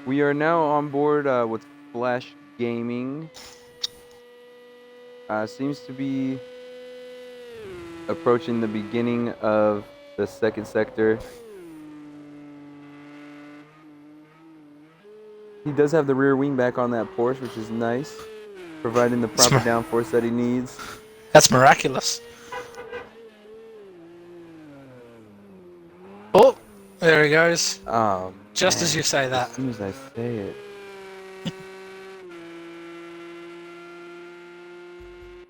We are now on board with Flash Gaming. Seems to be approaching the beginning of the second sector. He does have the rear wing back on that Porsche, which is nice, providing the proper downforce that he needs. That's miraculous. Oh, there he goes. Oh, just man. as you say that. As soon as I say it.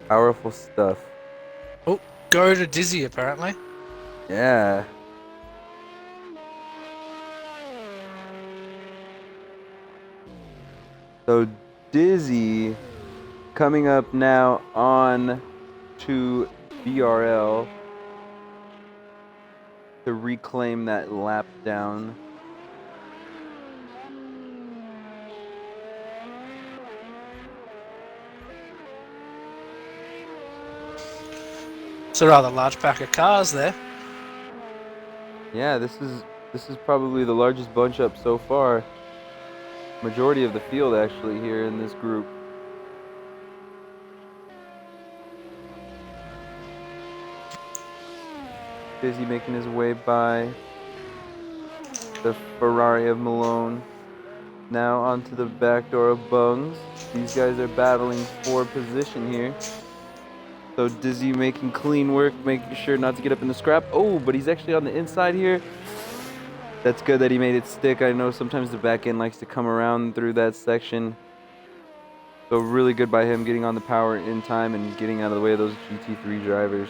Powerful stuff. Oh, go to Dizzy apparently. Yeah. So Dizzy coming up now on to BRL to reclaim that lap down. It's a rather large pack of cars there. Yeah, this is probably the largest bunch up so far. Majority of the field actually here in this group. Dizzy making his way by the Ferrari of Malone. Now onto the back door of Bungs. These guys are battling for position here. So Dizzy making clean work, making sure not to get up in the scrap. Oh, but he's actually on the inside here. That's good that he made it stick. I know sometimes the back end likes to come around through that section. So really good by him getting on the power in time and getting out of the way of those GT3 drivers.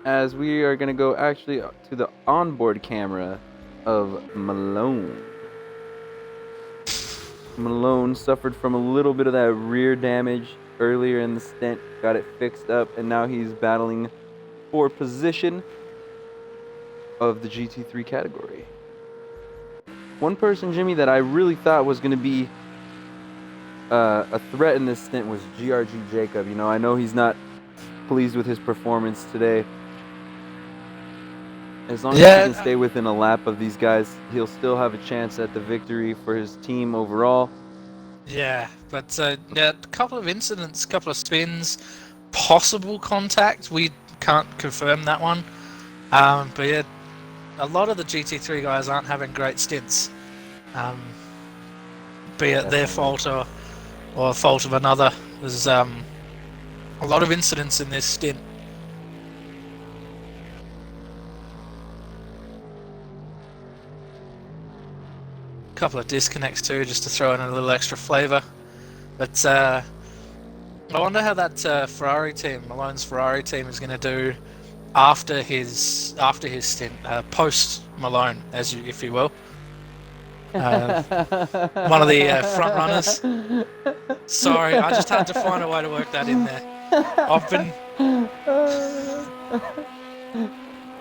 As we are going to go actually to the onboard camera of Malone. Malone suffered from a little bit of that rear damage earlier in the stint, got it fixed up, and now he's battling for position of the GT3 category. One person, Jimmy, that I really thought was going to be a threat in this stint was GRG Jacob. You know, I know he's not pleased with his performance today. As long as he can stay within a lap of these guys, he'll still have a chance at the victory for his team overall. Yeah, but yeah, a couple of incidents, a couple of spins, possible contact. We can't confirm that one. But yeah, a lot of the GT3 guys aren't having great stints. Be it their fault or fault of another. There's a lot of incidents in this stint. Couple of disconnects too, just to throw in a little extra flavour. But I wonder how that Ferrari team, Malone's Ferrari team, is going to do after his stint, post Malone, if you will. One of the front runners. Sorry, I just had to find a way to work that in there.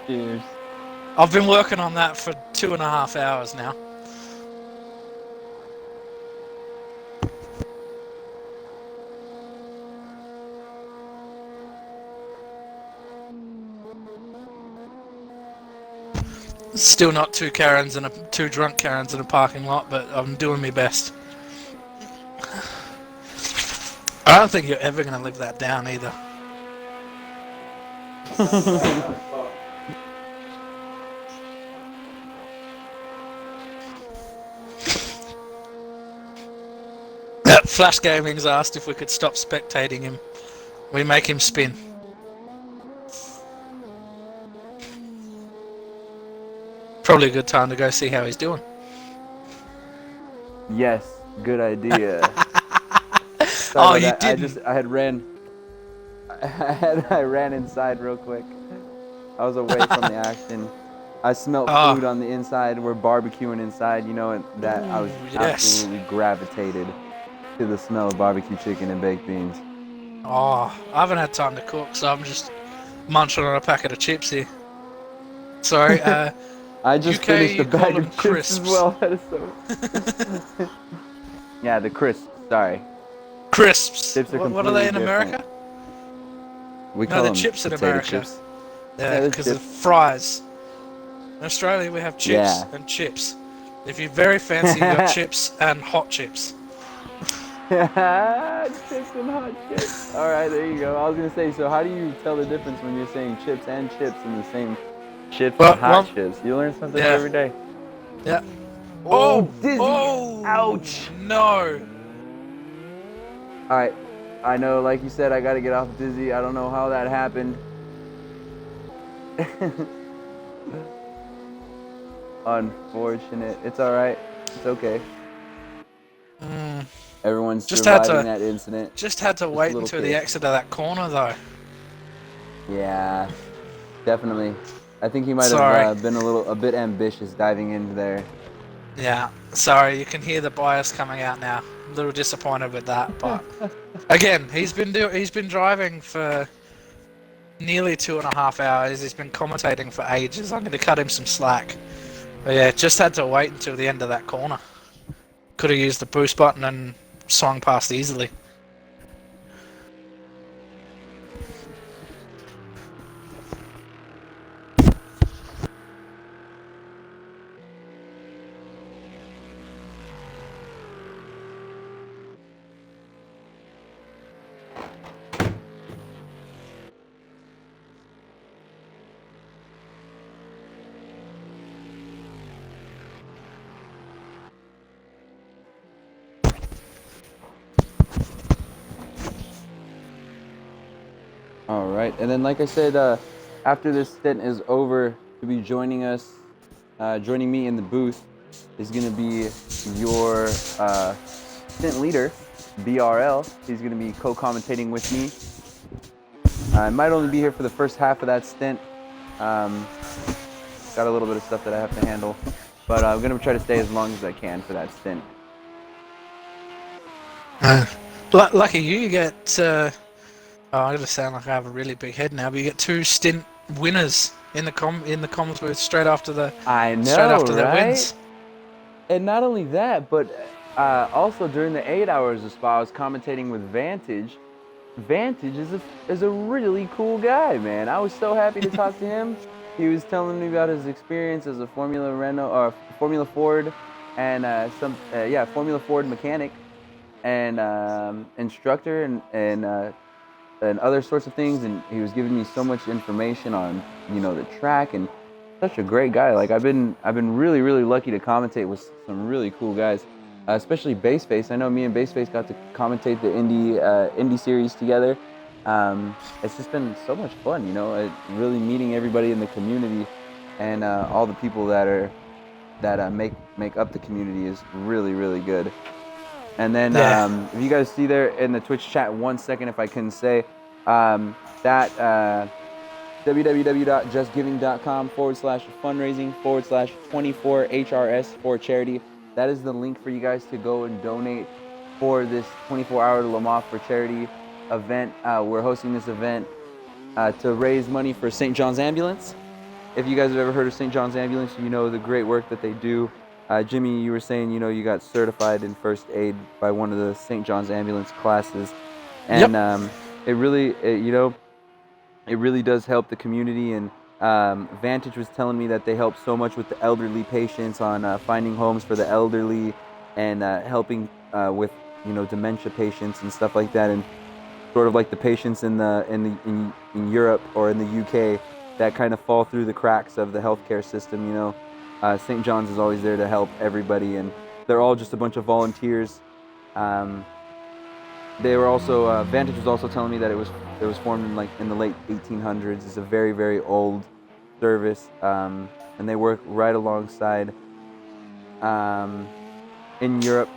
Cheers. I've been working on that for 2.5 hours now. Still not two drunk Karens in a parking lot, but I'm doing my best. I don't think you're ever going to live that down either. Flash Gaming's asked if we could stop spectating him. We make him spin. Probably a good time to go see how he's doing. Yes, good idea. Oh, Sorry you about that. didn't. I ran inside real quick. I was away from the action. I smelt Oh. food on the inside. We're barbecuing inside, you know, and that I was Ooh, yes. absolutely gravitated to the smell of barbecue chicken and baked beans. Oh, I haven't had time to cook, so I'm just munching on a packet of chips here. Sorry, I just UK, finished a you call bag them of chips crisps. as well. That is so. Yeah, the crisps. Sorry. Crisps. Chips are What are they in completely America? different. We No, call they're them chips in potato America. chips. Yeah, they're because of chips. fries. In Australia, we have chips Yeah. and chips. If you're very fancy, you got chips and hot chips. Chips and hot chips. All right, there you go. I was gonna say, so how do you tell the difference when you're saying chips and chips in the same chips and hot chips? You learn something new every day. Yeah. Oh, dizzy! Oh! Ouch! No! All right, I know, like you said, I gotta get off dizzy. I don't know how that happened. Unfortunate. It's all right. It's okay. Everyone's surviving that incident. Just had to wait until the exit of that corner, though. Yeah, definitely. I think he might have been a bit ambitious diving into there. Yeah, sorry, you can hear the bias coming out now. A little disappointed with that, but again, he's been driving for nearly 2.5 hours. He's been commentating for ages. I'm going to cut him some slack. But yeah, just had to wait until the end of that corner. Could have used the boost button and swung past easily. All right, and then like I said, after this stint is over, to be joining me in the booth is going to be your stint leader, BRL. He's going to be co-commentating with me. I might only be here for the first half of that stint. Got a little bit of stuff that I have to handle, but I'm going to try to stay as long as I can for that stint. Lucky you get... I'm gonna sound like I have a really big head now, but you get 2 stint winners in the comms booth straight after the their wins. And not only that, but also during the 8 hours of spa, I was commentating with Vantage. Vantage is a really cool guy, man. I was so happy to talk to him. He was telling me about his experience as a Formula Ford and Formula Ford mechanic and instructor and other sorts of things, and he was giving me so much information on, you know, the track, and such a great guy. Like I've been really, really lucky to commentate with some really cool guys, especially Baseface. I know me and Baseface got to commentate the Indy series together. It's just been so much fun, you know, really meeting everybody in the community, and all the people that make up the community is really, really good. And then if you guys see there in the Twitch chat, 1 second, if I can say, www.justgiving.com/fundraising/24HRS for charity. That is the link for you guys to go and donate for this 24-hour Le Mans for charity event. We're hosting this event to raise money for St. John's Ambulance. If you guys have ever heard of St. John's Ambulance, you know the great work that they do. Jimmy, you were saying, you know, you got certified in first aid by one of the St. John's Ambulance classes, and it really does help the community. And Vantage was telling me that they help so much with the elderly patients on finding homes for the elderly and helping with, you know, dementia patients and stuff like that, and sort of like the patients in Europe or in the UK that kind of fall through the cracks of the healthcare system, you know. St. John's is always there to help everybody, and they're all just a bunch of volunteers. they were also Vantage was also telling me that it was formed in in the late 1800s. It's a very very old service, and they work right alongside um, in Europe,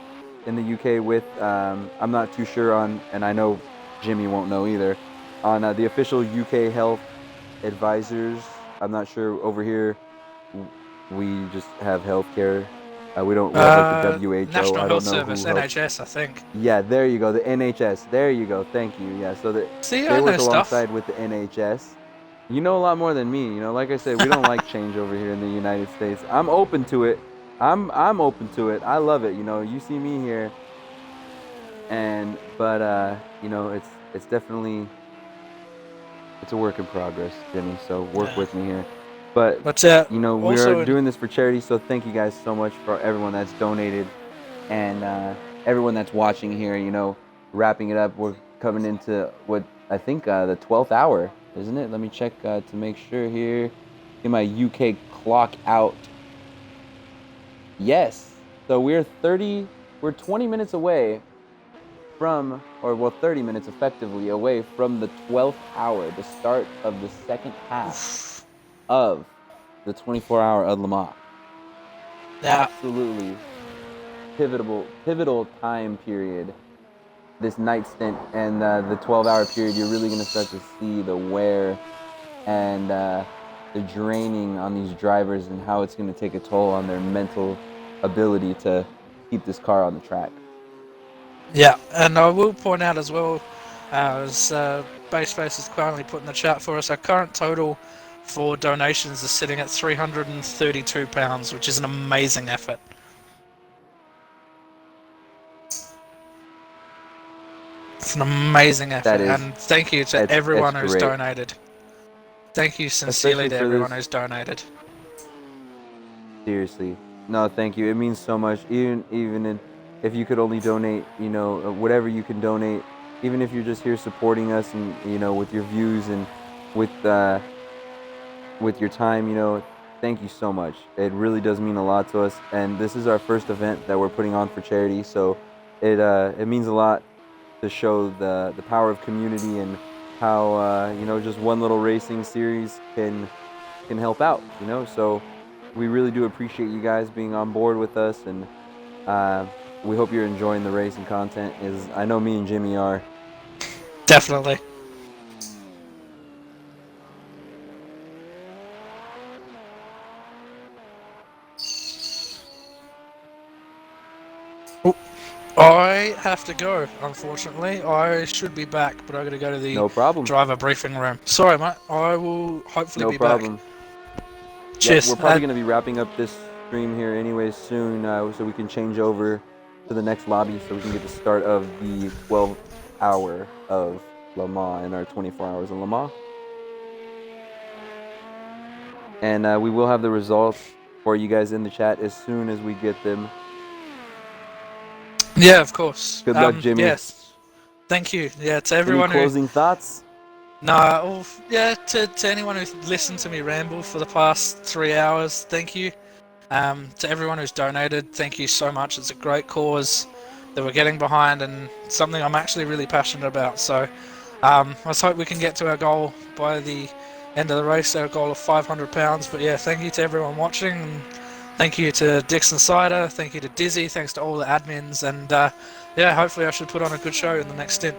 in the UK with I'm not too sure on, and I know Jimmy won't know either, on the official UK health advisors. I'm not sure over here. We just have healthcare. We have like the WHO. National I don't Health know Service, who helps. NHS, I think. Yeah, there you go. The NHS. There you go. Thank you. Yeah, so See, they I know work stuff. alongside with the NHS. You know a lot more than me. You know, like I said, we don't like change over here in the United States. I'm open to it. I'm open to it. I love it. You know, you see me here, and but you know, it's definitely it's a work in progress, Jimmy. So work Yeah. with me here. But But you know, we are also, doing this for charity. So thank you guys so much for everyone that's donated and everyone that's watching here. You know, wrapping it up. We're coming into what I think the 12th hour, isn't it? Let me check to make sure here. Get my UK clock out. Yes. So we're 20 minutes away from, or well, 30 minutes effectively away from the 12th hour, the start of the second half oof, of the 24-hour of Le Mans. yeah, Absolutely pivotal time period. This night stint and the 12-hour period, you're really going to start to see the wear and the draining on these drivers and how it's going to take a toll on their mental ability to keep this car on the track. yeah, and I will point out as well, as Baseface is currently put in the chat for us, our current total for donations is sitting at £332, which is an amazing effort. It's an amazing effort, That is, and thank you to it's everyone who's great, donated. Thank you sincerely especially to for everyone this. who's donated. Seriously, no, thank you. It means so much. If you could only donate, you know, whatever you can donate, even if you're just here supporting us and you know with your views and with uh, with your time, you know, thank you so much. It really does mean a lot to us. And this is our first event that we're putting on for charity, so it means a lot to show the power of community and how you know just one little racing series can help out. You know, so we really do appreciate you guys being on board with us, and uh, we hope you're enjoying the racing content. Is I know me and Jimmy are. Definitely. I have to go, unfortunately. I should be back, but I gotta go to the No problem. driver briefing room. Sorry, mate. I will hopefully No be back. problem. Yep, Cheers. we're probably going to be wrapping up this stream here anyways soon, so we can change over to the next lobby so we can get the start of the 12th hour of Le Mans in our 24 hours of Le Mans. And we will have the results for you guys in the chat as soon as we get them. Yeah, of course. Good luck, Jimmy. Yes. Thank you. Yeah, to Any everyone who. closing thoughts? Nah, well, yeah, to anyone who's listened to me ramble for the past 3 hours, thank you. To everyone who's donated, thank you so much. It's a great cause that we're getting behind and something I'm actually really passionate about. So let's hope we can get to our goal by the end of the race, our goal of £500. But yeah, thank you to everyone watching. And thank you to Dixon Cider. Thank you to Dizzy. Thanks to all the admins. And yeah, hopefully I should put on a good show in the next stint.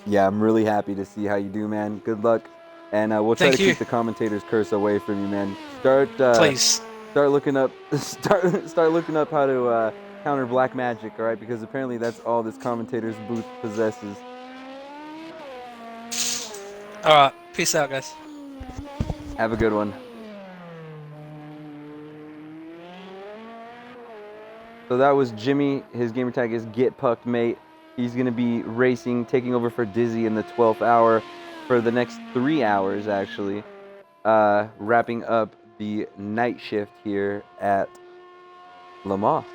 Yeah, I'm really happy to see how you do, man. Good luck. And we'll try Thank to you. keep the commentator's curse away from you, man. Please. Start looking up start looking up how to counter black magic, all right? Because apparently that's all this commentator's booth possesses. Alright, peace out, guys. Have a good one. So that was Jimmy. His gamer tag is Get Pucked Mate. He's going to be racing, taking over for Dizzy in the 12th hour for the next 3 hours, actually. Wrapping up the night shift here at Le Mans.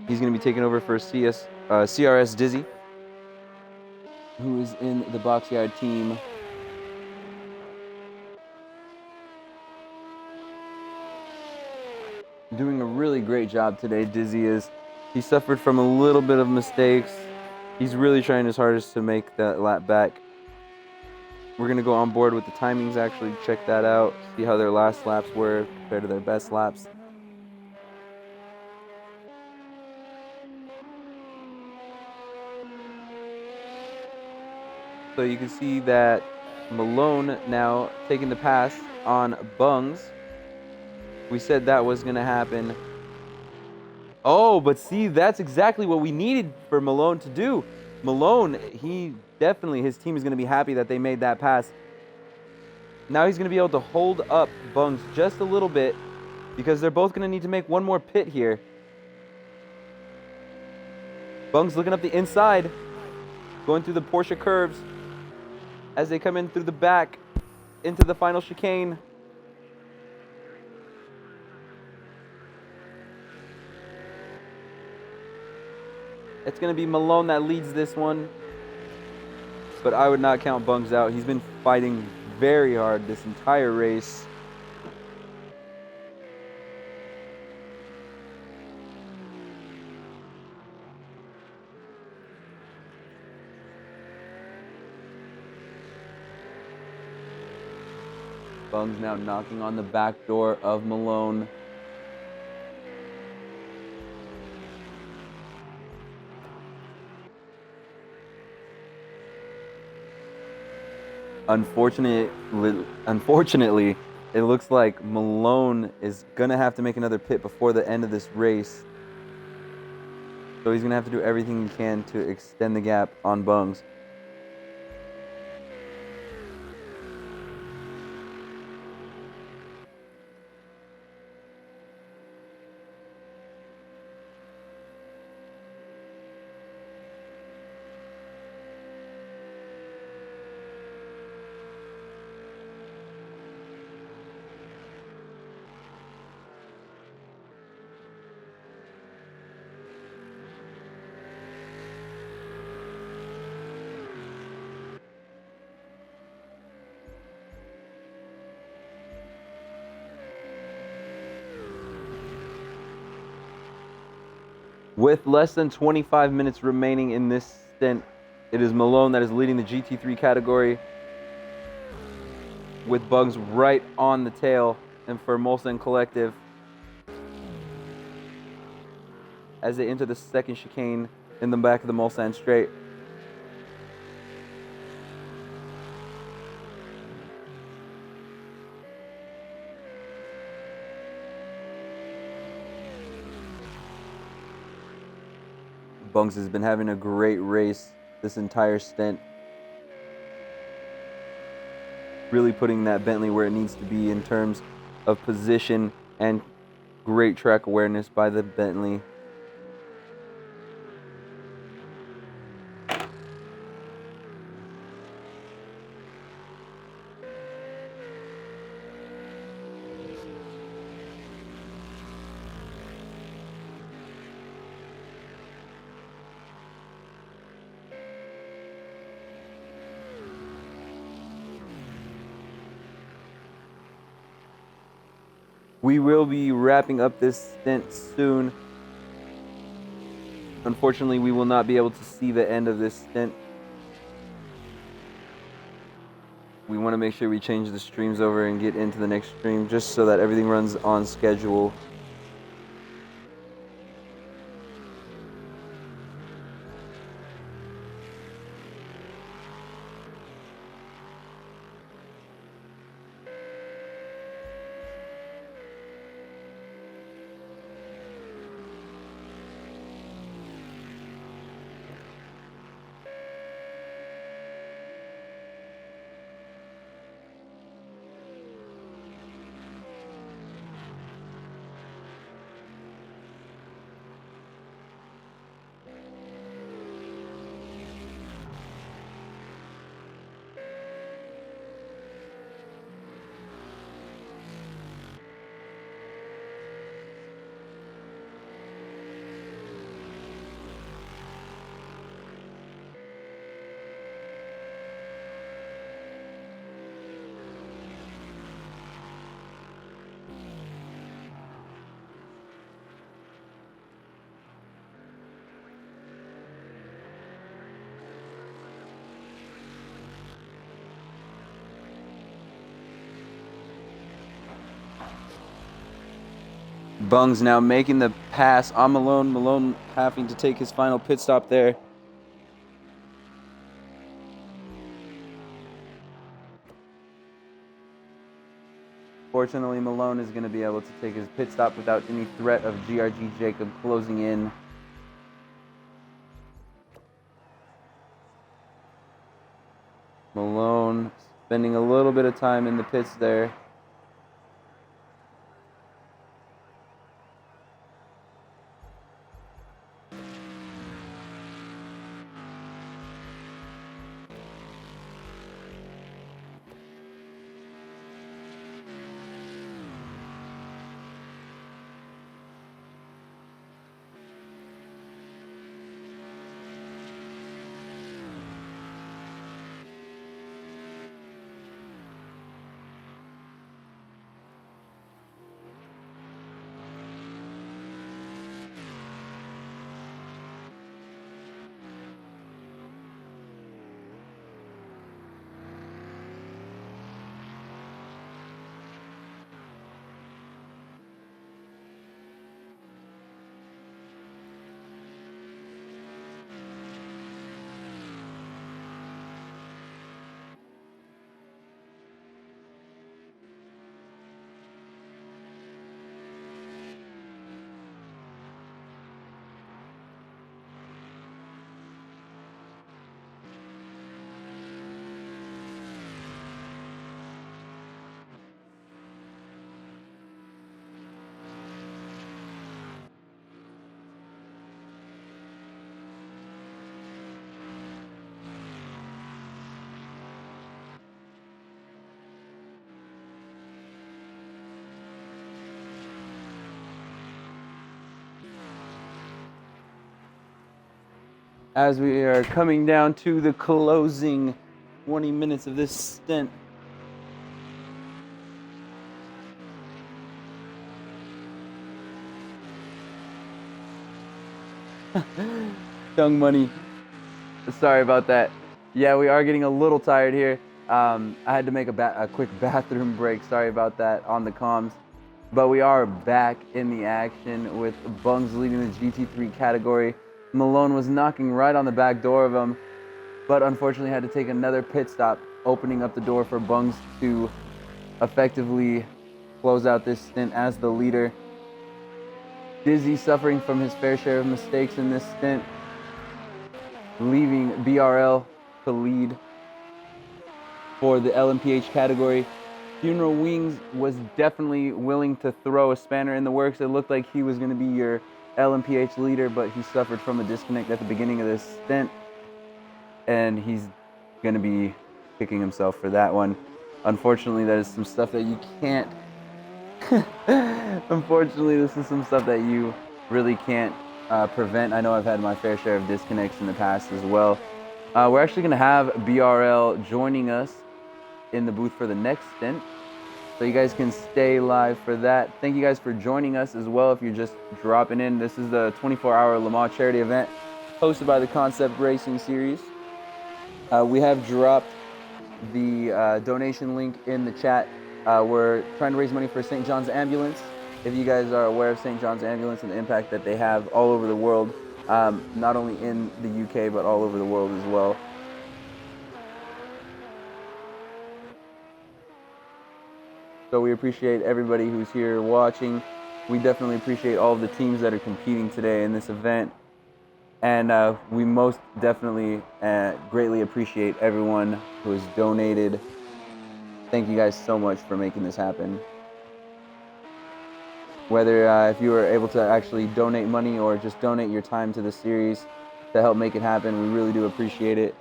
He's going to be taking over for CRS Dizzy, who is in the Boxyard team. Doing a really great job today, Dizzy is. He suffered from a little bit of mistakes. He's really trying his hardest to make that lap back. We're going to go on board with the timings, actually check that out, see how their last laps were compared to their best laps. So you can see that Malone now taking the pass on Bungs. We said that was going to happen. Oh, but see, that's exactly what we needed for Malone to do. Malone, his team is going to be happy that they made that pass. Now he's going to be able to hold up Bungs just a little bit because they're both going to need to make one more pit here. Bungs looking up the inside, going through the Porsche curves as they come in through the back into the final chicane. It's going to be Malone that leads this one. But I would not count Bungs out. He's been fighting very hard this entire race. Bungs now knocking on the back door of Malone. Unfortunately, it looks like Malone is going to have to make another pit before the end of this race. So he's going to have to do everything he can to extend the gap on Bungs. With less than 25 minutes remaining in this stint, it is Malone that is leading the GT3 category, with Bungs right on the tail, and for Molson Collective as they enter the second chicane in the back of the Mulsanne straight. Bungs has been having a great race this entire stint. Really putting that Bentley where it needs to be in terms of position and great track awareness by the Bentley. We will be wrapping up this stint soon. Unfortunately, we will not be able to see the end of this stint. We want to make sure we change the streams over and get into the next stream just so that everything runs on schedule. Bungs now making the pass on Malone. Malone having to take his final pit stop there. Fortunately, Malone is going to be able to take his pit stop without any threat of GRG Jacob closing in. Malone spending a little bit of time in the pits there. As we are coming down to the closing 20 minutes of this stint. Young Money. Sorry about that. Yeah, we are getting a little tired here. I had to make a quick bathroom break. Sorry about that on the comms. But we are back in the action with Bungs leading the GT3 category. Malone was knocking right on the back door of him, but unfortunately had to take another pit stop, opening up the door for Bungs to effectively close out this stint as the leader. Dizzy suffering from his fair share of mistakes in this stint, leaving BRL to lead for the LMPH category. Funeral Wings was definitely willing to throw a spanner in the works. It looked like he was going to be your LMPH leader, but he suffered from a disconnect at the beginning of this stint, and he's going to be kicking himself for that one. Unfortunately, that is some stuff that you can't unfortunately, this is some stuff that you really can't prevent. I know I've had my fair share of disconnects in the past as well. We're actually going to have BRL joining us in the booth for the next stint, so you guys can stay live for that. Thank you guys for joining us as well if you're just dropping in. This is the 24-hour Le Mans charity event hosted by the Concept Racing Series. We have dropped the donation link in the chat. We're trying to raise money for St. John's Ambulance. If you guys are aware of St. John's Ambulance and the impact that they have all over the world, not only in the UK, but all over the world as well. So we appreciate everybody who's here watching. We definitely appreciate all of the teams that are competing today in this event. And we most definitely greatly appreciate everyone who has donated. Thank you guys so much for making this happen. Whether if you were able to actually donate money or just donate your time to the series to help make it happen, we really do appreciate it.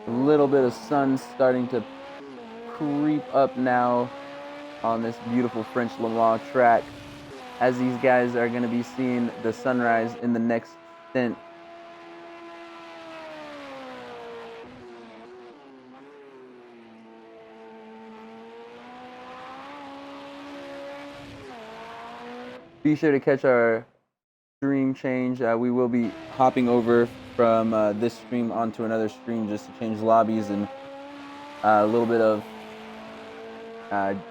A little bit of sun starting to creep up now on this beautiful French Le Mans track, as these guys are going to be seeing the sunrise in the next stint. Be sure to catch our stream change. We will be hopping over from this stream onto another stream just to change lobbies and a little bit of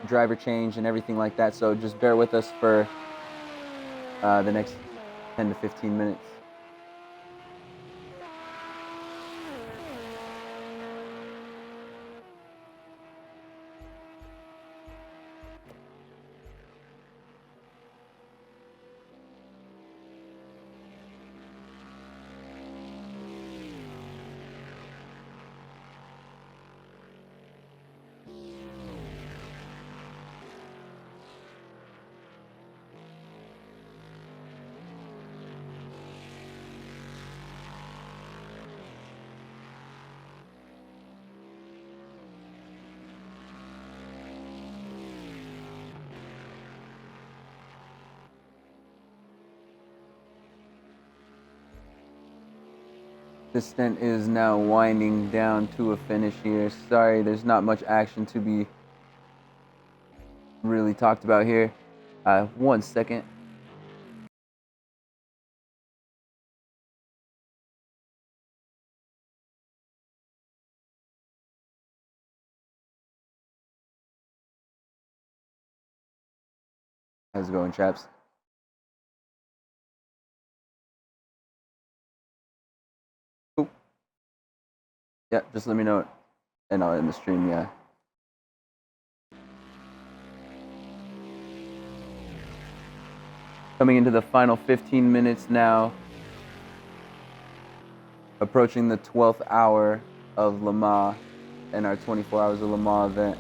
driver change and everything like that. So just bear with us for the next 10 to 15 minutes. This stint is now winding down to a finish here. Sorry, there's not much action to be really talked about here. 1 second. How's it going, chaps? Cool. Yeah, just let me know. And I'll end the stream, yeah. Coming into the final 15 minutes now. Approaching the 12th hour of Le Mans and our 24 Hours of Le Mans event.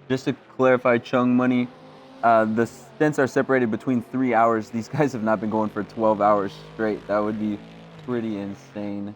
Just to clarify, Chung Money, the stints are separated between 3 hours. These guys have not been going for 12 hours straight. That would be pretty insane.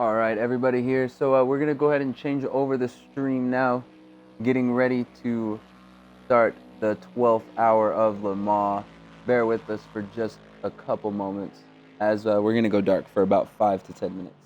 All right, everybody here. So we're going to go ahead and change over the stream now, getting ready to start the 12th hour of Le Mans. Bear with us for just a couple moments as we're going to go dark for about 5 to 10 minutes.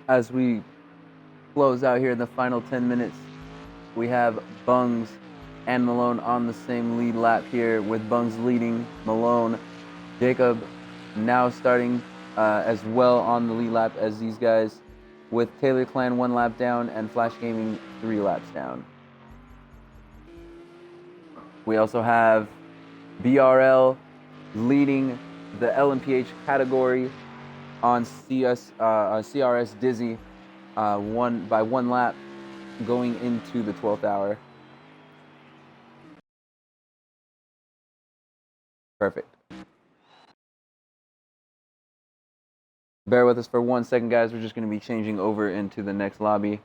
as we close out here in the final 10 minutes, we have Bungs and Malone on the same lead lap here, with Bungs leading Malone. Jacob now starting as well on the lead lap as these guys, with Taylor Clan 1 lap down and Flash Gaming 3 laps down. We also have BRL leading the LMPH category on CRS Dizzy by 1 lap going into the 12th hour. Perfect. Bear with us for 1 second, guys. We're just going to be changing over into the next lobby.